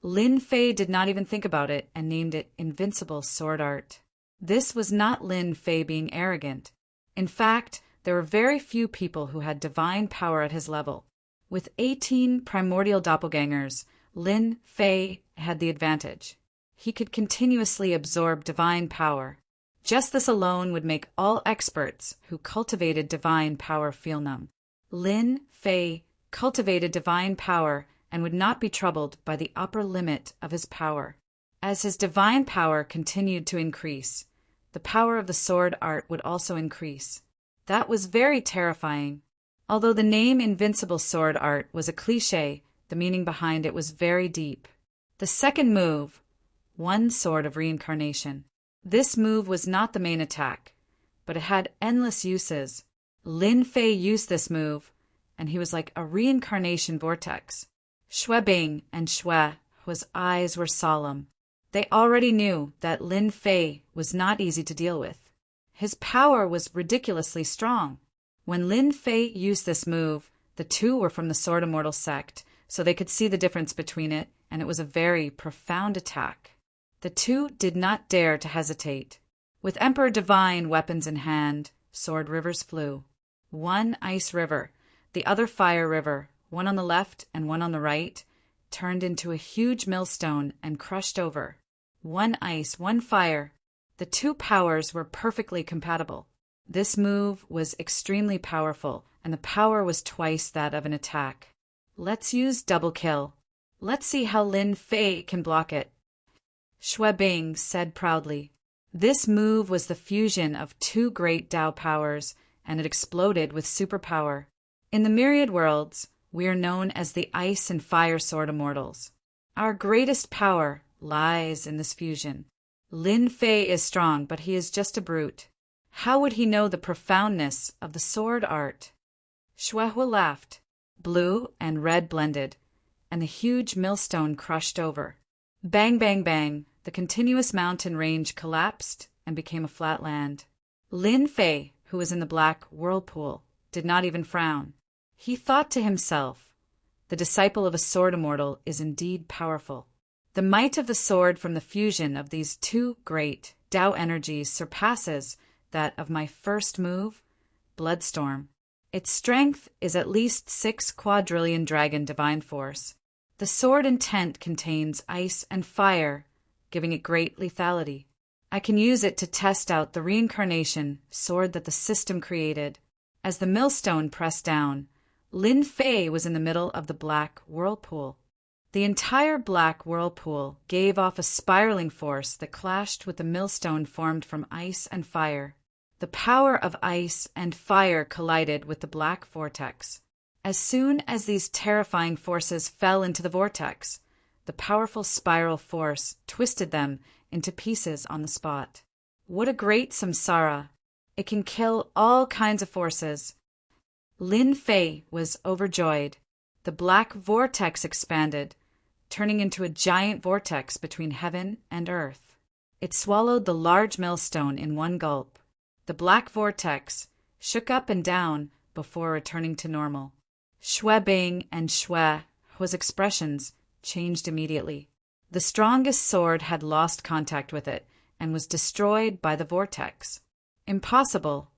Lin Fei did not even think about it and named it Invincible Sword Art. This was not Lin Fei being arrogant. In fact, there were very few people who had divine power at his level. With 18 primordial doppelgangers, Lin Fei had the advantage. He could continuously absorb divine power. Just this alone would make all experts who cultivated divine power feel numb. Lin Fei cultivated divine power and would not be troubled by the upper limit of his power. As his divine power continued to increase, the power of the sword art would also increase. That was very terrifying. Although the name Invincible Sword Art was a cliché, the meaning behind it was very deep. The second move, 1 sword of reincarnation. This move was not the main attack, but it had endless uses. Lin Fei used this move, and he was like a reincarnation vortex. Xue Bing and Xue, whose eyes were solemn. They already knew that Lin Fei was not easy to deal with. His power was ridiculously strong. When Lin Fei used this move, the two were from the Sword Immortal sect, so they could see the difference between it, and it was a very profound attack. The two did not dare to hesitate. With Emperor Divine weapons in hand, sword rivers flew. 1 ice river, the other fire river, one on the left and one on the right, turned into a huge millstone and crushed over. 1 ice, 1 fire. The two powers were perfectly compatible. This move was extremely powerful, and the power was twice that of an attack. Let's use double kill. Let's see how Lin Fei can block it. Xue Bing said proudly. This move was the fusion of two great Tao powers, and it exploded with superpower. In the myriad worlds, we are known as the Ice and Fire Sword Immortals. Our greatest power lies in this fusion. Lin Fei is strong, but he is just a brute. How would he know the profoundness of the sword art? Shuehua laughed. Blue and red blended, and the huge millstone crushed over. Bang, bang, bang, the continuous mountain range collapsed and became a flat land. Lin Fei, who was in the black whirlpool, did not even frown. He thought to himself, the disciple of a sword immortal is indeed powerful. The might of the sword from the fusion of these two great Tao energies surpasses that of my first move, Bloodstorm. Its strength is at least 6 quadrillion dragon divine force. The sword intent contains ice and fire, giving it great lethality. I can use it to test out the reincarnation sword that the system created. As the millstone pressed down, Lin Fei was in the middle of the black whirlpool. The entire black whirlpool gave off a spiraling force that clashed with the millstone formed from ice and fire. The power of ice and fire collided with the black vortex. As soon as these terrifying forces fell into the vortex, the powerful spiral force twisted them into pieces on the spot. What a great samsara! It can kill all kinds of forces. Lin Fei was overjoyed. The black vortex expanded, turning into a giant vortex between heaven and earth. It swallowed the large millstone in one gulp. The black vortex shook up and down before returning to normal. Xue Bing and Xuehua's expressions changed immediately. The strongest sword had lost contact with it and was destroyed by the vortex. Impossible.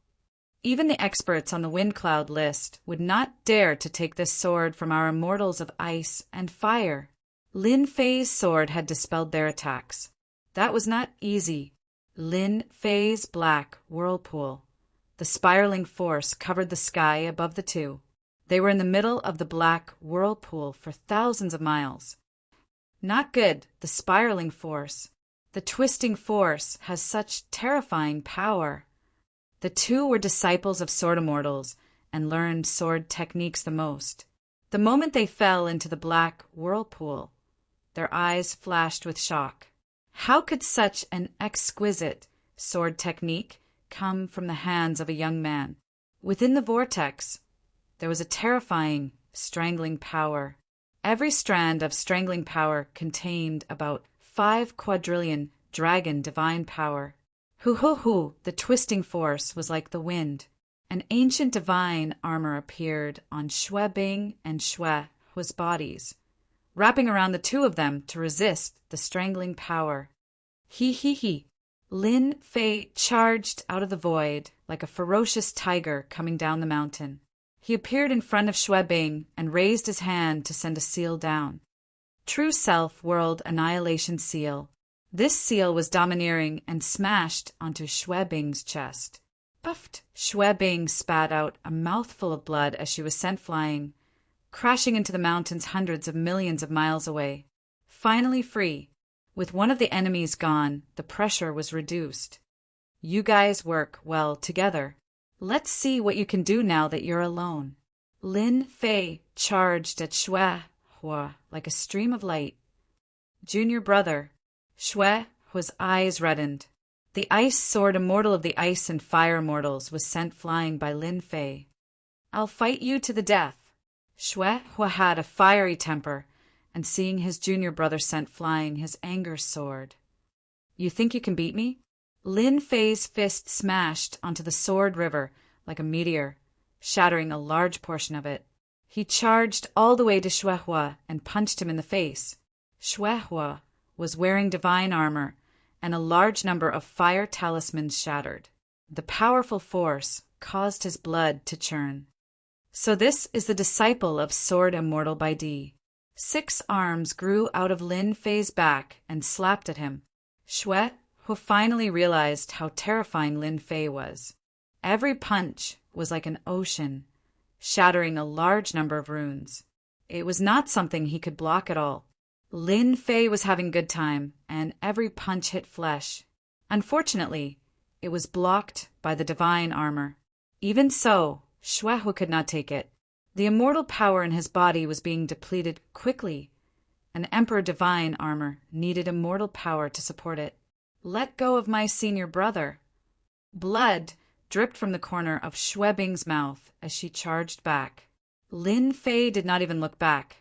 Even the experts on the wind cloud list would not dare to take this sword from our immortals of ice and fire. Lin Fei's sword had dispelled their attacks. That was not easy. Lin Fei's black whirlpool. The spiraling force covered the sky above the two. They were in the middle of the black whirlpool for thousands of miles. Not good, the spiraling force. The twisting force has such terrifying power. The two were disciples of sword immortals and learned sword techniques the most. The moment they fell into the black whirlpool, their eyes flashed with shock. How could such an exquisite sword technique come from the hands of a young man? Within the vortex, there was a terrifying, strangling power. Every strand of strangling power contained about 5 quadrillion dragon divine power. Hoo, the twisting force was like the wind. An ancient divine armor appeared on Xue Bing and Xuehua's bodies, wrapping around the two of them to resist the strangling power. He. Lin Fei charged out of the void like a ferocious tiger coming down the mountain. He appeared in front of Xue Bing and raised his hand to send a seal down. True Self World Annihilation Seal. This seal was domineering and smashed onto Xue Bing's chest. Puffed! Xue Bing spat out a mouthful of blood as she was sent flying, crashing into the mountains hundreds of millions of miles away. Finally free. With one of the enemies gone, the pressure was reduced. You guys work well together. Let's see what you can do now that you're alone. Lin Fei charged at Xuehua like a stream of light. Junior brother. Xuehua's eyes reddened. The ice sword immortal of the ice and fire immortals was sent flying by Lin Fei. I'll fight you to the death. Xuehua had a fiery temper, and seeing his junior brother sent flying, his anger soared. You think you can beat me? Lin Fei's fist smashed onto the sword river like a meteor, shattering a large portion of it. He charged all the way to Xuehua and punched him in the face. Xuehua was wearing divine armor, and a large number of fire talismans shattered. The powerful force caused his blood to churn. So this is the disciple of Sword Immortal by D. 6 arms grew out of Lin Fei's back and slapped at him. Xuehua finally realized how terrifying Lin Fei was. Every punch was like an ocean, shattering a large number of runes. It was not something he could block at all. Lin Fei was having a good time, and every punch hit flesh. Unfortunately, it was blocked by the divine armor. Even so, Xuehu could not take it. The immortal power in his body was being depleted quickly. An Emperor Divine armor needed immortal power to support it. Let go of my senior brother. Blood dripped from the corner of Xue Bing's mouth as she charged back. Lin Fei did not even look back.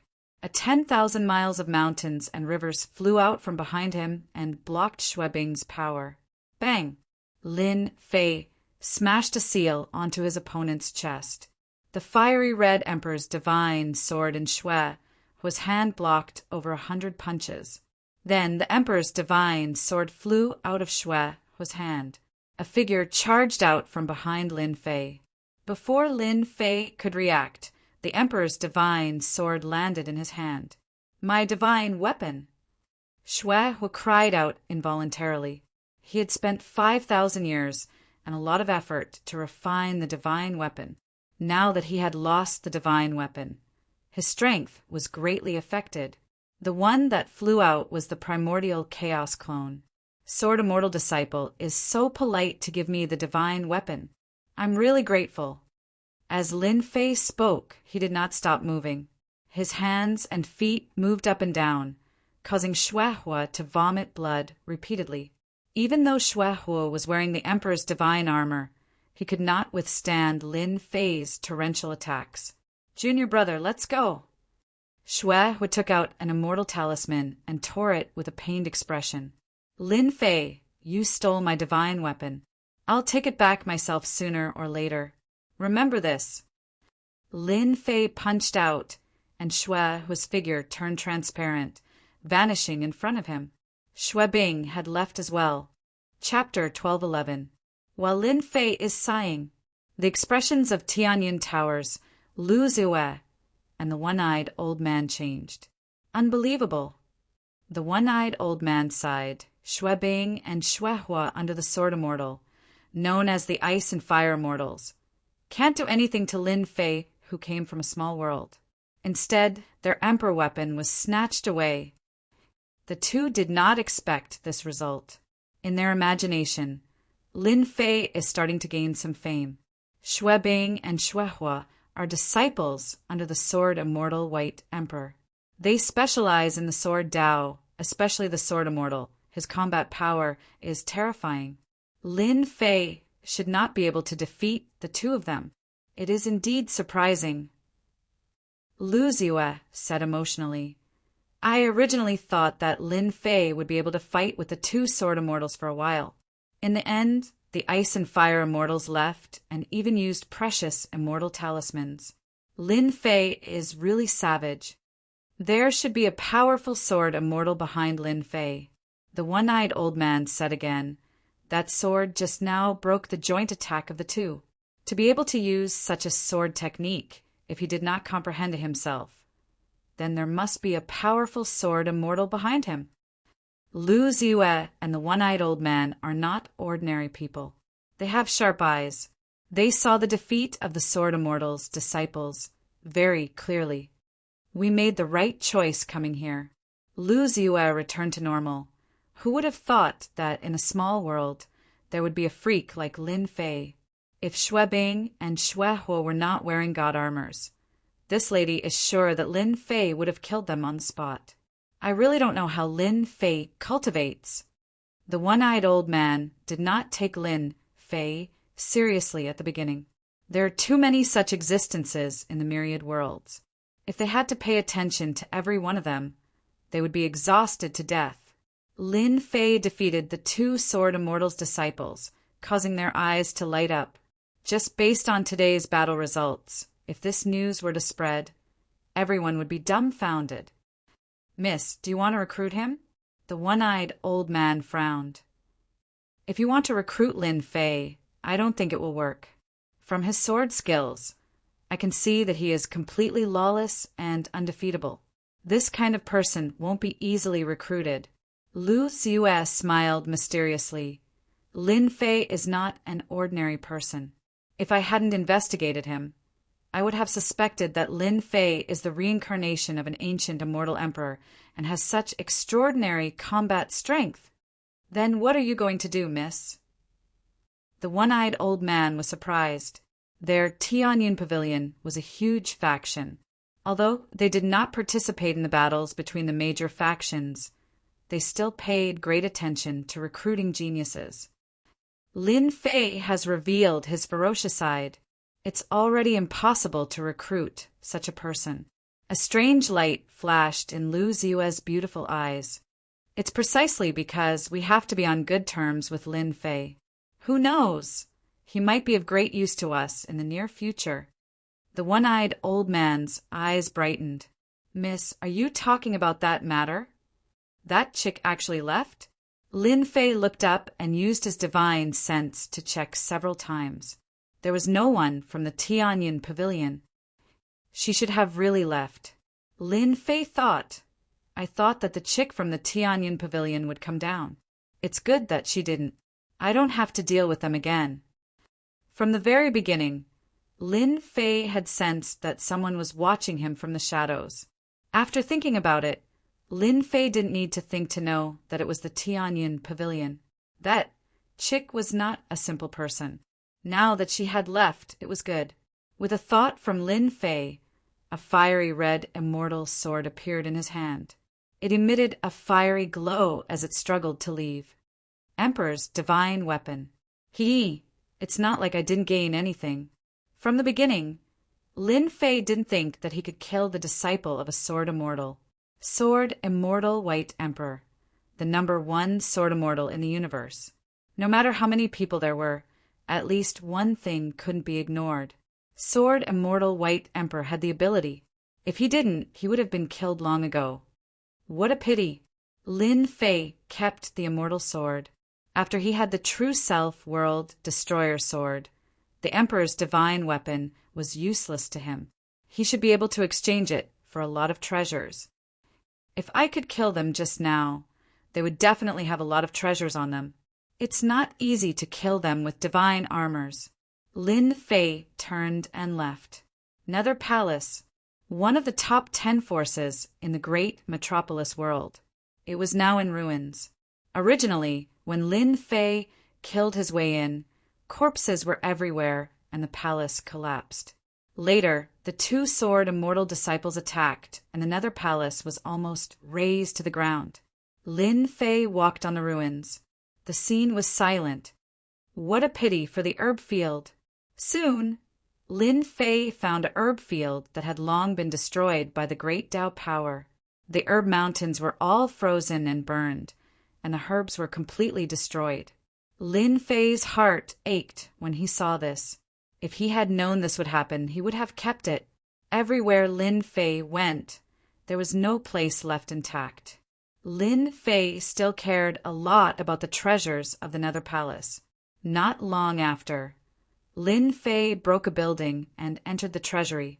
10,000 miles of mountains and rivers flew out from behind him and blocked Xue Bing's power. Bang! Lin Fei smashed a seal onto his opponent's chest. The fiery red Emperor's divine sword in Xue was hand-blocked over 100 punches. Then the Emperor's divine sword flew out of Xue's hand. A figure charged out from behind Lin Fei. Before Lin Fei could react, the Emperor's divine sword landed in his hand. My divine weapon! Xuehu cried out involuntarily. He had spent 5,000 years and a lot of effort to refine the divine weapon. Now that he had lost the divine weapon, his strength was greatly affected. The one that flew out was the primordial chaos clone. Sword Immortal Disciple is so polite to give me the divine weapon. I'm really grateful. As Lin Fei spoke, he did not stop moving. His hands and feet moved up and down, causing Xuehu to vomit blood repeatedly. Even though Xuehu was wearing the Emperor's divine armor, he could not withstand Lin Fei's torrential attacks. Junior brother, let's go. Xuehu took out an immortal talisman and tore it with a pained expression. Lin Fei, you stole my divine weapon. I'll take it back myself sooner or later. Remember this. Lin Fei punched out, and Xuehu's figure turned transparent, vanishing in front of him. Xue Bing had left as well. Chapter 1211. While Lin Fei is sighing, the expressions of Tianyin Towers, Lu Zue, and the one-eyed old man changed. Unbelievable. The one-eyed old man sighed. Xue Bing and Xuehu under the Sword Immortal, known as the Ice and Fire Immortals, can't do anything to Lin Fei, who came from a small world. Instead, their emperor weapon was snatched away. The two did not expect this result. In their imagination, Lin Fei is starting to gain some fame. Xue Bing and Xuehu are disciples under the Sword Immortal White Emperor. They specialize in the Sword Dao, especially the Sword Immortal. His combat power is terrifying. Lin Fei should not be able to defeat the two of them. It is indeed surprising. Lu Zue said emotionally, I originally thought that Lin Fei would be able to fight with the two Sword Immortals for a while. In the end, the Ice and Fire Immortals left and even used precious immortal talismans. Lin Fei is really savage. There should be a powerful Sword Immortal behind Lin Fei. The one-eyed old man said again, that sword just now broke the joint attack of the two. To be able to use such a sword technique, if he did not comprehend it himself, then there must be a powerful Sword Immortal behind him. Lu Zue and the one-eyed old man are not ordinary people. They have sharp eyes. They saw the defeat of the Sword Immortal's disciples very clearly. We made the right choice coming here. Lu Zue returned to normal. Who would have thought that in a small world there would be a freak like Lin Fei? If Xue Bing and Xuehu were not wearing god armors, this lady is sure that Lin Fei would have killed them on the spot. I really don't know how Lin Fei cultivates. The one-eyed old man did not take Lin Fei seriously at the beginning. There are too many such existences in the myriad worlds. If they had to pay attention to every one of them, they would be exhausted to death. Lin Fei defeated the two Sword Immortals' disciples, causing their eyes to light up. Just based on today's battle results, if this news were to spread, everyone would be dumbfounded. Miss, do you want to recruit him? The one-eyed old man frowned. If you want to recruit Lin Fei, I don't think it will work. From his sword skills, I can see that he is completely lawless and undefeatable. This kind of person won't be easily recruited. Lu Zue smiled mysteriously. Lin Fei is not an ordinary person. If I hadn't investigated him, I would have suspected that Lin Fei is the reincarnation of an ancient immortal emperor and has such extraordinary combat strength. Then what are you going to do, miss? The one-eyed old man was surprised. Their Tianyun Pavilion was a huge faction. Although they did not participate in the battles between the major factions, they still paid great attention to recruiting geniuses. Lin Fei has revealed his ferocious side. It's already impossible to recruit such a person. A strange light flashed in Lu Ziyue's beautiful eyes. It's precisely because we have to be on good terms with Lin Fei. Who knows? He might be of great use to us in the near future. The one-eyed old man's eyes brightened. Miss, are you talking about that matter? That chick actually left? Lin Fei looked up and used his divine sense to check several times. There was no one from the Tianyun Pavilion. She should have really left. Lin Fei thought. I thought that the chick from the Tianyun Pavilion would come down. It's good that she didn't. I don't have to deal with them again. From the very beginning, Lin Fei had sensed that someone was watching him from the shadows. After thinking about it, Lin Fei didn't need to think to know that it was the Tianyun Pavilion. That chick was not a simple person. Now that she had left, it was good. With a thought from Lin Fei, a fiery red immortal sword appeared in his hand. It emitted a fiery glow as it struggled to leave. Emperor's divine weapon. It's not like I didn't gain anything. From the beginning, Lin Fei didn't think that he could kill the disciple of a sword immortal. Sword Immortal White Emperor, the #1 sword immortal in the universe. No matter how many people there were, at least one thing couldn't be ignored. Sword Immortal White Emperor had the ability. If he didn't, he would have been killed long ago. What a pity. Lin Fei kept the immortal sword. After he had the True Self World Destroyer sword, the Emperor's divine weapon was useless to him. He should be able to exchange it for a lot of treasures. If I could kill them just now, they would definitely have a lot of treasures on them. It's not easy to kill them with divine armors. Lin Fei turned and left. Nether Palace, one of the top 10 forces in the great metropolis world. It was now in ruins. Originally, when Lin Fei killed his way in, corpses were everywhere and the palace collapsed. Later, the 2 sword immortal disciples attacked, and the Nether Palace was almost razed to the ground. Lin Fei walked on the ruins. The scene was silent. What a pity for the herb field. Soon, Lin Fei found a herb field that had long been destroyed by the great Tao power. The herb mountains were all frozen and burned, and the herbs were completely destroyed. Lin Fei's heart ached when he saw this. If he had known this would happen, he would have kept it. Everywhere Lin Fei went, there was no place left intact. Lin Fei still cared a lot about the treasures of the Nether Palace. Not long after, Lin Fei broke a building and entered the treasury.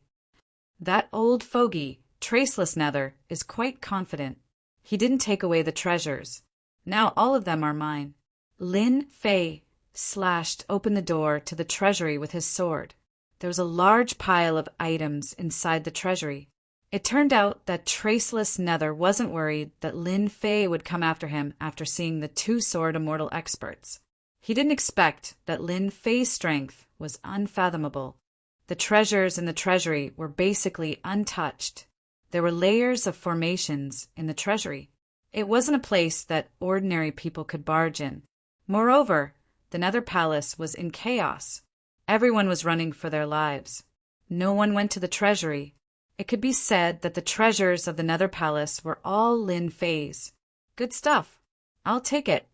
That old fogey, Traceless Nether, is quite confident. He didn't take away the treasures. Now all of them are mine. Lin Fei slashed open the door to the treasury with his sword. There was a large pile of items inside the treasury. It turned out that Traceless Nether wasn't worried that Lin Fei would come after him after seeing the 2 sword immortal experts. He didn't expect that Lin Fei's strength was unfathomable. The treasures in the treasury were basically untouched. There were layers of formations in the treasury. It wasn't a place that ordinary people could barge in. Moreover, the Nether Palace was in chaos. Everyone was running for their lives. No one went to the treasury. It could be said that the treasures of the Nether Palace were all Lin Fei's. Good stuff. I'll take it.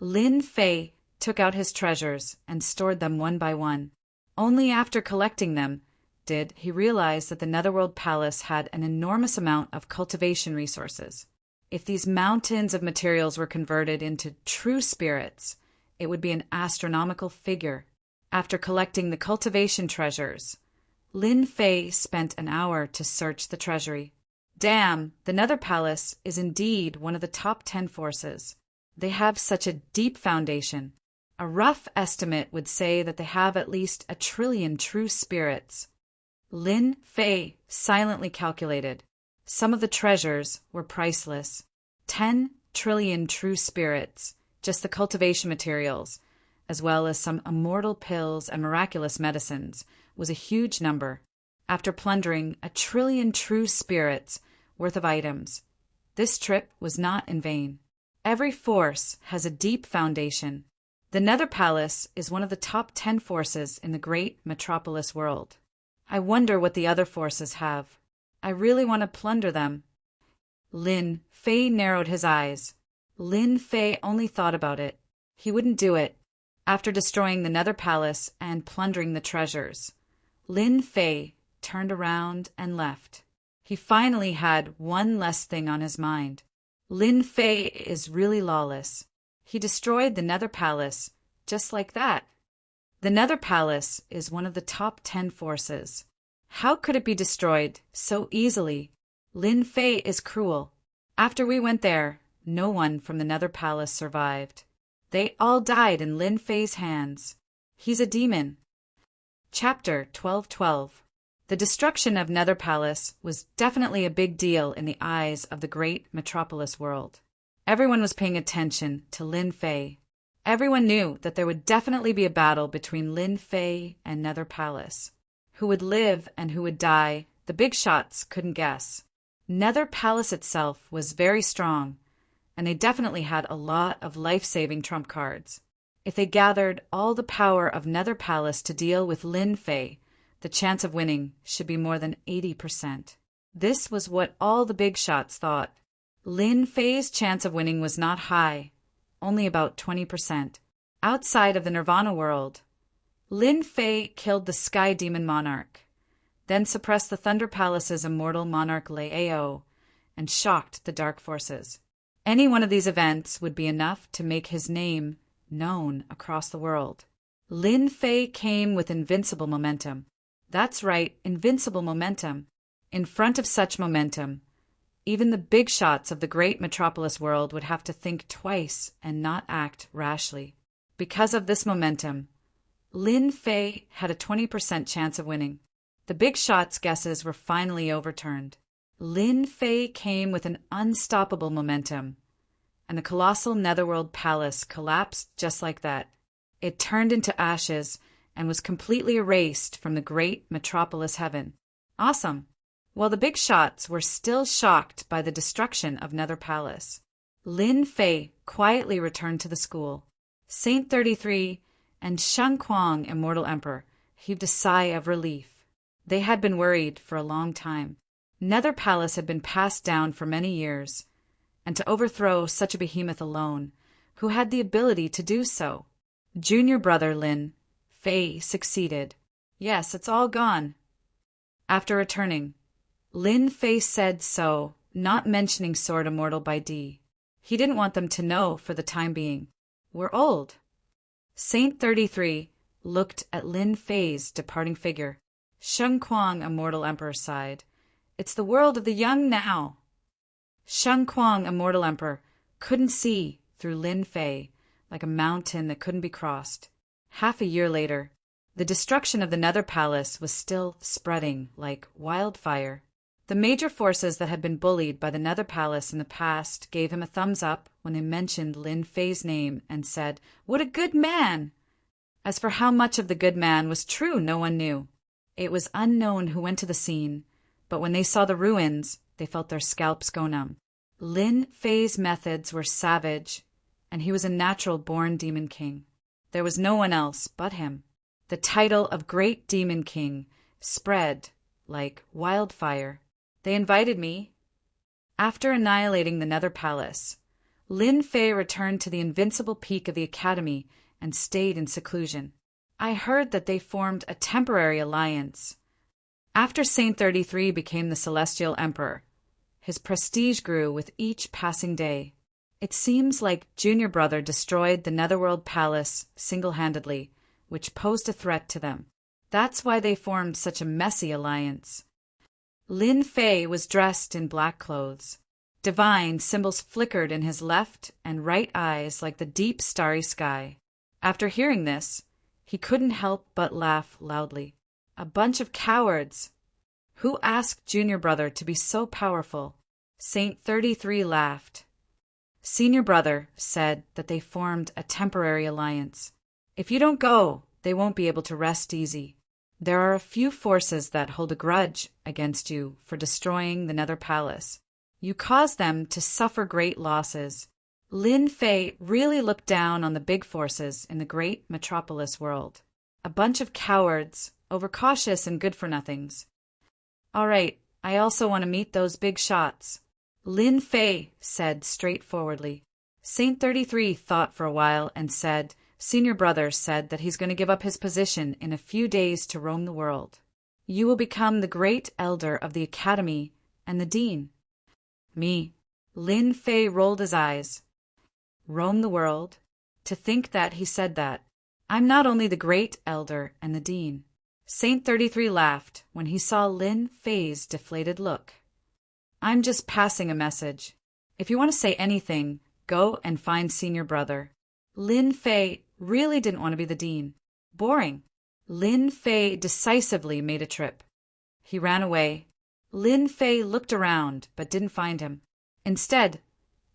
Lin Fei took out his treasures and stored them one by one. Only after collecting them did he realize that the Netherworld Palace had an enormous amount of cultivation resources. If these mountains of materials were converted into true spirits, it would be an astronomical figure. After collecting the cultivation treasures, Lin Fei spent an hour to search the treasury. Damn, the Nether Palace is indeed one of the top 10 forces. They have such a deep foundation. A rough estimate would say that they have at least 1 trillion true spirits. Lin Fei silently calculated. Some of the treasures were priceless. 10 trillion true spirits, just the cultivation materials, as well as some immortal pills and miraculous medicines, was a huge number. After plundering 1 trillion true spirits worth of items, this trip was not in vain. Every force has a deep foundation. The Nether Palace is one of the top 10 forces in the great metropolis world. I wonder what the other forces have. I really want to plunder them. Lin Fei narrowed his eyes. Lin Fei only thought about it. He wouldn't do it. After destroying the Nether Palace and plundering the treasures, Lin Fei turned around and left. He finally had one less thing on his mind. Lin Fei is really lawless. He destroyed the Nether Palace just like that. The Nether Palace is one of the top 10 forces. How could it be destroyed so easily? Lin Fei is cruel. After we went there, no one from the Nether Palace survived. They all died in Lin Fei's hands. He's a demon. Chapter 12:12. The destruction of Nether Palace was definitely a big deal in the eyes of the great metropolis world. Everyone was paying attention to Lin Fei. Everyone knew that there would definitely be a battle between Lin Fei and Nether Palace. Who would live and who would die, the big shots couldn't guess. Nether Palace itself was very strong, and they definitely had a lot of life-saving trump cards. If they gathered all the power of Nether Palace to deal with Lin Fei, the chance of winning should be more than 80%. This was what all the big shots thought. Lin Fei's chance of winning was not high, only about 20%. Outside of the Nirvana world, Lin Fei killed the Sky Demon Monarch, then suppressed the Thunder Palace's immortal monarch Lao, and shocked the Dark Forces. Any one of these events would be enough to make his name known across the world. Lin Fei came with invincible momentum. That's right, invincible momentum. In front of such momentum, even the big shots of the great metropolis world would have to think twice and not act rashly. Because of this momentum, Lin Fei had a 20% chance of winning. The big shots' guesses were finally overturned. Lin Fei came with an unstoppable momentum, and the colossal Netherworld Palace collapsed just like that. It turned into ashes and was completely erased from the great metropolis heaven. Awesome! While the big shots were still shocked by the destruction of Nether Palace, Lin Fei quietly returned to the school. Saint 33 and Sheng Kuang, Immortal Emperor, heaved a sigh of relief. They had been worried for a long time. Nether Palace had been passed down for many years, and to overthrow such a behemoth alone, who had the ability to do so? Junior brother Lin Fei succeeded. Yes, it's all gone. After returning, Lin Fei said so, not mentioning Sword Immortal by D. He didn't want them to know for the time being. We're old. Saint 33 looked at Lin Fei's departing figure. Sheng Kuang, Immortal Emperor, sighed. It's the world of the young now. Sheng Kuang, Immortal Emperor, couldn't see through Lin Fei like a mountain that couldn't be crossed. Half a year later, the destruction of the Nether Palace was still spreading like wildfire. The major forces that had been bullied by the Nether Palace in the past gave him a thumbs up when they mentioned Lin Fei's name and said, "What a good man!" As for how much of the good man was true, no one knew. It was unknown who went to the scene, but when they saw the ruins, they felt their scalps go numb. Lin Fei's methods were savage, and he was a natural-born Demon King. There was no one else but him. The title of Great Demon King spread like wildfire. They invited me. After annihilating the Nether Palace, Lin Fei returned to the invincible peak of the Academy and stayed in seclusion. I heard that they formed a temporary alliance. After Saint 33 became the Celestial Emperor, his prestige grew with each passing day. It seems like Junior Brother destroyed the Netherworld Palace single-handedly, which posed a threat to them. That's why they formed such a messy alliance. Lin Fei was dressed in black clothes. Divine symbols flickered in his left and right eyes like the deep starry sky. After hearing this, he couldn't help but laugh loudly. A bunch of cowards! Who asked Junior Brother to be so powerful? Saint 33 laughed. Senior Brother said that they formed a temporary alliance. If you don't go, they won't be able to rest easy. There are a few forces that hold a grudge against you for destroying the Nether Palace. You caused them to suffer great losses. Lin Fei really looked down on the big forces in the great metropolis world. A bunch of cowards, overcautious and good-for-nothings. All right, I also want to meet those big shots, Lin Fei said straightforwardly. Saint 33 thought for a while and said, Senior Brother said that he's going to give up his position in a few days to roam the world. You will become the great elder of the academy and the dean. Me. Lin Fei rolled his eyes. Roam the world? To think that he said that. I'm not only the great elder and the dean. Saint 33 laughed when he saw Lin Fei's deflated look. I'm just passing a message. If you want to say anything, go and find Senior Brother. Lin Fei really didn't want to be the dean. Boring. Lin Fei decisively made a trip. He ran away. Lin Fei looked around but didn't find him. Instead,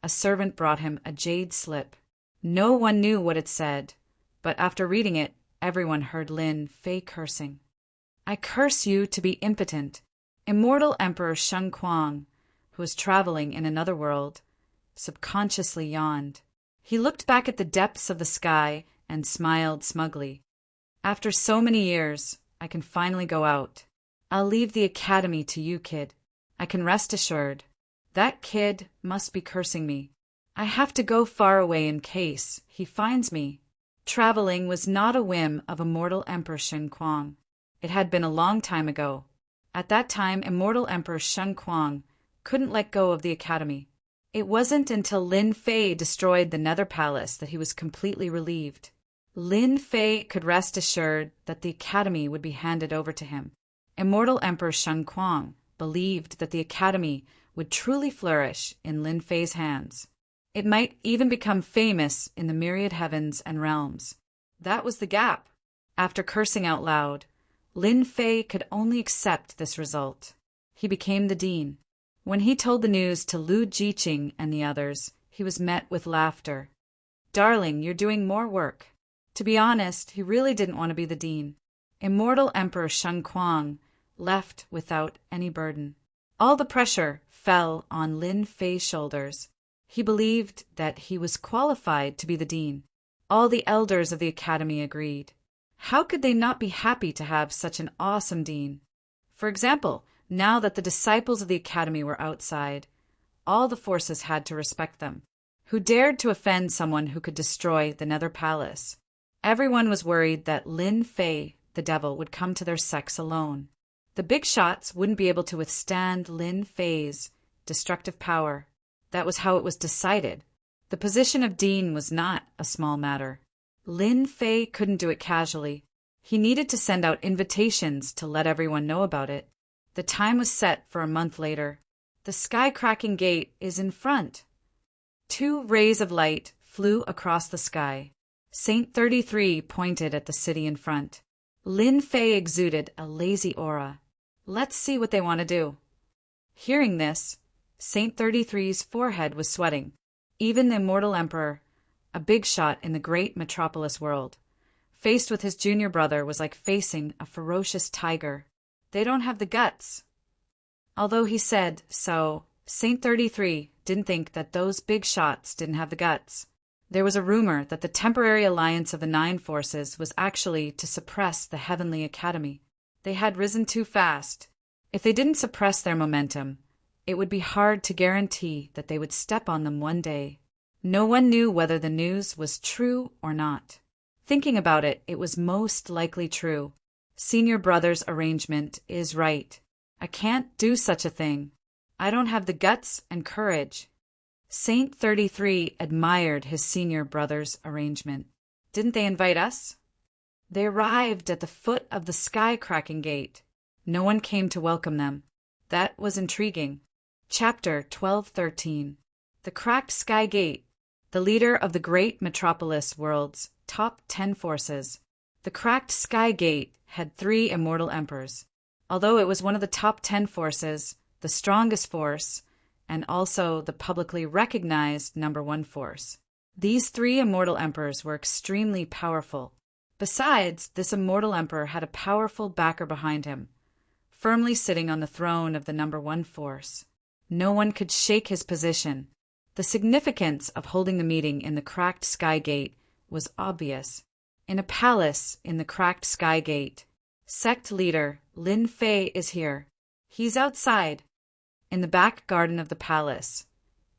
a servant brought him a jade slip. No one knew what it said, but after reading it, everyone heard Lin Fei cursing. I curse you to be impotent. Immortal Emperor Sheng Kuang, who was traveling in another world, subconsciously yawned. He looked back at the depths of the sky and smiled smugly. After so many years, I can finally go out. I'll leave the academy to you, kid. I can rest assured. That kid must be cursing me. I have to go far away in case he finds me. Traveling was not a whim of Immortal Emperor Sheng Kuang. It had been a long time ago. At that time, Immortal Emperor Sheng Kuang couldn't let go of the academy. It wasn't until Lin Fei destroyed the Nether Palace that he was completely relieved. Lin Fei could rest assured that the academy would be handed over to him. Immortal Emperor Sheng Kuang believed that the academy would truly flourish in Lin Fei's hands. It might even become famous in the myriad heavens and realms. That was the gap. After cursing out loud, Lin Fei could only accept this result. He became the dean. When he told the news to Lu Jiqing and the others, he was met with laughter. Darling, you're doing more work. To be honest, he really didn't want to be the dean. Immortal Emperor Sheng Kuang left without any burden. All the pressure fell on Lin Fei's shoulders. He believed that he was qualified to be the dean. All the elders of the academy agreed. How could they not be happy to have such an awesome dean? For example, now that the disciples of the academy were outside, all the forces had to respect them. Who dared to offend someone who could destroy the Nether Palace? Everyone was worried that Lin Fei, the devil, would come to their sex alone. The big shots wouldn't be able to withstand Lin Fei's destructive power. That was how it was decided. The position of dean was not a small matter. Lin Fei couldn't do it casually. He needed to send out invitations to let everyone know about it. The time was set for a month later. The sky-cracking gate is in front. 2 rays of light flew across the sky. Saint 33 pointed at the city in front. Lin Fei exuded a lazy aura. Let's see what they want to do. Hearing this, Saint 33's forehead was sweating. Even the Immortal Emperor, a big shot in the great metropolis world, faced with his junior brother, was like facing a ferocious tiger. They don't have the guts. Although he said so, Saint 33 didn't think that those big shots didn't have the guts. There was a rumor that the temporary alliance of the 9 forces was actually to suppress the Heavenly Academy. They had risen too fast. If they didn't suppress their momentum, it would be hard to guarantee that they would step on them one day. No one knew whether the news was true or not. Thinking about it, it was most likely true. Senior Brother's arrangement is right. I can't do such a thing. I don't have the guts and courage. Saint 33 admired his senior brother's arrangement. Didn't they invite us? They arrived at the foot of the sky-cracking gate. No one came to welcome them. That was intriguing. Chapter 12:13. The cracked sky gate. The leader of the great metropolis world's top 10 forces. The cracked sky gate had 3 immortal emperors. Although it was one of the top 10 forces, the strongest force, and also the publicly recognized number 1 force. These 3 immortal emperors were extremely powerful. Besides, this immortal emperor had a powerful backer behind him, firmly sitting on the throne of the number 1 force. No one could shake his position. The significance of holding the meeting in the cracked sky gate was obvious. In a palace in the cracked sky gate, sect leader Lin Fei is here. He's outside. In the back garden of the palace,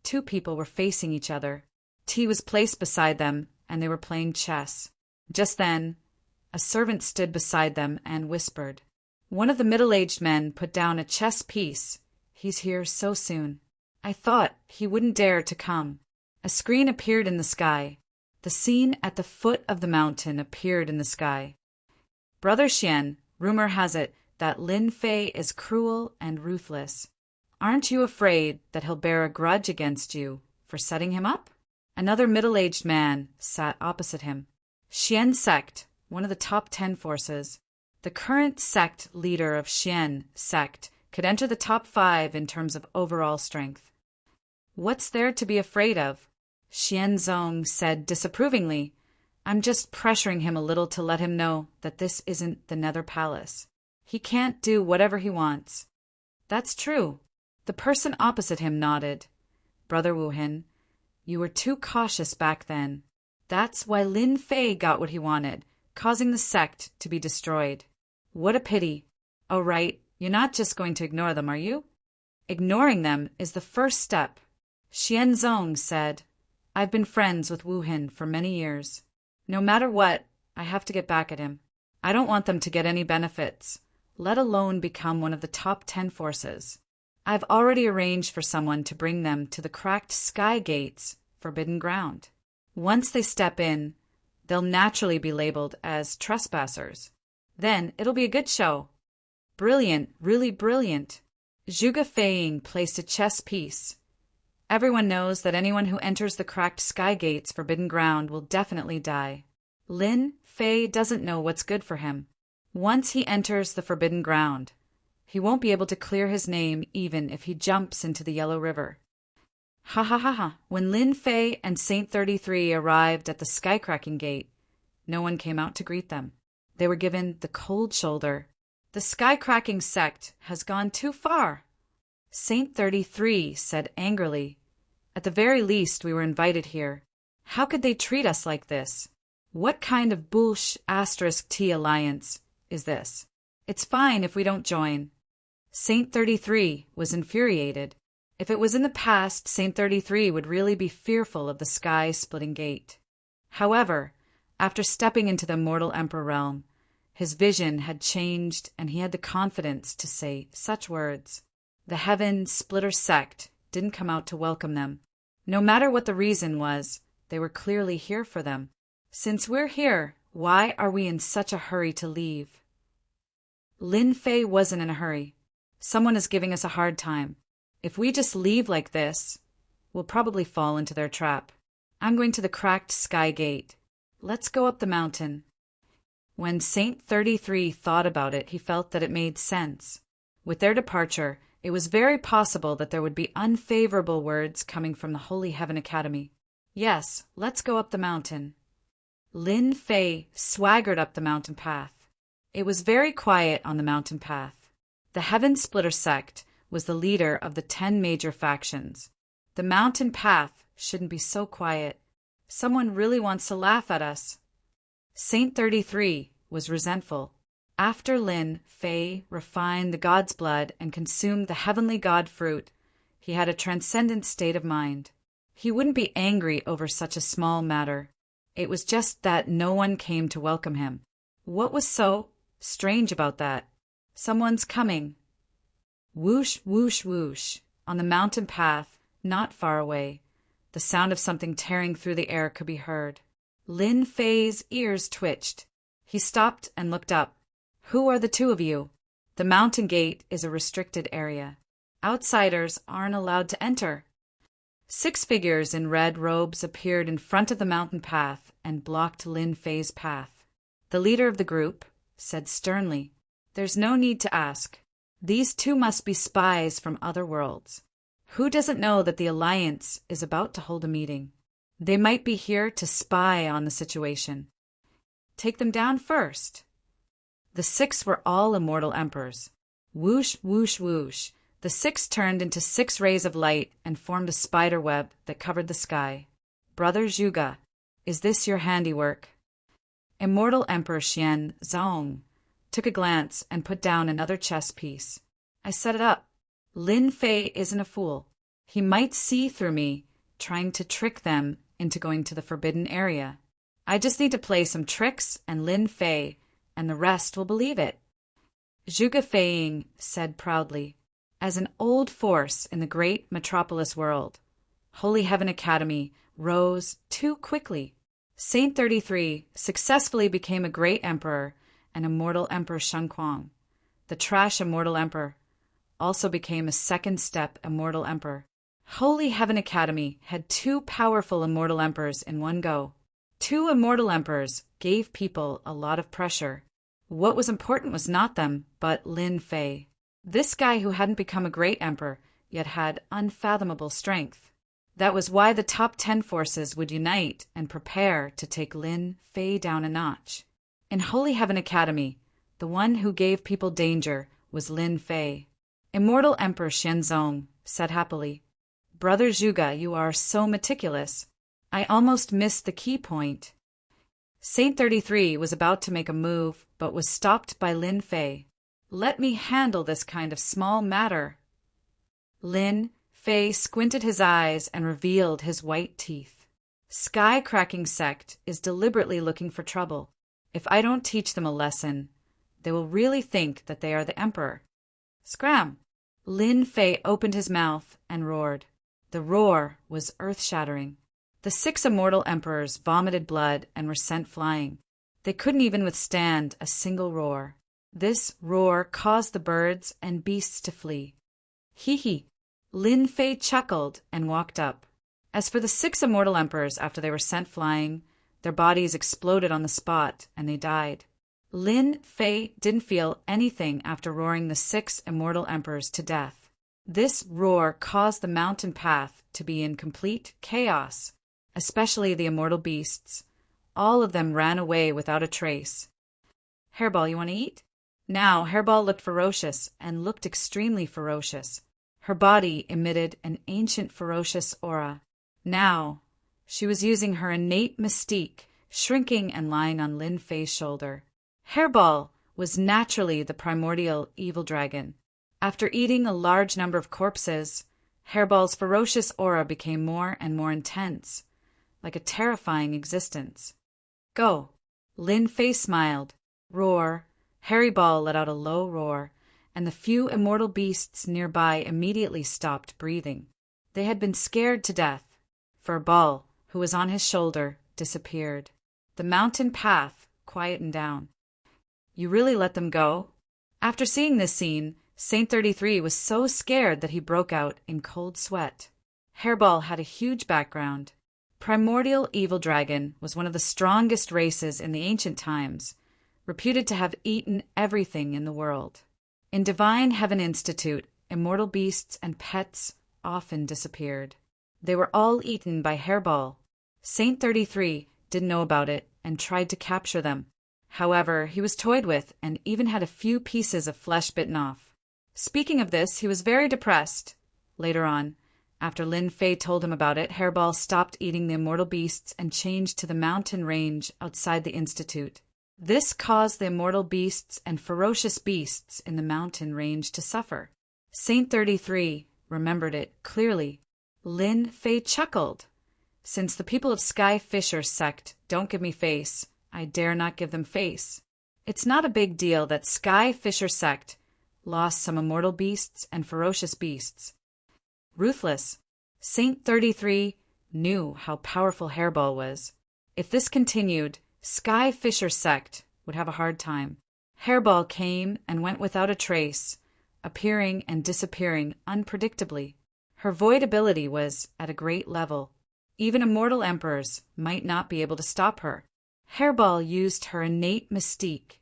2 people were facing each other. Tea was placed beside them, and they were playing chess. Just then, a servant stood beside them and whispered. One of the middle-aged men put down a chess piece. He's here so soon. I thought he wouldn't dare to come. A screen appeared in the sky. The scene at the foot of the mountain appeared in the sky. Brother Xian, rumor has it that Lin Fei is cruel and ruthless. Aren't you afraid that he'll bear a grudge against you for setting him up? Another middle-aged man sat opposite him. Xian sect, one of the top 10 forces. The current sect leader of Xian sect could enter the top 5 in terms of overall strength. What's there to be afraid of? Xian Zong said disapprovingly. I'm just pressuring him a little to let him know that this isn't the Nether Palace. He can't do whatever he wants. That's true. The person opposite him nodded. Brother Wu Hin, you were too cautious back then. That's why Lin Fei got what he wanted, causing the sect to be destroyed. What a pity. Oh, right, you're not just going to ignore them, are you? Ignoring them is the first step. Xian Zong said, I've been friends with Wu Hin for many years. No matter what, I have to get back at him. I don't want them to get any benefits, let alone become one of the top 10 forces. I've already arranged for someone to bring them to the cracked sky gate's forbidden ground. Once they step in, they'll naturally be labeled as trespassers. Then it'll be a good show. Brilliant, really brilliant. Zhuge Feiying placed a chess piece. Everyone knows that anyone who enters the cracked sky gate's forbidden ground will definitely die. Lin Fei doesn't know what's good for him. Once he enters the forbidden ground, he won't be able to clear his name even if he jumps into the Yellow River. Ha ha ha ha. When Lin Fei and Saint 33 arrived at the skycracking gate, no one came out to greet them. They were given the cold shoulder. The skycracking sect has gone too far. Saint 33 said angrily. At the very least, we were invited here. How could they treat us like this? What kind of *T alliance is this? It's fine if we don't join. Saint 33 was infuriated. If it was in the past, Saint 33 would really be fearful of the sky-splitting gate. However, after stepping into the mortal emperor realm, his vision had changed and he had the confidence to say such words. The Heaven Splitter sect didn't come out to welcome them. No matter what the reason was, they were clearly here for them. Since we're here, why are we in such a hurry to leave? Lin Fei wasn't in a hurry. Someone is giving us a hard time. If we just leave like this, we'll probably fall into their trap. I'm going to the cracked sky gate. Let's go up the mountain. When Saint 33 thought about it, he felt that it made sense. With their departure, it was very possible that there would be unfavorable words coming from the Holy Heaven Academy. Yes, let's go up the mountain. Lin Fei swaggered up the mountain path. It was very quiet on the mountain path. The Heaven Splitter sect was the leader of the 10 major factions. The mountain path shouldn't be so quiet. Someone really wants to laugh at us. Saint 33 was resentful. After Lin Fei refined the god's blood and consumed the heavenly god fruit, he had a transcendent state of mind. He wouldn't be angry over such a small matter. It was just that no one came to welcome him. What was so strange about that? Someone's coming. Whoosh, whoosh, whoosh. On the mountain path, not far away, the sound of something tearing through the air could be heard. Lin Fei's ears twitched. He stopped and looked up. Who are the 2 of you? The mountain gate is a restricted area. Outsiders aren't allowed to enter. 6 figures in red robes appeared in front of the mountain path and blocked Lin Fei's path. The leader of the group said sternly, "There's no need to ask. These two must be spies from other worlds. Who doesn't know that the Alliance is about to hold a meeting? They might be here to spy on the situation. Take them down first." The 6 were all immortal emperors. Whoosh, whoosh, whoosh. The 6 turned into 6 rays of light and formed a spider web that covered the sky. "Brother Zhuge, is this your handiwork?" Immortal Emperor Xian Zong took a glance and put down another chess piece. "I set it up. Lin Fei isn't a fool. He might see through me, trying to trick them into going to the forbidden area. I just need to play some tricks and Lin Fei, and the rest will believe it." Zhuge Feiying said proudly, "As an old force in the great metropolis world, Holy Heaven Academy rose too quickly. Saint 33 successfully became a great emperor, and immortal Emperor Shunquang, the trash immortal emperor, also became a second step immortal emperor. Holy Heaven Academy had 2 powerful immortal emperors in one go. 2 immortal emperors gave people a lot of pressure. What was important was not them, but Lin Fei. This guy who hadn't become a great emperor, yet had unfathomable strength. That was why the top 10 forces would unite and prepare to take Lin Fei down a notch. In Holy Heaven Academy, the one who gave people danger was Lin Fei. Immortal Emperor Xianzong said happily, "Brother Zhuge, you are so meticulous. I almost missed the key point." Saint 33 was about to make a move, but was stopped by Lin Fei. "Let me handle this kind of small matter." Lin Fei squinted his eyes and revealed his white teeth. "Sky-cracking sect is deliberately looking for trouble. If I don't teach them a lesson, they will really think that they are the emperor." Scram! Lin Fei opened his mouth and roared. The roar was earth-shattering. The 6 immortal emperors vomited blood and were sent flying. They couldn't even withstand a single roar. This roar caused the birds and beasts to flee. "Hee hee!" Lin Fei chuckled and walked up. As for the 6 immortal emperors, after they were sent flying, their bodies exploded on the spot and they died. Lin Fei didn't feel anything after roaring the 6 immortal emperors to death. This roar caused the mountain path to be in complete chaos, especially the immortal beasts. All of them ran away without a trace. "Hairball, you want to eat?" Now Hairball looked ferocious and looked extremely ferocious. Her body emitted an ancient ferocious aura. Now she was using her innate mystique, shrinking and lying on Lin Fei's shoulder. Hairball was naturally the primordial evil dragon. After eating a large number of corpses, Hairball's ferocious aura became more and more intense, like a terrifying existence. "Go!" Lin Fei smiled. Roar! Hairball let out a low roar, and the few immortal beasts nearby immediately stopped breathing. They had been scared to death. Ball, who was on his shoulder, disappeared. The mountain path quietened down. "You really let them go?" After seeing this scene, Saint 33 was so scared that he broke out in cold sweat. Hairball had a huge background. Primordial Evil Dragon was one of the strongest races in the ancient times, reputed to have eaten everything in the world. In Divine Heaven Institute, immortal beasts and pets often disappeared. They were all eaten by Hairball. Saint 33 didn't know about it and tried to capture them. However, he was toyed with and even had a few pieces of flesh bitten off. Speaking of this, he was very depressed. Later on, after Lin Fei told him about it, Hairball stopped eating the immortal beasts and changed to the mountain range outside the Institute. This caused the immortal beasts and ferocious beasts in the mountain range to suffer. Saint 33 remembered it clearly. Lin Fei chuckled. "Since the people of Sky Fisher sect don't give me face, I dare not give them face. It's not a big deal that Sky Fisher sect lost some immortal beasts and ferocious beasts." Ruthless. Saint 33 knew how powerful Hairball was. If this continued, Sky Fisher sect would have a hard time. Hairball came and went without a trace, appearing and disappearing unpredictably. Her void ability was at a great level. Even immortal emperors might not be able to stop her. Hairball used her innate mystique,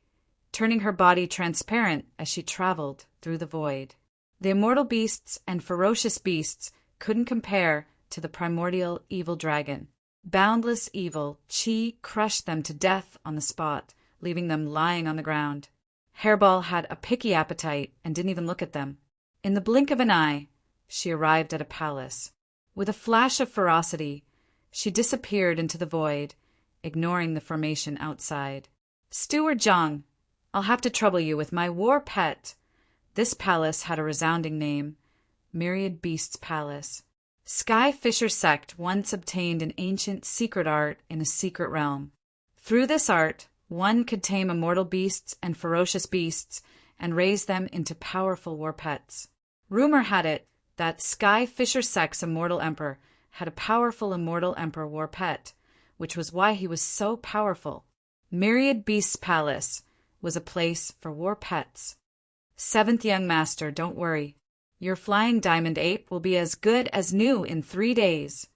turning her body transparent as she traveled through the void. The immortal beasts and ferocious beasts couldn't compare to the primordial evil dragon. Boundless evil, Chi crushed them to death on the spot, leaving them lying on the ground. Hairball had a picky appetite and didn't even look at them. In the blink of an eye, she arrived at a palace. With a flash of ferocity, she disappeared into the void, ignoring the formation outside. "Steward Zhang, I'll have to trouble you with my war pet." This palace had a resounding name, Myriad Beasts Palace. Sky Fisher sect once obtained an ancient secret art in a secret realm. Through this art, one could tame immortal beasts and ferocious beasts and raise them into powerful war pets. Rumor had it that Sky Fisher sect's immortal emperor had a powerful immortal emperor war pet, which was why he was so powerful. Myriad Beasts Palace was a place for war pets. Seventh young master, don't worry. Your flying diamond ape will be as good as new in 3 days.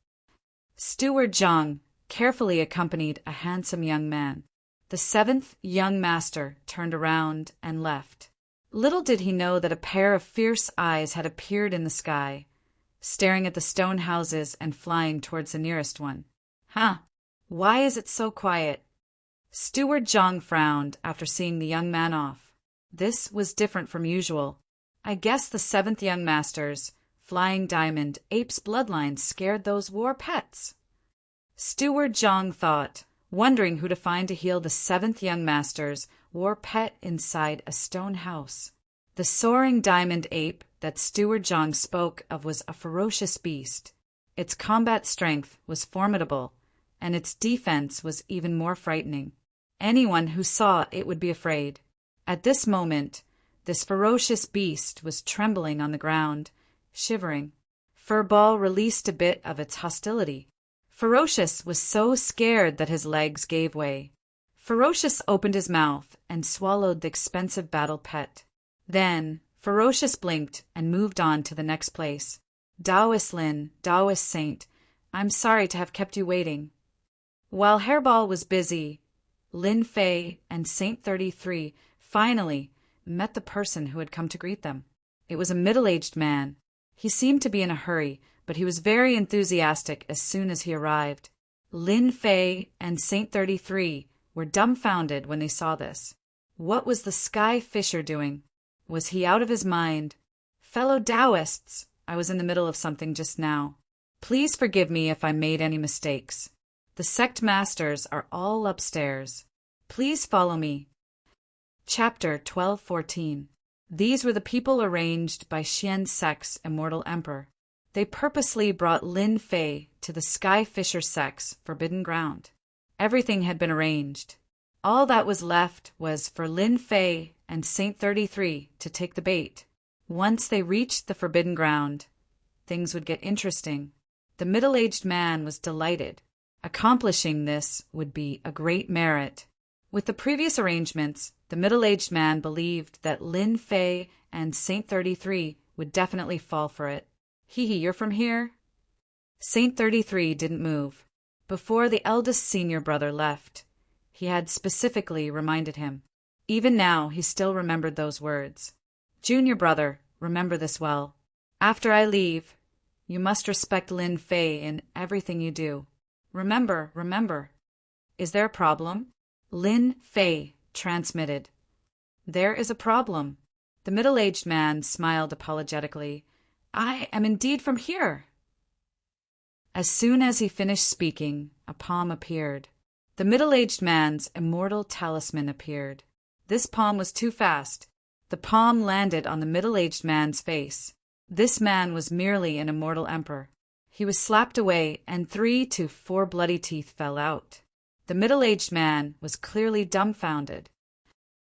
Steward Zhang carefully accompanied a handsome young man. The seventh young master turned around and left. Little did he know that a pair of fierce eyes had appeared in the sky, staring at the stone houses and flying towards the nearest one. "Huh, why is it so quiet?" Steward Zhang frowned after seeing the young man off. This was different from usual. I guess the seventh young master's flying diamond ape's bloodline scared those war pets. Steward Zhang thought, wondering who to find to heal the seventh young master's war pet inside a stone house. The soaring diamond ape that Steward Zhang spoke of was a ferocious beast. Its combat strength was formidable, and its defense was even more frightening. Anyone who saw it would be afraid. At this moment, this ferocious beast was trembling on the ground, shivering. Furball released a bit of its hostility. Ferocious was so scared that his legs gave way. Ferocious opened his mouth and swallowed the expensive battle pet. Then, Ferocious blinked and moved on to the next place. "Taoist Lin, Taoist Saint, I'm sorry to have kept you waiting." While Hairball was busy, Lin Fei and Saint 33 finally met the person who had come to greet them. It was a middle-aged man. He seemed to be in a hurry, but he was very enthusiastic as soon as he arrived. Lin Fei and Saint 33 were dumbfounded when they saw this. What was the Sky Fisher doing? Was he out of his mind? "Fellow Taoists, I was in the middle of something just now. Please forgive me if I made any mistakes. The sect masters are all upstairs. Please follow me." Chapter 12:14. These were the people arranged by Xian sect's immortal emperor. They purposely brought Lin Fei to the Sky Fisher sect's forbidden ground. Everything had been arranged. All that was left was for Lin Fei and Saint 33 to take the bait. Once they reached the forbidden ground, things would get interesting. The middle-aged man was delighted. Accomplishing this would be a great merit. With the previous arrangements, the middle-aged man believed that Lin Fei and Saint 33 would definitely fall for it. "Hee, you're from here?" Saint 33 didn't move. Before the eldest senior brother left, he had specifically reminded him. Even now, he still remembered those words. "Junior brother, remember this well. After I leave, you must respect Lin Fei in everything you do. Remember, remember." "Is there a problem?" Lin Fei transmitted. "There is a problem." The middle-aged man smiled apologetically. "I am indeed from here." As soon as he finished speaking, a palm appeared. The middle-aged man's immortal talisman appeared. This palm was too fast. The palm landed on the middle-aged man's face. This man was merely an immortal emperor. He was slapped away, and 3 to 4 bloody teeth fell out. The middle-aged man was clearly dumbfounded.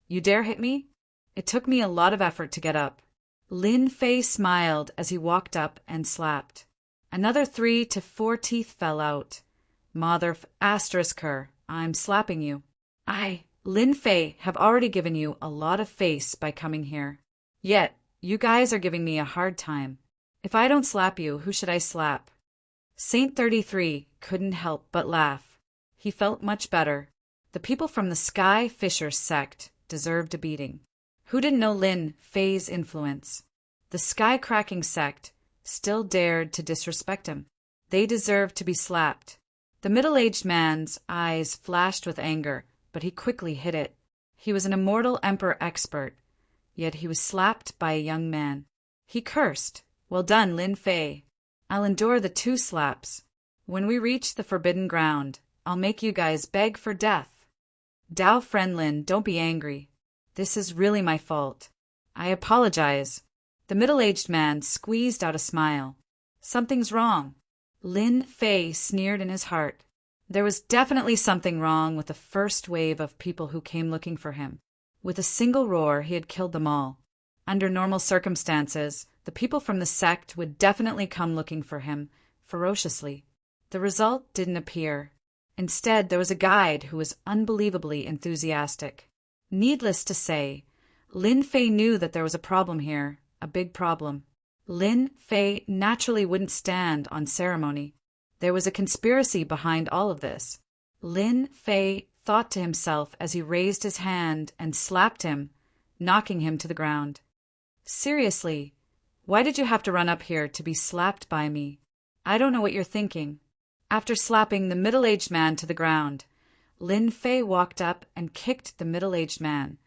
"You dare hit me?" "It took me a lot of effort to get up." Lin Fei smiled as he walked up and slapped. Another 3 to 4 teeth fell out. "Mother asterisk her, I'm slapping you." "I, Lin Fei, have already given you a lot of face by coming here. Yet, you guys are giving me a hard time." If I don't slap you, who should I slap? Saint 33 couldn't help but laugh. He felt much better. The people from the Sky Fisher sect deserved a beating. Who didn't know Lin Fei's influence? The Sky-cracking sect still dared to disrespect him. They deserved to be slapped. The middle-aged man's eyes flashed with anger, but he quickly hid it. He was an immortal emperor expert, yet he was slapped by a young man. He cursed. Well done, Lin Fei. I'll endure the 2 slaps. When we reach the forbidden ground, I'll make you guys beg for death. Dao friend Lin, don't be angry. This is really my fault. I apologize. The middle-aged man squeezed out a smile. Something's wrong. Lin Fei sneered in his heart. There was definitely something wrong with the first wave of people who came looking for him. With a single roar, he had killed them all. Under normal circumstances, the people from the sect would definitely come looking for him, ferociously. The result didn't appear. Instead, there was a guide who was unbelievably enthusiastic. Needless to say, Lin Fei knew that there was a problem here, a big problem. Lin Fei naturally wouldn't stand on ceremony. There was a conspiracy behind all of this. Lin Fei thought to himself as he raised his hand and slapped him, knocking him to the ground. Seriously, why did you have to run up here to be slapped by me? I don't know what you're thinking. After slapping the middle-aged man to the ground, Lin Fei walked up and kicked the middle-aged man,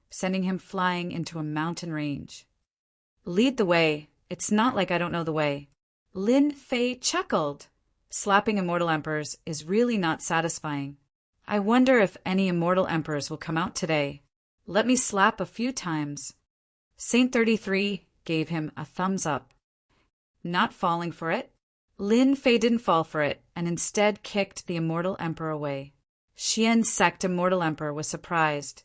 sending him flying into a mountain range. Lead the way. It's not like I don't know the way. Lin Fei chuckled. Slapping immortal emperors is really not satisfying. I wonder if any immortal emperors will come out today. Let me slap a few times. Saint 33 gave him a thumbs up. Not falling for it? Lin Fei didn't fall for it, and instead kicked the immortal emperor away. Xian's sect immortal emperor was surprised.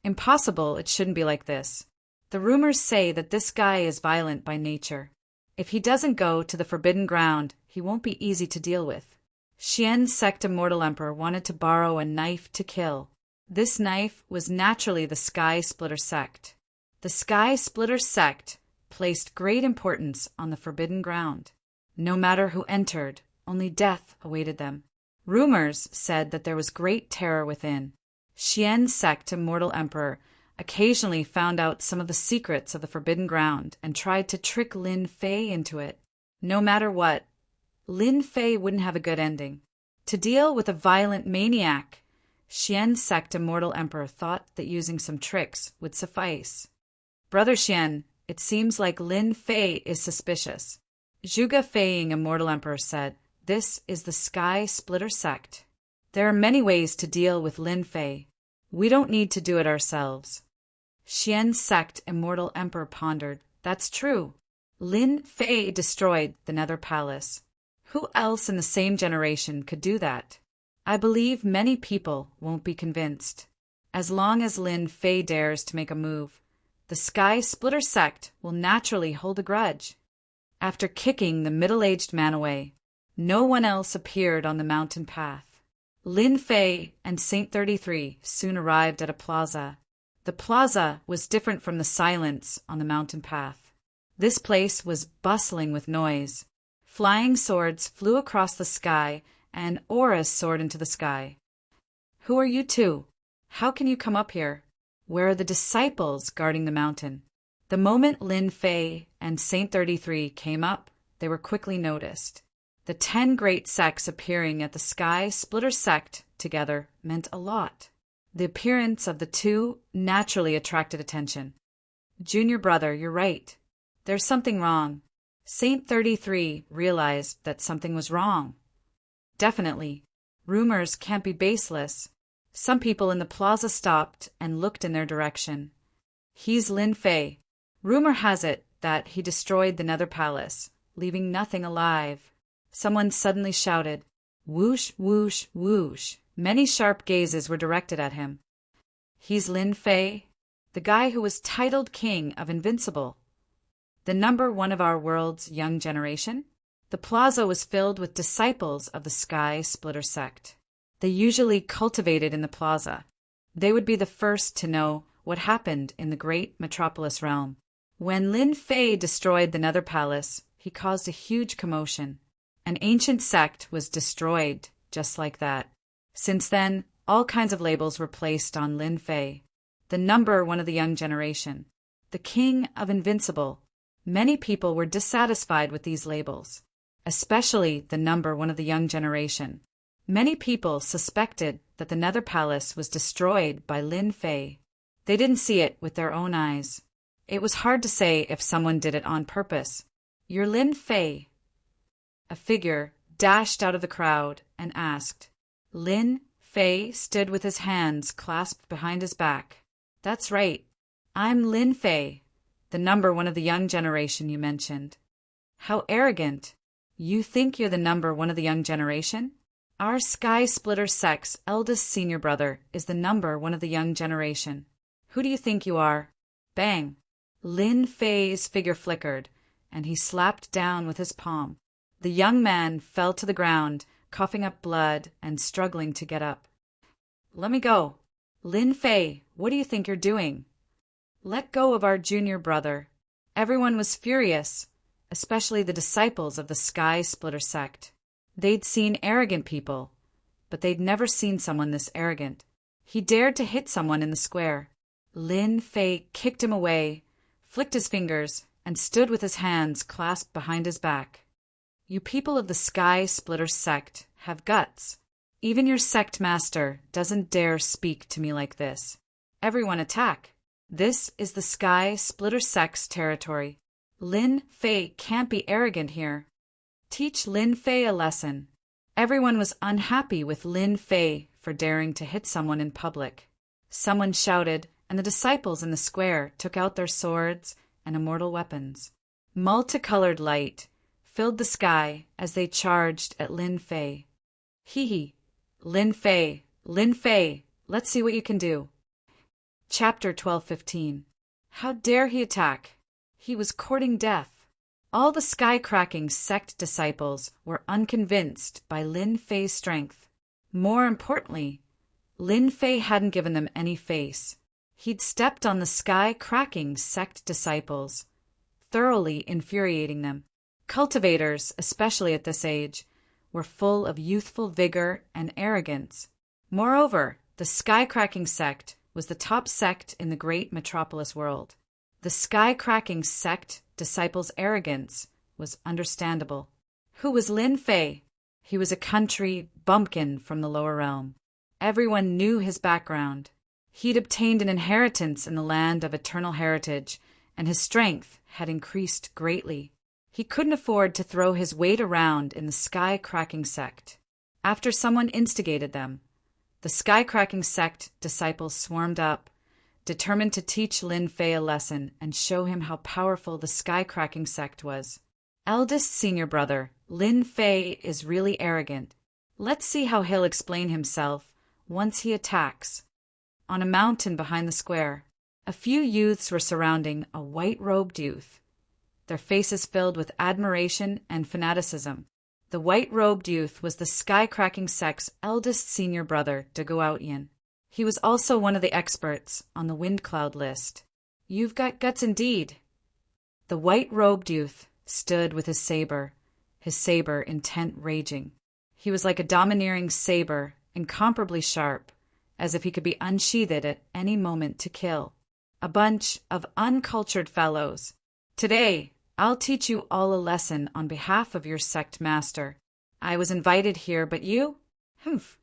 Impossible, it shouldn't be like this. The rumors say that this guy is violent by nature. If he doesn't go to the forbidden ground, he won't be easy to deal with. Xian's sect immortal emperor wanted to borrow a knife to kill. This knife was naturally the Sky Splitter sect. The Sky Splitter sect placed great importance on the forbidden ground. No matter who entered, only death awaited them. Rumors said that there was great terror within. Xian's sect immortal emperor occasionally found out some of the secrets of the forbidden ground and tried to trick Lin Fei into it. No matter what, Lin Fei wouldn't have a good ending. To deal with a violent maniac, Xian's sect immortal emperor thought that using some tricks would suffice. Brother Xian, it seems like Lin Fei is suspicious. Zhuge Feiying immortal emperor said, "This is the Sky Splitter sect. There are many ways to deal with Lin Fei. We don't need to do it ourselves." Xian's sect immortal emperor pondered. That's true. Lin Fei destroyed the Nether Palace. Who else in the same generation could do that? I believe many people won't be convinced. As long as Lin Fei dares to make a move, the Sky Splitter sect will naturally hold a grudge. After kicking the middle-aged man away, no one else appeared on the mountain path. Lin Fei and Saint 33 soon arrived at a plaza. The plaza was different from the silence on the mountain path. This place was bustling with noise. Flying swords flew across the sky, and auras soared into the sky. Who are you two? How can you come up here? Where are the disciples guarding the mountain? The moment Lin Fei and Saint 33 came up, they were quickly noticed. The 10 great sects appearing at the Sky Splitter sect together meant a lot. The appearance of the two naturally attracted attention. Junior brother, you're right. There's something wrong. Saint 33 realized that something was wrong. Definitely. Rumors can't be baseless. Some people in the plaza stopped and looked in their direction. He's Lin Fei. Rumor has it that he destroyed the Nether Palace, leaving nothing alive. Someone suddenly shouted, "Whoosh, whoosh, whoosh." Many sharp gazes were directed at him. He's Lin Fei, the guy who was titled King of Invincible, the number one of our world's young generation. The plaza was filled with disciples of the Sky Splitter sect. They usually cultivated in the plaza. They would be the first to know what happened in the great metropolis realm. When Lin Fei destroyed the Nether Palace, he caused a huge commotion. An ancient sect was destroyed just like that. Since then, all kinds of labels were placed on Lin Fei. The number one of the young generation. The king of invincible. Many people were dissatisfied with these labels, especially the number one of the young generation. Many people suspected that the Nether Palace was destroyed by Lin Fei. They didn't see it with their own eyes. It was hard to say if someone did it on purpose. "You're Lin Fei." A figure dashed out of the crowd and asked. Lin Fei stood with his hands clasped behind his back. "That's right. I'm Lin Fei, the number one of the young generation you mentioned." "How arrogant. You think you're the number one of the young generation? Our Sky Splitter sect's eldest senior brother is the number one of the young generation. Who do you think you are?" Bang! Lin Fei's figure flickered, and he slapped down with his palm. The young man fell to the ground, coughing up blood and struggling to get up. "Let me go. Lin Fei, what do you think you're doing? Let go of our junior brother." Everyone was furious, especially the disciples of the Sky Splitter sect. They'd seen arrogant people, but they'd never seen someone this arrogant. He dared to hit someone in the square. Lin Fei kicked him away, flicked his fingers, and stood with his hands clasped behind his back. "You people of the Sky Splitter sect have guts. Even your sect master doesn't dare speak to me like this. Everyone attack. This is the Sky Splitter sect's territory. Lin Fei can't be arrogant here. Teach Lin Fei a lesson." Everyone was unhappy with Lin Fei for daring to hit someone in public. Someone shouted, and the disciples in the square took out their swords and immortal weapons. Multicolored light filled the sky as they charged at Lin Fei. "Hee hee. Lin Fei, Lin Fei, let's see what you can do." Chapter 12:15. How dare he attack? He was courting death. All the sky-cracking sect disciples were unconvinced by Lin Fei's strength. More importantly, Lin Fei hadn't given them any face. He'd stepped on the sky-cracking sect disciples, thoroughly infuriating them. Cultivators, especially at this age, were full of youthful vigor and arrogance. Moreover, the sky-cracking sect was the top sect in the great metropolis world. The sky-cracking sect disciples' arrogance was understandable. Who was Lin Fei? He was a country bumpkin from the lower realm. Everyone knew his background. He'd obtained an inheritance in the land of eternal heritage, and his strength had increased greatly. He couldn't afford to throw his weight around in the sky-cracking sect. After someone instigated them, the sky-cracking sect disciples swarmed up, determined to teach Lin Fei a lesson and show him how powerful the sky-cracking sect was. Eldest senior brother, Lin Fei is really arrogant. Let's see how he'll explain himself once he attacks. On a mountain behind the square, a few youths were surrounding a white-robed youth, their faces filled with admiration and fanaticism. The white-robed youth was the sky-cracking sect's eldest senior brother, De Guotian. He was also one of the experts on the wind cloud list. "You've got guts indeed." The white-robed youth stood with his saber intent raging. He was like a domineering saber, incomparably sharp, as if he could be unsheathed at any moment to kill. "A bunch of uncultured fellows. Today, I'll teach you all a lesson on behalf of your sect master. I was invited here, but you? Humph."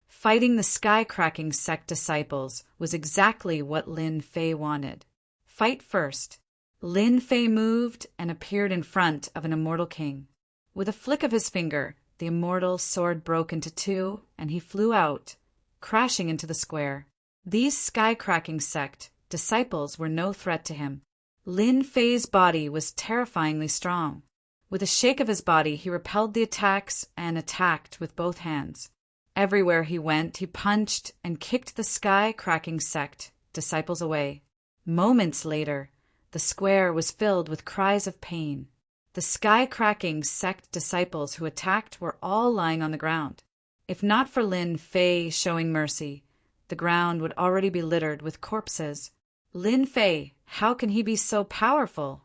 Fighting the sky-cracking sect disciples was exactly what Lin Fei wanted. Fight first. Lin Fei moved and appeared in front of an immortal king. With a flick of his finger, the immortal sword broke into two, and he flew out, crashing into the square. These sky-cracking sect disciples were no threat to him. Lin Fei's body was terrifyingly strong. With a shake of his body, he repelled the attacks and attacked with both hands. Everywhere he went, he punched and kicked the sky-cracking sect disciples away. Moments later, the square was filled with cries of pain. The sky-cracking sect disciples who attacked were all lying on the ground. If not for Lin Fei showing mercy, the ground would already be littered with corpses. Lin Fei How can he be so powerful?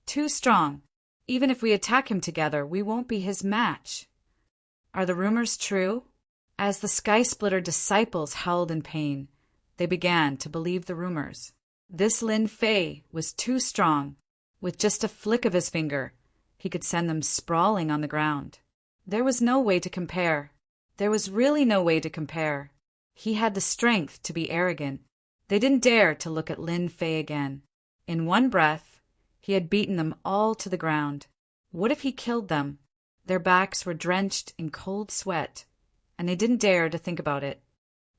Too strong. Even if we attack him together, we won't be his match. Are the rumors true? As the Sky Splitter disciples howled in pain, they began to believe the rumors. This Lin Fei was too strong. With just a flick of his finger, he could send them sprawling on the ground. There was no way to compare. There was really no way to compare. He had the strength to be arrogant. They didn't dare to look at Lin Fei again. In one breath, he had beaten them all to the ground. What if he killed them? Their backs were drenched in cold sweat, and they didn't dare to think about it.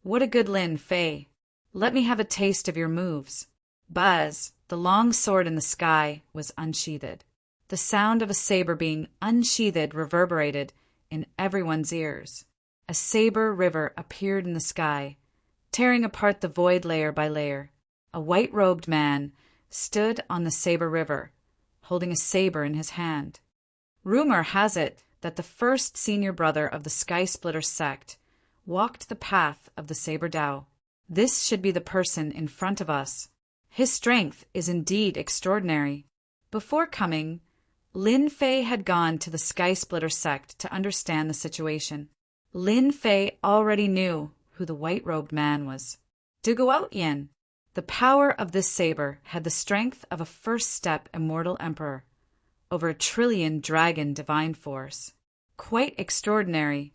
What a good Lin Fei! Let me have a taste of your moves. Buzz, the long sword in the sky, was unsheathed. The sound of a saber being unsheathed reverberated in everyone's ears. A saber river appeared in the sky, tearing apart the void layer by layer. A white-robed man stood on the saber river, holding a saber in his hand. Rumor has it that the first senior brother of the Sky Splitter sect walked the path of the Saber Tao. This should be the person in front of us. His strength is indeed extraordinary. Before coming, Lin Fei had gone to the Sky Splitter sect to understand the situation. Lin Fei already knew who the white-robed man was. Duguotian. The power of this saber had the strength of a first-step immortal emperor over 1,000,000,000,000 dragon divine force. Quite extraordinary.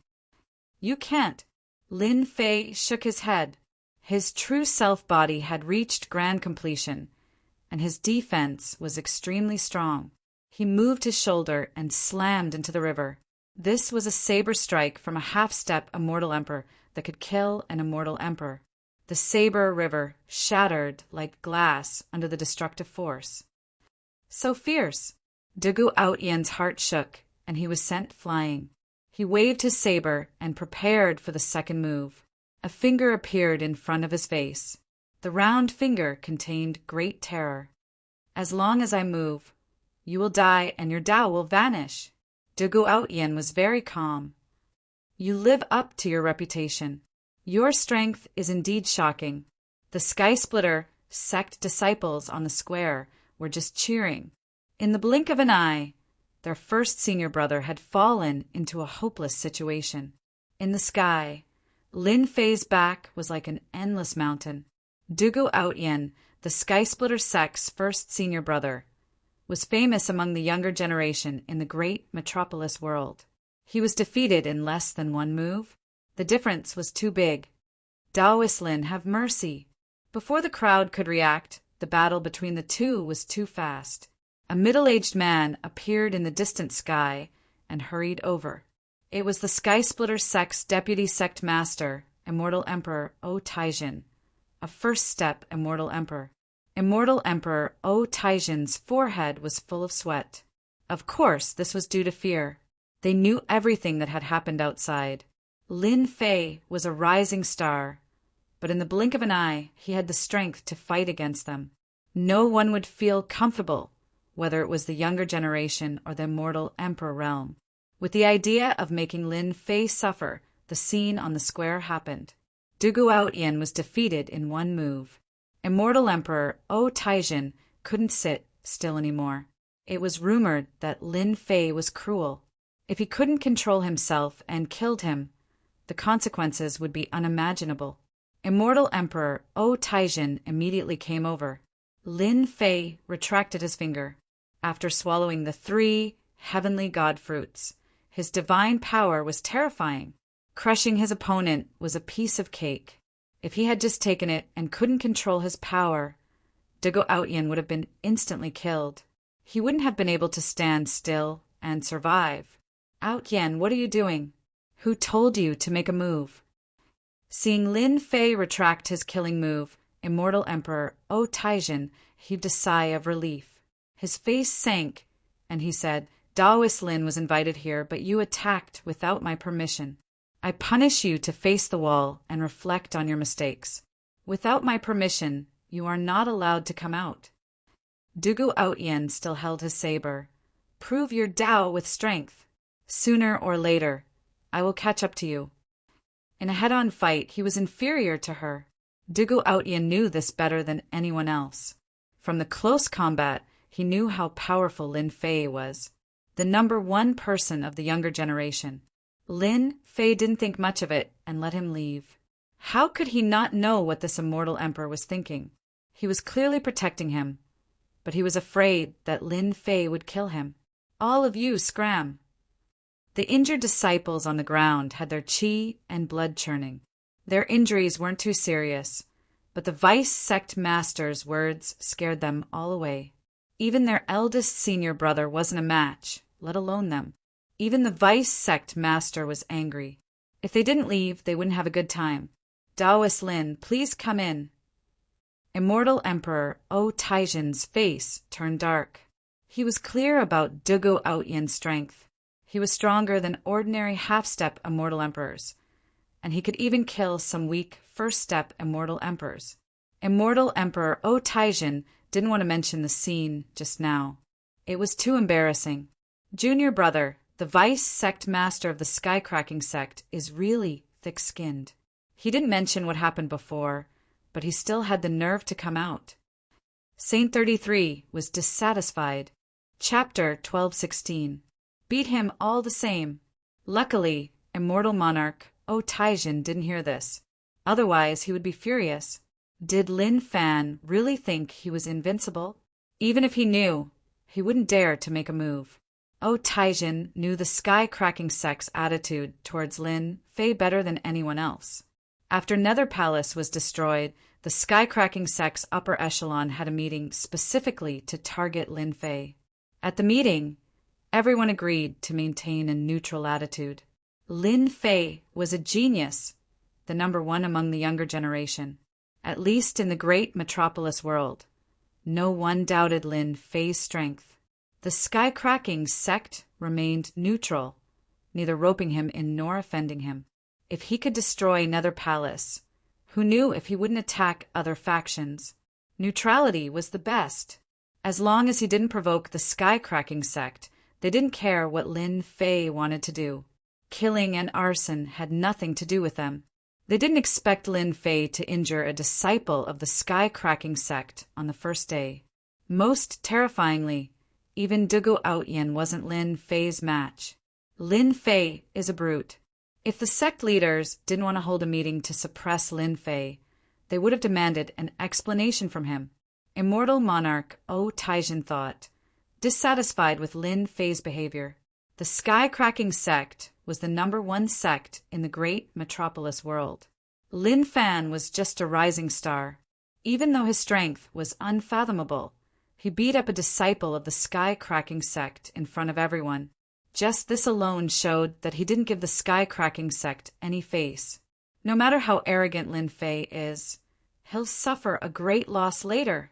You can't. Lin Fei shook his head. His true self-body had reached grand completion, and his defense was extremely strong. He moved his shoulder and slammed into the river. This was a saber strike from a half-step immortal emperor that could kill an immortal emperor. The saber river shattered like glass under the destructive force. So fierce! Duguotian's heart shook, and he was sent flying. He waved his saber and prepared for the second move. A finger appeared in front of his face. The round finger contained great terror. As long as I move, you will die and your Tao will vanish. Duguotian was very calm. You live up to your reputation. Your strength is indeed shocking. The Sky Splitter sect disciples on the square were just cheering. In the blink of an eye, their first senior brother had fallen into a hopeless situation. In the sky, Lin Fei's back was like an endless mountain. Duguotian, the Sky Splitter sect's first senior brother, was famous among the younger generation in the great metropolis world. He was defeated in less than one move. The difference was too big. Taoist Lin, have mercy. Before the crowd could react, the battle between the two was too fast. A middle-aged man appeared in the distant sky and hurried over. It was the Sky Splitter sect's deputy sect master, Immortal Emperor O Taijin, a first-step Immortal Emperor. Immortal Emperor O Taijin's forehead was full of sweat. Of course, this was due to fear. They knew everything that had happened outside. Lin Fei was a rising star, but in the blink of an eye, he had the strength to fight against them. No one would feel comfortable, whether it was the younger generation or the Immortal Emperor realm. With the idea of making Lin Fei suffer, the scene on the square happened. Duguotian was defeated in one move. Immortal Emperor O Taijin couldn't sit still anymore. It was rumored that Lin Fei was cruel. If he couldn't control himself and killed him, the consequences would be unimaginable. Immortal Emperor O Taijin immediately came over. Lin Fei retracted his finger. After swallowing the 3 heavenly god fruits, his divine power was terrifying. Crushing his opponent was a piece of cake. If he had just taken it and couldn't control his power, Duguotian would have been instantly killed. He wouldn't have been able to stand still and survive. Outyan, what are you doing? Who told you to make a move? Seeing Lin Fei retract his killing move, Immortal Emperor O Taijin heaved a sigh of relief. His face sank, and he said, Taoist Lin was invited here, but you attacked without my permission. I punish you to face the wall and reflect on your mistakes. Without my permission, you are not allowed to come out. Duguotian still held his saber. Prove your Tao with strength. Sooner or later, I will catch up to you. In a head-on fight, he was inferior to her. Dugu Outyen knew this better than anyone else. From the close combat, he knew how powerful Lin Fei was, the number one person of the younger generation. Lin Fei didn't think much of it and let him leave. How could he not know what this immortal emperor was thinking? He was clearly protecting him, but he was afraid that Lin Fei would kill him. All of you scram. The injured disciples on the ground had their qi and blood churning. Their injuries weren't too serious, but the vice sect master's words scared them all away. Even their eldest senior brother wasn't a match, let alone them. Even the vice sect master was angry. If they didn't leave, they wouldn't have a good time. Daoist Lin, please come in. Immortal Emperor O Taijin's face turned dark. He was clear about Dugu Outyen's strength. He was stronger than ordinary half-step immortal emperors, and he could even kill some weak first-step immortal emperors. Immortal Emperor O Taijin didn't want to mention the scene just now. It was too embarrassing. Junior brother, the vice sect master of the sky-cracking sect, is really thick-skinned. He didn't mention what happened before, but he still had the nerve to come out. Saint 33 was dissatisfied. Chapter 12:16. Beat him all the same. Luckily, immortal monarch O Taijin didn't hear this. Otherwise, he would be furious. Did Lin Fan really think he was invincible? Even if he knew, he wouldn't dare to make a move. O Taijin knew the sky-cracking sect's attitude towards Lin Fei better than anyone else. After Nether Palace was destroyed, the sky-cracking sect's upper echelon had a meeting specifically to target Lin Fei. At the meeting, everyone agreed to maintain a neutral attitude. Lin Fei was a genius, the number one among the younger generation, at least in the great metropolis world. No one doubted Lin Fei's strength. The sky-cracking sect remained neutral, neither roping him in nor offending him. If he could destroy Nether Palace, who knew if he wouldn't attack other factions? Neutrality was the best. As long as he didn't provoke the sky-cracking sect, they didn't care what Lin Fei wanted to do. Killing and arson had nothing to do with them. They didn't expect Lin Fei to injure a disciple of the sky-cracking sect on the first day. Most terrifyingly, even Dugu Outyen wasn't Lin Fei's match. Lin Fei is a brute. If the sect leaders didn't want to hold a meeting to suppress Lin Fei, they would have demanded an explanation from him. Immortal monarch O Taijin thought, dissatisfied with Lin Fei's behavior. The sky-cracking sect was the number one sect in the great metropolis world. Lin Fan was just a rising star. Even though his strength was unfathomable, he beat up a disciple of the sky-cracking sect in front of everyone. Just this alone showed that he didn't give the sky-cracking sect any face. No matter how arrogant Lin Fei is, he'll suffer a great loss later.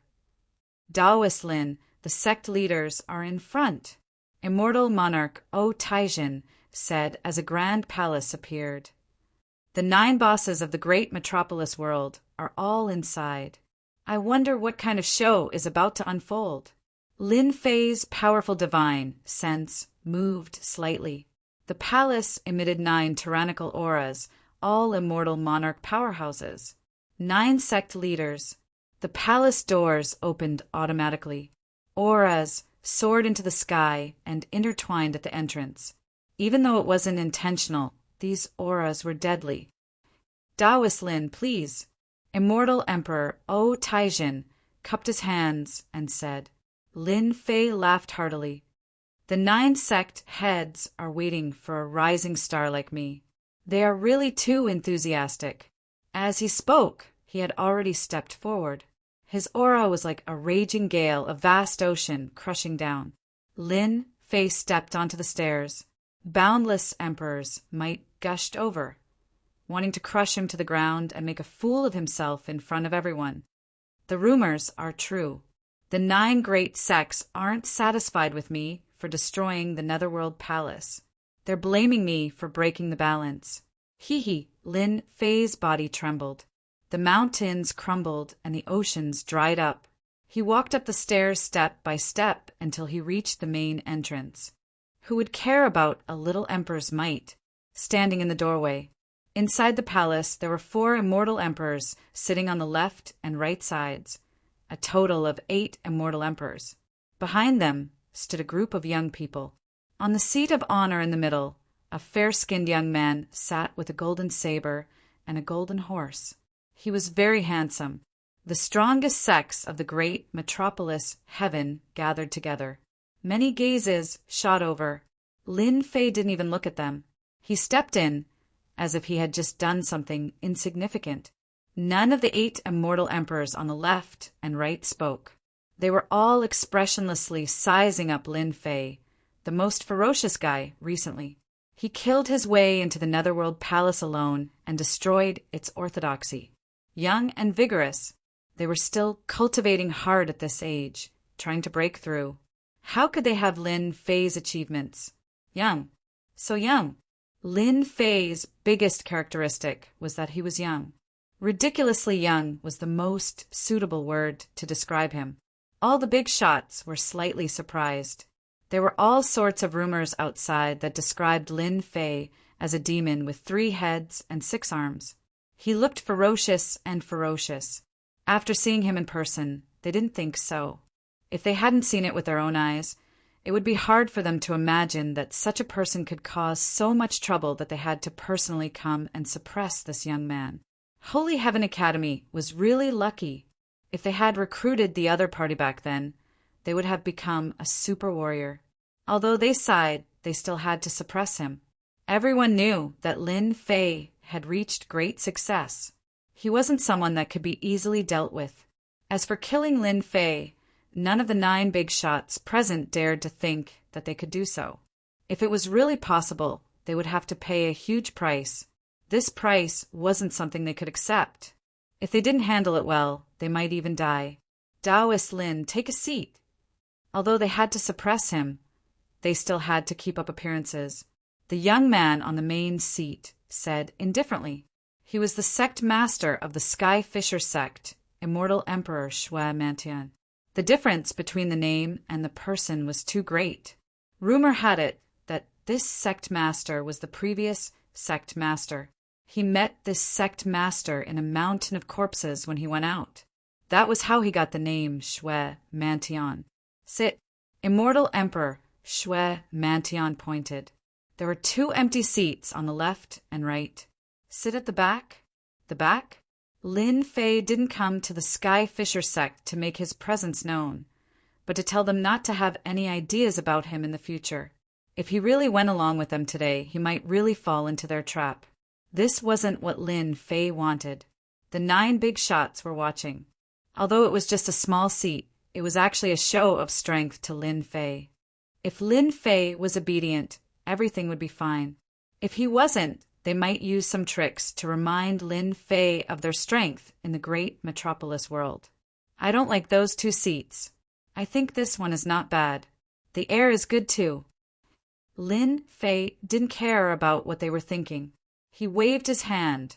Daoist Lin, the sect leaders are in front, Immortal monarch O Taijin said as a grand palace appeared. The 9 bosses of the great metropolis world are all inside. I wonder what kind of show is about to unfold. Lin Fei's powerful divine sense moved slightly. The palace emitted 9 tyrannical auras, all immortal monarch powerhouses. 9 sect leaders. The palace doors opened automatically. Auras soared into the sky and intertwined at the entrance. Even though it wasn't intentional, these auras were deadly. Daoist Lin, please. Immortal Emperor O Taijin cupped his hands and said. Lin Fei laughed heartily. The 9 sect heads are waiting for a rising star like me. They are really too enthusiastic. As he spoke, he had already stepped forward. His aura was like a raging gale, a vast ocean crushing down. Lin Fei stepped onto the stairs. Boundless emperors' might gushed over, wanting to crush him to the ground and make a fool of himself in front of everyone. The rumors are true. The 9 great sects aren't satisfied with me for destroying the Netherworld Palace. They're blaming me for breaking the balance. Hee. Lin Fei's body trembled. The mountains crumbled and the oceans dried up. He walked up the stairs step by step until he reached the main entrance. Who would care about a little emperor's might? Standing in the doorway, Inside the palace, there were 4 immortal emperors sitting on the left and right sides, a total of 8 immortal emperors. Behind them stood a group of young people. On the seat of honor in the middle, a fair-skinned young man sat with a golden saber and a golden horse. He was very handsome. The strongest sex of the great metropolis heaven gathered together. Many gazes shot over. Lin Fei didn't even look at them. He stepped in, as if he had just done something insignificant. None of the 8 immortal emperors on the left and right spoke. They were all expressionlessly sizing up Lin Fei, the most ferocious guy recently. He killed his way into the Netherworld Palace alone and destroyed its orthodoxy. Young and vigorous, they were still cultivating hard at this age, trying to break through. How could they have Lin Fei's achievements? Young. So young. Lin Fei's biggest characteristic was that he was young. Ridiculously young was the most suitable word to describe him. All the big shots were slightly surprised. There were all sorts of rumors outside that described Lin Fei as a demon with 3 heads and 6 arms. He looked ferocious and ferocious. After seeing him in person, they didn't think so. If they hadn't seen it with their own eyes, it would be hard for them to imagine that such a person could cause so much trouble that they had to personally come and suppress this young man. Holy Heaven Academy was really lucky. If they had recruited the other party back then, they would have become a super warrior. Although they sighed, they still had to suppress him. Everyone knew that Lin Fei had reached great success. He wasn't someone that could be easily dealt with. As for killing Lin Fei, none of the 9 big shots present dared to think that they could do so. If it was really possible, they would have to pay a huge price. This price wasn't something they could accept. If they didn't handle it well, they might even die. Taoist Lin, take a seat. Although they had to suppress him, they still had to keep up appearances. The young man on the main seat said indifferently. He was the sect master of the Sky Fisher sect, Immortal Emperor Shui Mantian. The difference between the name and the person was too great. Rumor had it that this sect master was the previous sect master. He met this sect master in a mountain of corpses when he went out. That was how he got the name Shui Mantian. Sit. Immortal Emperor Shui Mantian pointed. There were 2 empty seats on the left and right. Sit at the back? The back? Lin Fei didn't come to the Sky Fisher sect to make his presence known, but to tell them not to have any ideas about him in the future. If he really went along with them today, he might really fall into their trap. This wasn't what Lin Fei wanted. The 9 big shots were watching. Although it was just a small seat, it was actually a show of strength to Lin Fei. If Lin Fei was obedient, everything would be fine. If he wasn't, they might use some tricks to remind Lin Fei of their strength in the great metropolis world. I don't like those 2 seats. I think this one is not bad. The air is good too. Lin Fei didn't care about what they were thinking. He waved his hand,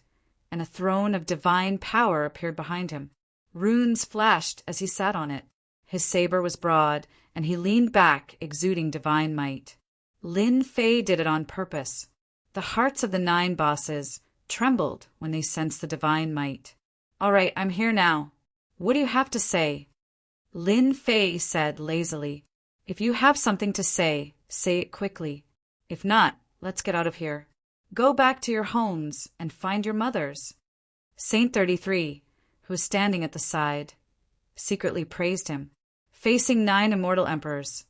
and a throne of divine power appeared behind him. Runes flashed as he sat on it. His saber was broad, and he leaned back, exuding divine might. Lin Fei did it on purpose. The hearts of the 9 bosses trembled when they sensed the divine might. All right, I'm here now. What do you have to say? Lin Fei said lazily. If you have something to say it quickly. If not, let's get out of here. Go back to your homes and find your mothers. Saint 33, who was standing at the side, secretly praised him. Facing 9 immortal emperors,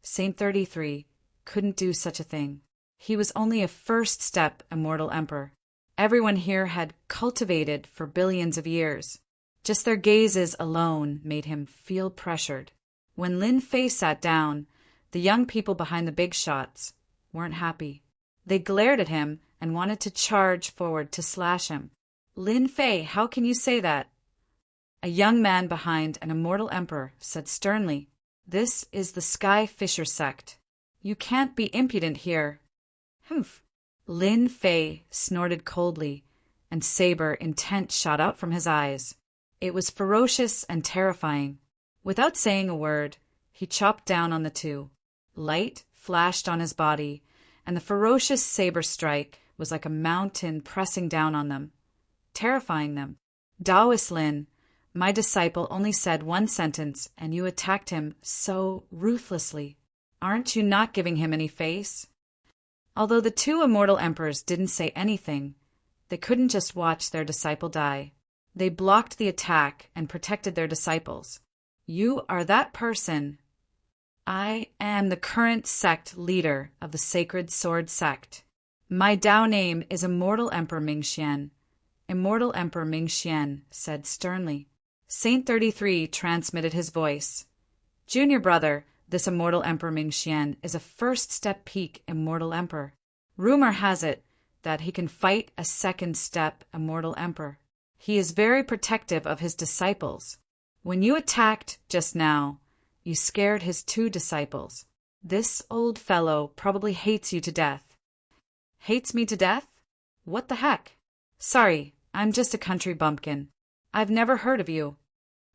Saint 33 couldn't do such a thing. He was only a first-step immortal emperor. Everyone here had cultivated for billions of years. Just their gazes alone made him feel pressured. When Lin Fei sat down, the young people behind the big shots weren't happy. They glared at him and wanted to charge forward to slash him. Lin Fei, how can you say that? A young man behind an immortal emperor said sternly, This is the Sky Fisher sect. You can't be impudent here. Humph. Lin Fei snorted coldly, and saber intent shot out from his eyes. It was ferocious and terrifying. Without saying a word, he chopped down on the 2. Light flashed on his body, and the ferocious saber strike was like a mountain pressing down on them, terrifying them. Taoist Lin, my disciple only said one sentence, and you attacked him so ruthlessly. Aren't you not giving him any face? Although the two immortal emperors didn't say anything, they couldn't just watch their disciple die. They blocked the attack and protected their disciples. You are that person. I am the current sect leader of the Sacred Sword Sect. My Dao name is Immortal Emperor Mingxian. Immortal Emperor Mingxian said sternly. Saint 33 transmitted his voice. Junior brother, this Immortal Emperor Mingxian is a first-step peak Immortal Emperor. Rumor has it that he can fight a second-step Immortal Emperor. He is very protective of his disciples. When you attacked just now, you scared his two disciples. This old fellow probably hates you to death. Hates me to death? What the heck? Sorry, I'm just a country bumpkin. I've never heard of you.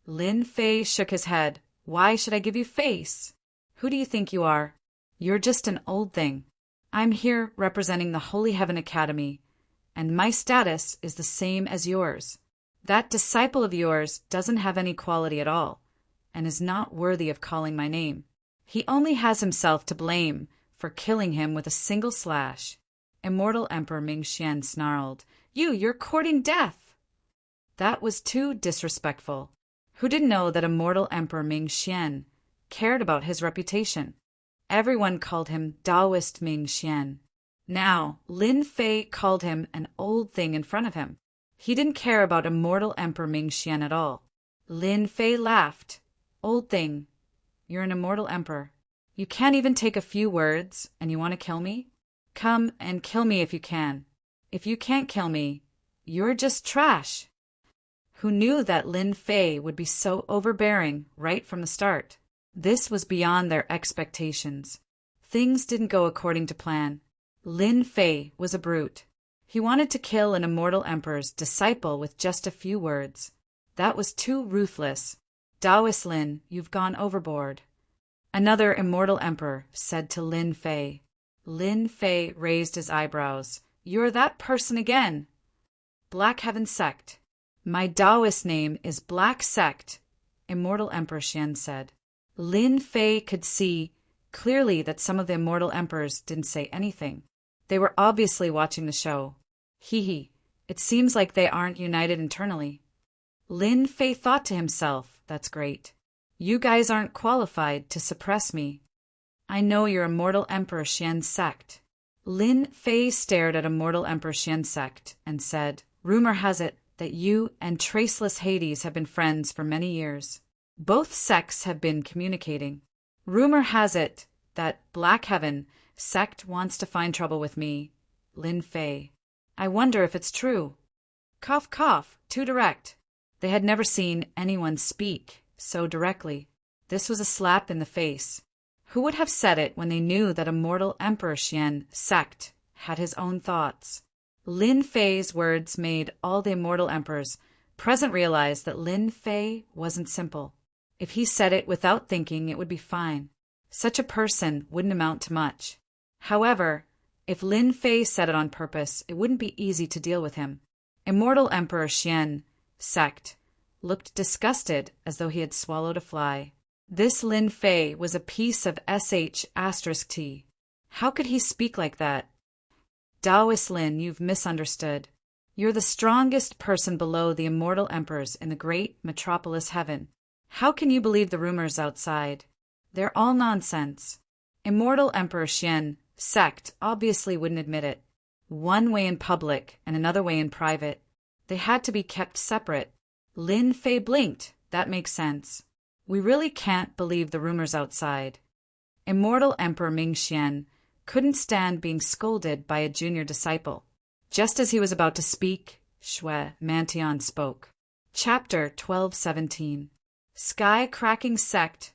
Lin Fei shook his head. Why should I give you face? Who do you think you are? You're just an old thing. I'm here representing the Holy Heaven Academy, and my status is the same as yours. That disciple of yours doesn't have any quality at all, and is not worthy of calling my name. He only has himself to blame for killing him with a single slash. Immortal Emperor Mingxian snarled. You're courting death. That was too disrespectful. Who didn't know that Immortal Emperor Mingxian cared about his reputation? Everyone called him Taoist Mingxian. Now, Lin Fei called him an old thing in front of him. He didn't care about Immortal Emperor Mingxian at all. Lin Fei laughed. Old thing, you're an immortal emperor. You can't even take a few words, and you want to kill me? Come and kill me if you can. If you can't kill me, you're just trash. Who knew that Lin Fei would be so overbearing right from the start? This was beyond their expectations. Things didn't go according to plan. Lin Fei was a brute. He wanted to kill an immortal emperor's disciple with just a few words. That was too ruthless. Taoist Lin, you've gone overboard. Another immortal emperor said to Lin Fei. Lin Fei raised his eyebrows. You're that person again. Black Heaven Sect. My Taoist name is Black Sect, Immortal Emperor Xian said. Lin Fei could see clearly that some of the immortal emperors didn't say anything. They were obviously watching the show. Hee, it seems like they aren't united internally. Lin Fei thought to himself, that's great. You guys aren't qualified to suppress me. I know you're Immortal Emperor Xian's sect. Lin Fei stared at Immortal Emperor Xian's sect and said, Rumor has it that you and Traceless Hades have been friends for many years. Both sects have been communicating. Rumor has it that Black Heaven sect wants to find trouble with me, Lin Fei. I wonder if it's true. Cough, cough, too direct. They had never seen anyone speak so directly. This was a slap in the face. Who would have said it when they knew that Immortal Emperor Xian sect had his own thoughts? Lin Fei's words made all the immortal emperors present realize that Lin Fei wasn't simple. If he said it without thinking, it would be fine. Such a person wouldn't amount to much. However, if Lin Fei said it on purpose, it wouldn't be easy to deal with him. Immortal Emperor Xian sect looked disgusted as though he had swallowed a fly. This Lin Fei was a piece of sh*t. How could he speak like that? Taoist Lin, you've misunderstood. You're the strongest person below the immortal emperors in the great metropolis heaven. How can you believe the rumors outside? They're all nonsense. Immortal Emperor Xian sect obviously wouldn't admit it. One way in public and another way in private. They had to be kept separate. Lin Fei blinked. That makes sense. We really can't believe the rumors outside. Immortal Emperor Mingxian couldn't stand being scolded by a junior disciple. Just as he was about to speak, Shui Mantian spoke. Chapter 12:17. Sky-cracking sect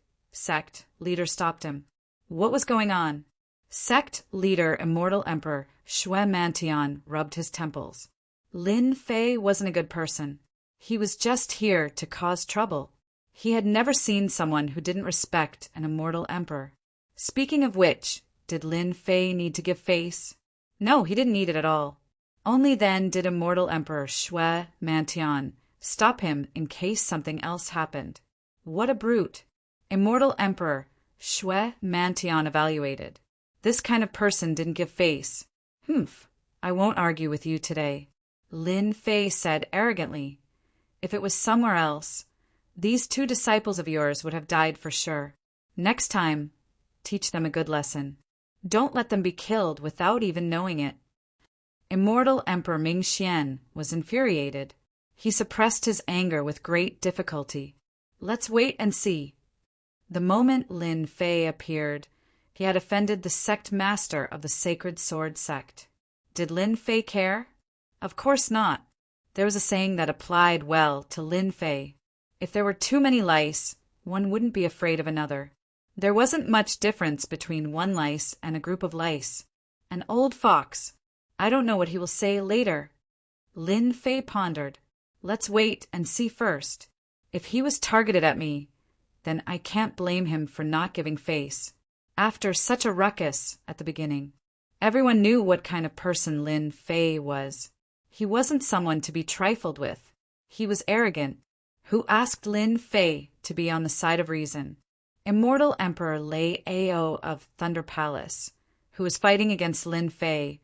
leader stopped him. What was going on? Sect leader Immortal Emperor Shui Mantian rubbed his temples. Lin Fei wasn't a good person. He was just here to cause trouble. He had never seen someone who didn't respect an immortal emperor. Speaking of which, did Lin Fei need to give face? No, he didn't need it at all. Only then did immortal Emperor Shui Mantian stop him in case something else happened. What a brute! Immortal Emperor Shui Mantian evaluated. This kind of person didn't give face. Humph, I won't argue with you today, Lin Fei said arrogantly. If it was somewhere else, these 2 disciples of yours would have died for sure. Next time, teach them a good lesson. Don't let them be killed without even knowing it. Immortal Emperor Ming Xian was infuriated. He suppressed his anger with great difficulty. Let's wait and see. The moment Lin Fei appeared, he had offended the sect master of the Sacred Sword sect. Did Lin Fei care? Of course not. There was a saying that applied well to Lin Fei. If there were too many lice, one wouldn't be afraid of another. There wasn't much difference between one lice and a group of lice. An old fox. I don't know what he will say later. Lin Fei pondered. Let's wait and see first. If he was targeted at me, then I can't blame him for not giving face. After such a ruckus at the beginning, everyone knew what kind of person Lin Fei was. He wasn't someone to be trifled with. He was arrogant. Who asked Lin Fei to be on the side of reason? Immortal Emperor Lei Ao of Thunder Palace, who was fighting against Lin Fei,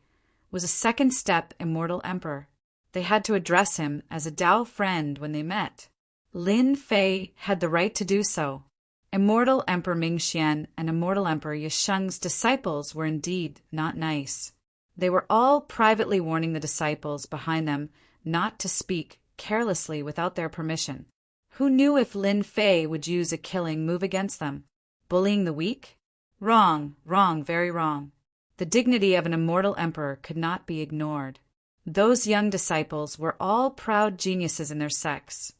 was a second step Immortal Emperor. They had to address him as a Dao friend when they met. Lin Fei had the right to do so. Immortal Emperor Ming Xian and Immortal Emperor Yisheng's disciples were indeed not nice. They were all privately warning the disciples behind them not to speak carelessly without their permission. Who knew if Lin Fei would use a killing move against them? Bullying the weak? Wrong, very wrong. The dignity of an immortal emperor could not be ignored. Those young disciples were all proud geniuses in their sects,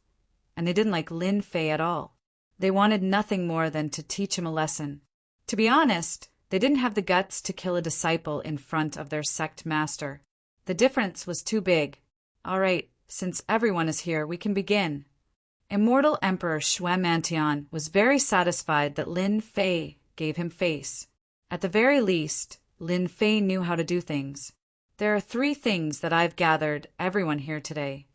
and they didn't like Lin Fei at all. They wanted nothing more than to teach him a lesson. To be honest, they didn't have the guts to kill a disciple in front of their sect master. The difference was too big. All right, since everyone is here, we can begin. Immortal Emperor Shui Mantian was very satisfied that Lin Fei gave him face. At the very least, Lin Fei knew how to do things. There are 3 things that I've gathered everyone here today.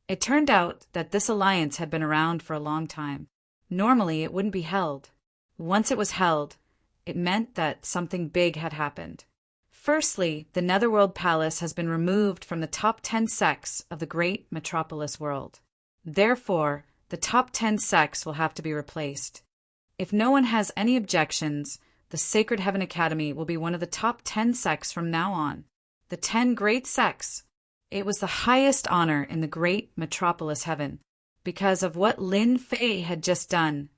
It turned out that this alliance had been around for a long time. Normally, it wouldn't be held. Once it was held, it meant that something big had happened. Firstly, the Netherworld Palace has been removed from the top 10 sects of the great metropolis world. Therefore, the top 10 sects will have to be replaced. If no one has any objections, the Sacred Heaven Academy will be one of the top 10 sects from now on. The 10 great sects. It was the highest honor in the great metropolis heaven. Because of what Lin Fei had just done,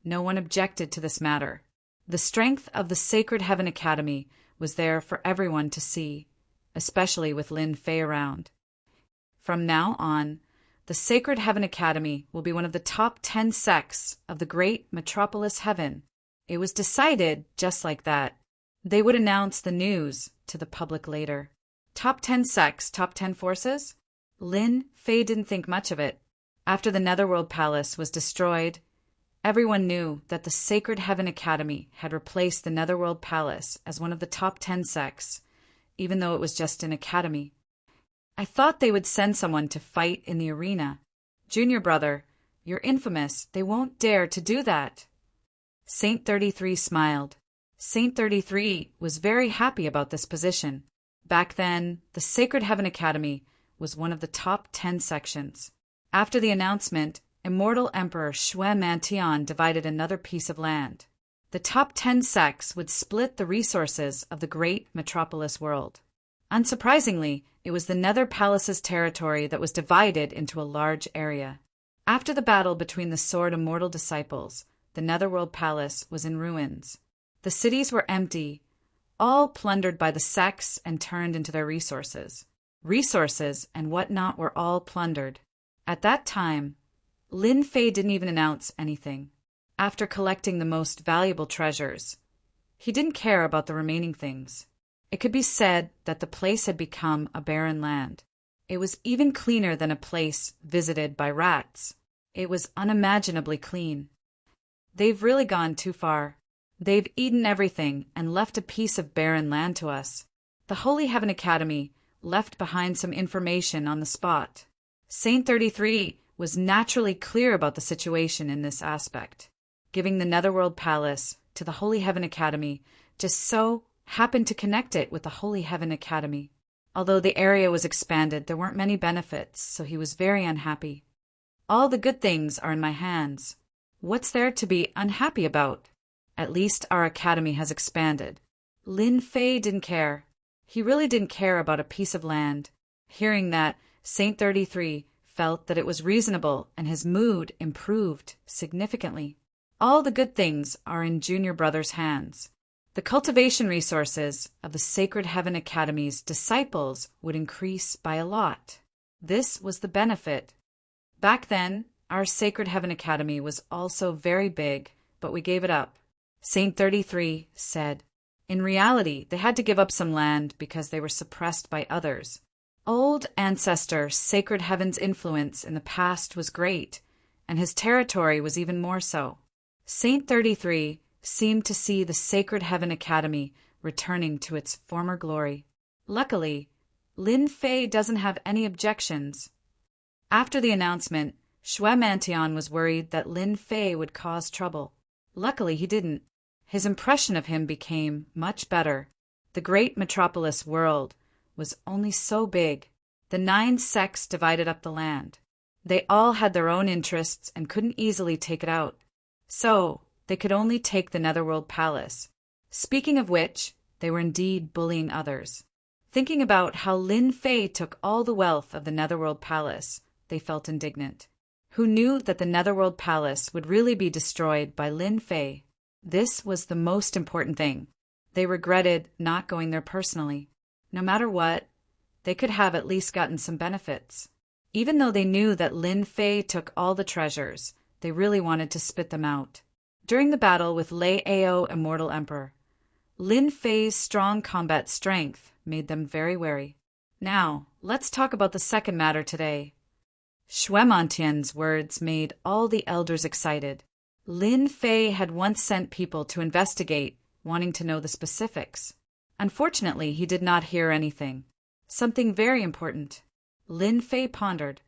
no one objected to this matter. The strength of the Sacred Heaven Academy was there for everyone to see, especially with Lin Fei around. From now on, the Sacred Heaven Academy will be one of the top 10 sects of the great metropolis heaven. It was decided just like that. They would announce the news to the public later. Top 10 sects, top 10 forces? Lin Fei didn't think much of it. After the Netherworld Palace was destroyed, everyone knew that the Sacred Heaven Academy had replaced the Netherworld Palace as one of the top 10 sects, even though it was just an academy. I thought they would send someone to fight in the arena. Junior brother, you're infamous. They won't dare to do that. Saint 33 smiled. Saint 33 was very happy about this position. Back then, the Sacred Heaven Academy was one of the top 10 sections. After the announcement, Immortal Emperor Shui Mantian divided another piece of land. The top 10 sects would split the resources of the great metropolis world. Unsurprisingly, it was the Nether Palace's territory that was divided into a large area. After the battle between the Sword Immortal disciples, the Netherworld Palace was in ruins. The cities were empty, all plundered by the sects and turned into their resources. Resources and whatnot were all plundered. At that time, Lin Fei didn't even announce anything. After collecting the most valuable treasures, he didn't care about the remaining things. It could be said that the place had become a barren land. It was even cleaner than a place visited by rats. It was unimaginably clean. They've really gone too far. They've eaten everything and left a piece of barren land to us. The Holy Heaven Academy left behind some information on the spot. Saint 33 was naturally clear about the situation in this aspect. Giving the Netherworld Palace to the Holy Heaven Academy just so happened to connect it with the Holy Heaven Academy. Although the area was expanded, there weren't many benefits, so he was very unhappy. All the good things are in my hands. What's there to be unhappy about? At least our academy has expanded. Lin Fei didn't care. He really didn't care about a piece of land. Hearing that, Saint 33 felt that it was reasonable and his mood improved significantly. All the good things are in Junior Brother's hands. The cultivation resources of the Sacred Heaven Academy's disciples would increase by a lot. This was the benefit. Back then, our Sacred Heaven Academy was also very big, but we gave it up. Saint 33 said, in reality, they had to give up some land because they were suppressed by others. Old ancestor Sacred Heaven's influence in the past was great, and his territory was even more so. Saint 33 seemed to see the Sacred Heaven Academy returning to its former glory. Luckily, Lin Fei doesn't have any objections. After the announcement, Xue Mantian was worried that Lin Fei would cause trouble. Luckily, he didn't. His impression of him became much better. The great metropolis world was only so big. The 9 sects divided up the land. They all had their own interests and couldn't easily take it out. So, they could only take the Netherworld Palace. Speaking of which, they were indeed bullying others. Thinking about how Lin Fei took all the wealth of the Netherworld Palace, they felt indignant. Who knew that the Netherworld Palace would really be destroyed by Lin Fei? This was the most important thing. They regretted not going there personally. No matter what, they could have at least gotten some benefits. Even though they knew that Lin Fei took all the treasures, they really wanted to spit them out. During the battle with Lei Ao Immortal Emperor, Lin Fei's strong combat strength made them very wary. Now, let's talk about the second matter today. Xue Mantian's words made all the elders excited. Lin Fei had once sent people to investigate, wanting to know the specifics. Unfortunately, he did not hear anything. Something very important. Lin Fei pondered.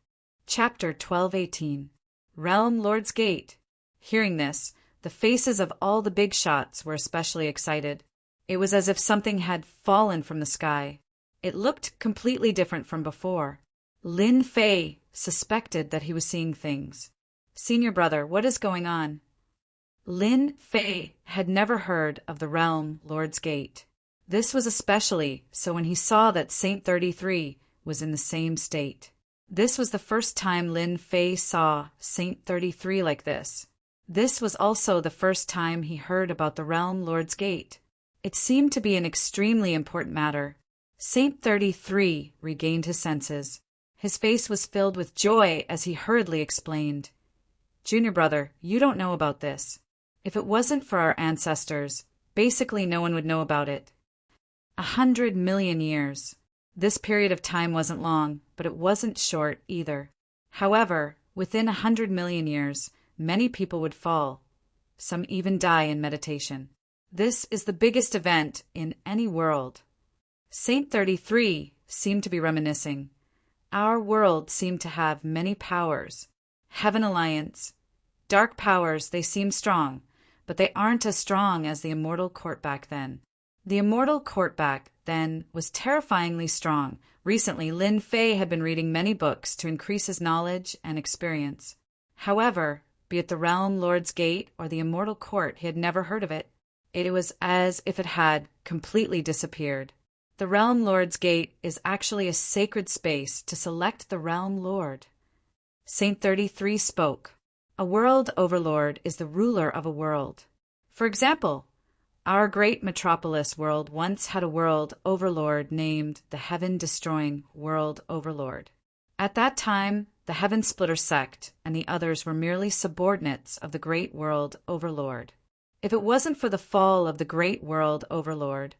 Chapter 1218. Realm Lord's Gate. Hearing this, the faces of all the big shots were especially excited. It was as if something had fallen from the sky. It looked completely different from before. Lin Fei suspected that he was seeing things. Senior brother, what is going on? Lin Fei had never heard of the Realm Lord's Gate. This was especially so when he saw that Saint 33 was in the same state. This was the first time Lin Fei saw Saint 33 like this. This was also the first time he heard about the Realm Lord's Gate. It seemed to be an extremely important matter. Saint 33 regained his senses. His face was filled with joy as he hurriedly explained. Junior brother, you don't know about this. If it wasn't for our ancestors, basically no one would know about it. 100 million years. This period of time wasn't long, but it wasn't short either. However, within 100 million years, many people would fall. Some even die in meditation. This is the biggest event in any world. Saint 33 seemed to be reminiscing. Our world seemed to have many powers. Heaven Alliance. Dark powers, they seem strong, but they aren't as strong as the Immortal Court back then. The Immortal Court back then was terrifyingly strong. Recently, Lin Fei had been reading many books to increase his knowledge and experience. However, be it the Realm Lord's Gate or the Immortal Court, he had never heard of it. It was as if it had completely disappeared. The Realm Lord's Gate is actually a sacred space to select the Realm Lord. Saint 33 spoke. A world overlord is the ruler of a world. For example, our great metropolis world once had a world overlord named the Heaven-Destroying World Overlord. At that time, the Heaven Splitter sect and the others were merely subordinates of the great world overlord. If it wasn't for the fall of the great world overlord,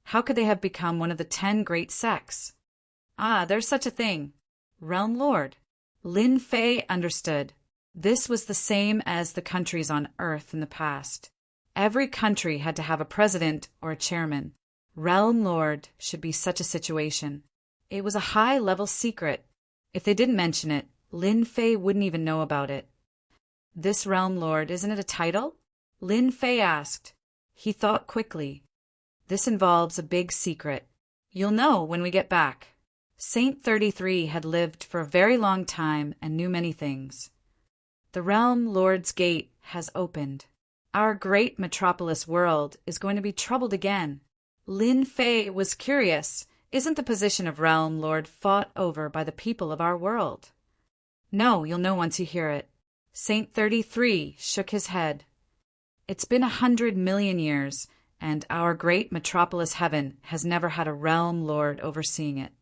how could they have become one of the 10 great sects? There's such a thing. Realm Lord. Lin Fei understood. This was the same as the countries on Earth in the past. Every country had to have a president or a chairman. Realm Lord should be such a situation. It was a high-level secret. If they didn't mention it, Lin Fei wouldn't even know about it. This realm lord, isn't it a title? Lin Fei asked. He thought quickly. This involves a big secret. You'll know when we get back. Saint 33 had lived for a very long time and knew many things. The realm lord's gate has opened. Our great metropolis world is going to be troubled again. Lin Fei was curious. Isn't the position of realm lord fought over by the people of our world? No, you'll know once you hear it. Saint 33 shook his head. It's been 100 million years, and our great metropolis heaven has never had a realm lord overseeing it.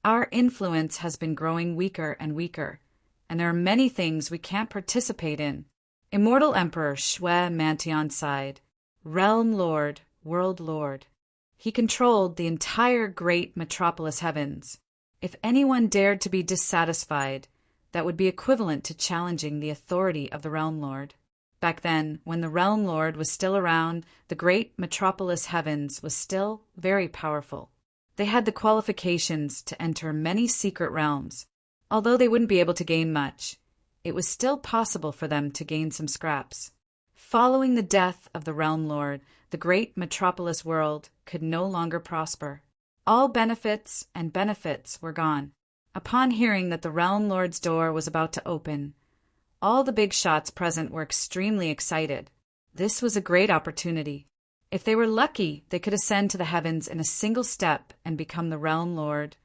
Our influence has been growing weaker and weaker, and there are many things we can't participate in. Immortal Emperor Shui Mantian sighed. Realm Lord, World Lord. He controlled the entire great metropolis heavens. If anyone dared to be dissatisfied, that would be equivalent to challenging the authority of the Realm Lord. Back then, when the Realm Lord was still around, the great metropolis heavens was still very powerful. They had the qualifications to enter many secret realms. Although they wouldn't be able to gain much, it was still possible for them to gain some scraps. Following the death of the Realm Lord, the great metropolis world could no longer prosper. All benefits were gone. Upon hearing that the Realm Lord's door was about to open, all the big shots present were extremely excited. This was a great opportunity. If they were lucky, they could ascend to the heavens in a single step and become the Realm Lord,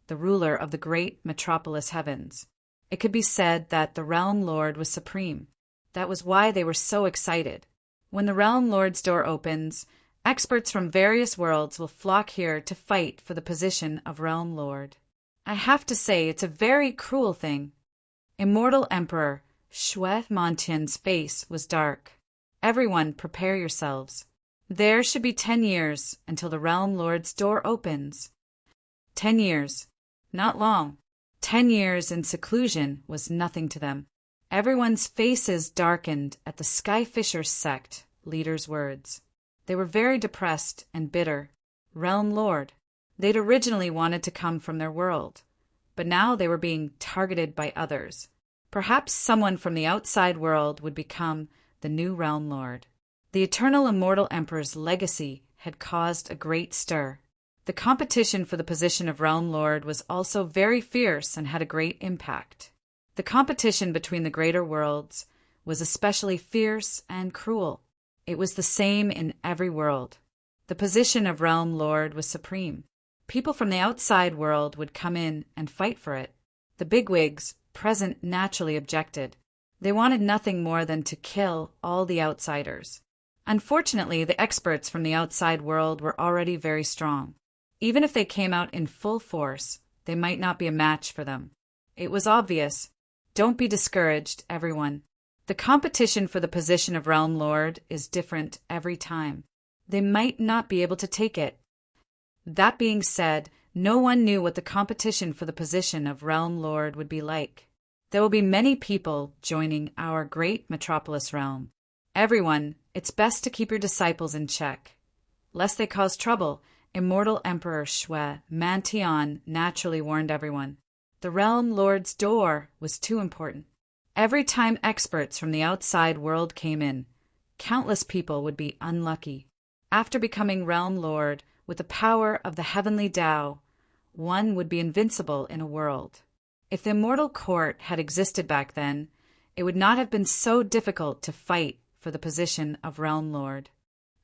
the ruler of the great metropolis heavens. It could be said that the Realm Lord was supreme. That was why they were so excited. When the Realm Lord's door opens, experts from various worlds will flock here to fight for the position of Realm Lord. I have to say it's a very cruel thing. Immortal Emperor Shui Mantian's face was dark. Everyone prepare yourselves. There should be 10 years until the Realm Lord's door opens. 10 years. Not long. 10 years in seclusion was nothing to them. Everyone's faces darkened at the Skyfisher sect leader's words. They were very depressed and bitter. Realm Lord. They'd originally wanted to come from their world, but now they were being targeted by others. Perhaps someone from the outside world would become the new Realm Lord. The eternal immortal emperor's legacy had caused a great stir. The competition for the position of Realm Lord was also very fierce and had a great impact. The competition between the greater worlds was especially fierce and cruel. It was the same in every world. The position of Realm Lord was supreme. People from the outside world would come in and fight for it. The bigwigs present naturally objected. They wanted nothing more than to kill all the outsiders. Unfortunately, the experts from the outside world were already very strong. Even if they came out in full force, they might not be a match for them. It was obvious. Don't be discouraged, everyone. The competition for the position of Realm Lord is different every time. They might not be able to take it. That being said, no one knew what the competition for the position of Realm Lord would be like. There will be many people joining our great metropolis realm. Everyone, it's best to keep your disciples in check. Lest they cause trouble, Immortal Emperor Shui Mantian naturally warned everyone. The Realm Lord's door was too important. Every time experts from the outside world came in, countless people would be unlucky. After becoming Realm Lord, with the power of the heavenly Tao, one would be invincible in a world. If the immortal court had existed back then, it would not have been so difficult to fight for the position of Realm Lord.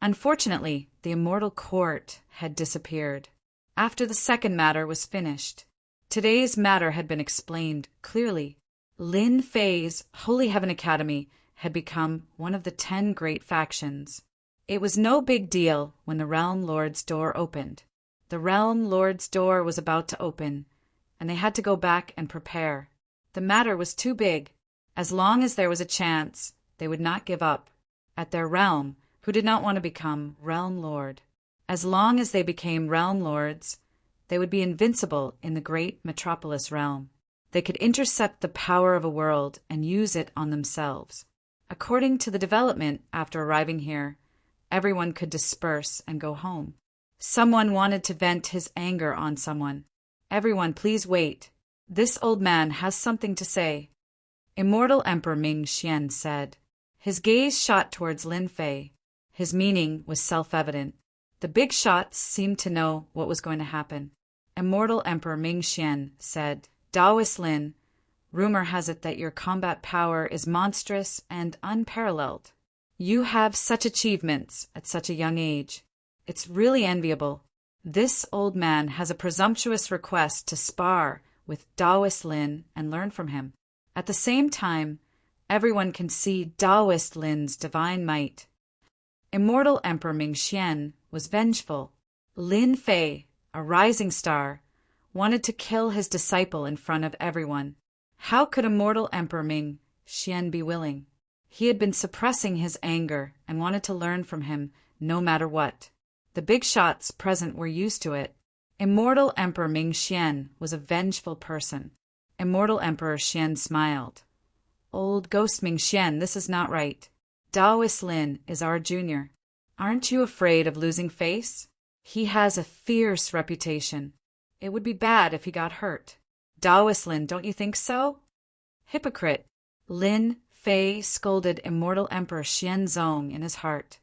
Unfortunately, the immortal court had disappeared. After the second matter was finished, today's matter had been explained clearly. Lin Fei's Holy Heaven Academy had become one of the 10 great factions. It was no big deal when the Realm Lord's door opened. The Realm Lord's door was about to open, and they had to go back and prepare. The matter was too big. As long as there was a chance, they would not give up. At their realm, who did not want to become Realm Lord. As long as they became Realm Lords, they would be invincible in the great metropolis realm. They could intercept the power of a world and use it on themselves. According to the development after arriving here, everyone could disperse and go home. Someone wanted to vent his anger on someone. Everyone, please wait. This old man has something to say. Immortal Emperor Ming Xian said. His gaze shot towards Lin Fei. His meaning was self-evident. The big shots seemed to know what was going to happen. Immortal Emperor Ming Xian said, Daoist Lin, rumor has it that your combat power is monstrous and unparalleled. You have such achievements at such a young age. It's really enviable. This old man has a presumptuous request to spar with Daoist Lin and learn from him. At the same time, everyone can see Daoist Lin's divine might. Immortal Emperor Ming Xian was vengeful. Lin Fei, a rising star, wanted to kill his disciple in front of everyone. How could Immortal Emperor Ming Xian be willing? He had been suppressing his anger and wanted to learn from him no matter what. The big shots present were used to it. Immortal Emperor Ming Xian was a vengeful person. Immortal Emperor Xian smiled. Old Ghost Ming Xian, this is not right. Daoist Lin is our junior. Aren't you afraid of losing face? He has a fierce reputation. It would be bad if he got hurt. Daoist Lin, don't you think so? Hypocrite! Lin Fei scolded Immortal Emperor Xianzong in his heart.